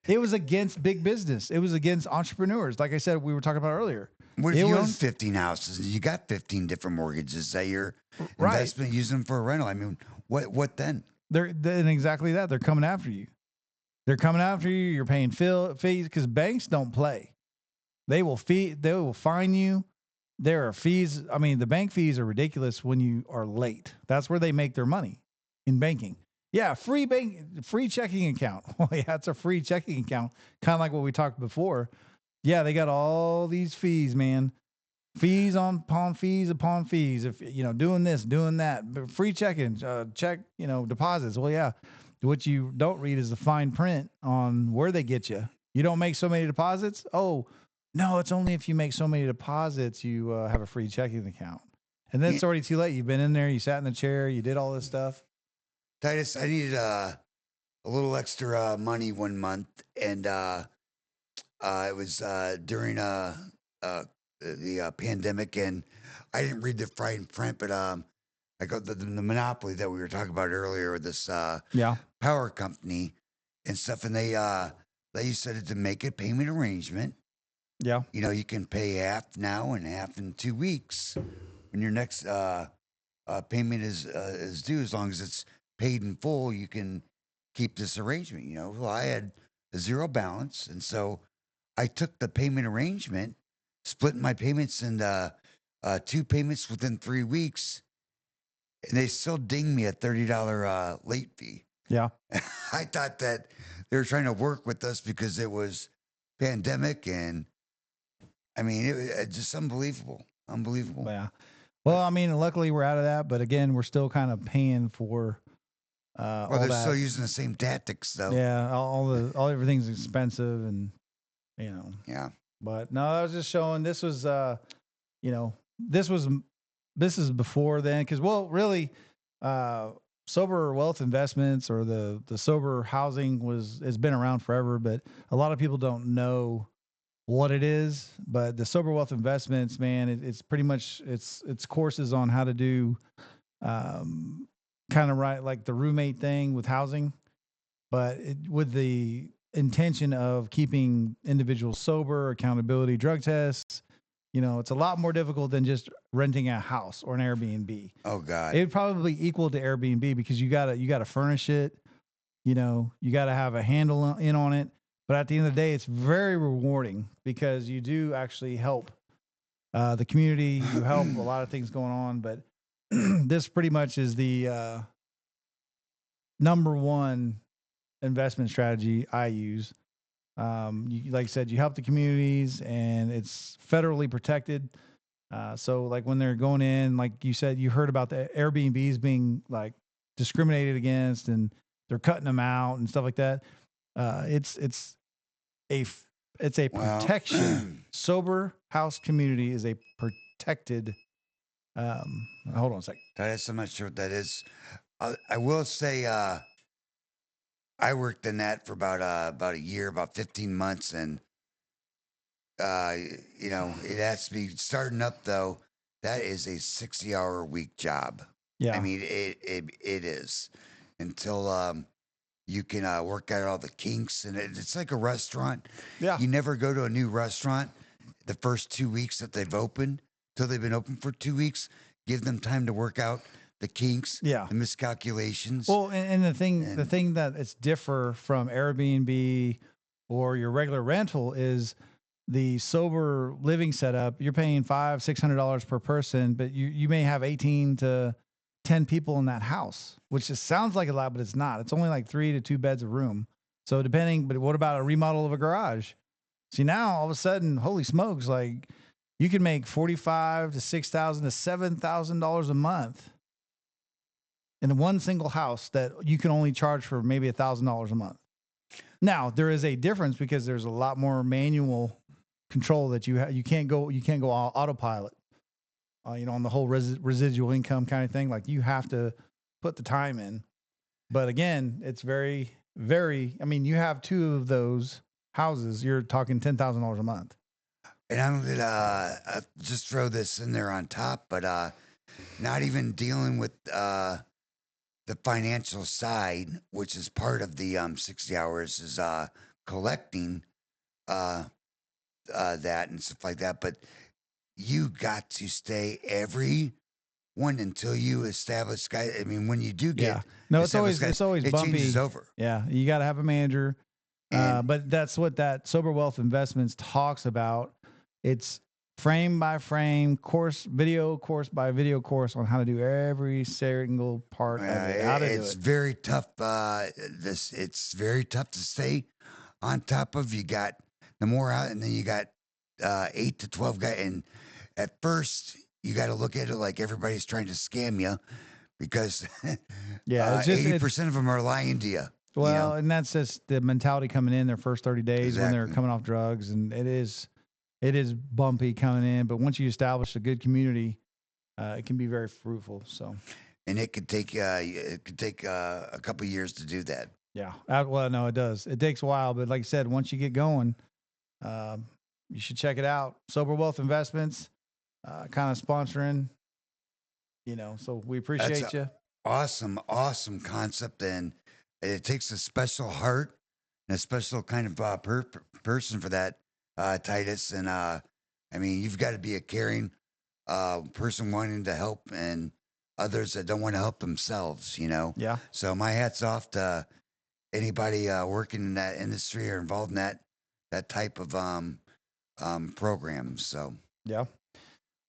It was against big business. It was against entrepreneurs. Like I said, we were talking about earlier. What if It you own was- 15 houses and you got 15 different mortgages that you're Right. investment using them for a rental? I mean, what then? They're and exactly that. They're coming after you. They're coming after you. You're paying fees because banks don't play. They will fine you. There are fees. I mean, the bank fees are ridiculous when you are late. That's where they make their money in banking. Yeah, free checking account. Well, yeah, it's a free checking account, kind of like what we talked before. Yeah, they got all these fees, man. Fees upon fees upon fees. If doing this, doing that, but free checking, check, deposits. Well, yeah. What you don't read is the fine print on where they get you. You don't make so many deposits. Oh, no, it's only if you make so many deposits you have a free checking account. And then it's already too late. You've been in there, you sat in the chair, you did all this stuff. Titus, I needed a little extra money one month, and it was during the pandemic, and I didn't read the fine print, but I got the monopoly that we were talking about earlier, this power company and stuff, and they said to make a payment arrangement. Yeah, you can pay half now and half in 2 weeks when your next payment is due. As long as it's paid in full, you can keep this arrangement. Well, I had a zero balance, and so I took the payment arrangement, split my payments into 2 payments within 3 weeks, and they still dinged me a $30 late fee. Yeah. I thought that they were trying to work with us because it was pandemic, and I mean, it's just unbelievable. Unbelievable. Yeah. Well, I mean, luckily we're out of that, but again, we're still kind of paying for Well, all they're that. still using the same tactics, though. Yeah, all everything's expensive, and Yeah. But no, I was just showing this was this is before then, because really sober wealth investments or the sober housing has been around forever, but a lot of people don't know what it is. But the sober wealth investments, man, it's pretty much it's courses on how to do kind of right like the roommate thing with housing, but with the intention of keeping individuals sober, accountability, drug tests. It's a lot more difficult than just renting a house or an Airbnb. Oh God. It would probably equal to Airbnb because you gotta furnish it. You gotta have a handle on it. But at the end of the day, it's very rewarding because you do actually help the community. You help a lot of things going on. But this pretty much is the number one investment strategy I use. Like I said, you help the communities, and it's federally protected. So like when they're going in, like you said, you heard about the Airbnbs being like discriminated against, and they're cutting them out and stuff like that. It's a protection. Sober house community is a protected. Hold on a second. I'm not sure what that is. I will say I worked in that for about a year, about 15 months, and it has to be starting up though. That is a 60-hour-a-week job. Yeah. I mean it is until you can work out all the kinks, and it's like a restaurant. Yeah. You never go to a new restaurant the first 2 weeks that they've opened till they've been open for 2 weeks. Give them time to work out the kinks, Yeah. the miscalculations. Well, and the thing that it's differ from Airbnb or your regular rental is the sober living setup. You're paying $500-$600 per person, but you may have 18 to 10 people in that house, which just sounds like a lot, but it's not. It's only like 3 to 2 beds of room. So but what about a remodel of a garage? See, now all of a sudden, holy smokes, like, you can make $45,000 to $6,000 to $7,000 a month in one single house that you can only charge for maybe $1,000 a month. Now there is a difference because there's a lot more manual control that you have. You can't go autopilot. On the whole residual income kind of thing. Like you have to put the time in. But again, it's very, very. I mean, you have two of those houses. You're talking $10,000 a month. And I'm gonna just throw this in there on top, but not even dealing with the financial side, which is part of the 60 hours, is collecting that and stuff like that. But you got to stay every one until you establish. I mean, when you do get it's always it bumpy. changes over. Yeah, you got to have a manager. But that's what that Sober Wealth Investments talks about. It's frame by frame, video course by video course on how to do every single part of it. How to do It's it. very tough. It's very tough to stay on top of. You got the more out, and then you got 8 to 12 guys. And at first, you got to look at it like everybody's trying to scam you, because 80% of them are lying to you. Well, and that's just the mentality coming in their first 30 days when they're Exactly. coming off drugs, and it is bumpy coming in. But once you establish a good community, it can be very fruitful. So, and it could take a couple of years to do that. yeah. Well, no, it does. It takes a while, but like I said, once you get going, you should check it out. Sober Wealth Investments, kind of sponsoring. So we appreciate That's you. Awesome concept, and it takes a special heart and a special kind of person for that, Titus. And I mean, you've got to be a caring person wanting to help, and others that don't want to help themselves. Yeah. So my hat's off to anybody working in that industry or involved in that type of program. So Yeah.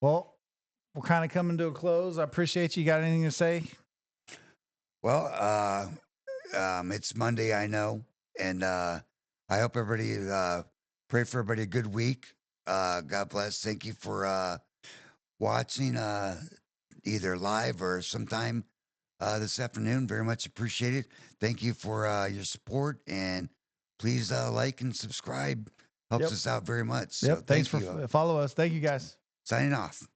Well, we're kind of coming to a close. I appreciate you. Got anything to say? well, it's Monday, I know, and I hope everybody pray for everybody a good week. God bless. Thank you for watching either live or sometime this afternoon. Very much appreciated. Thank you for your support, and please like and subscribe. Helps us out very much. So Thanks thank for you. follow us. Thank you guys. Signing off.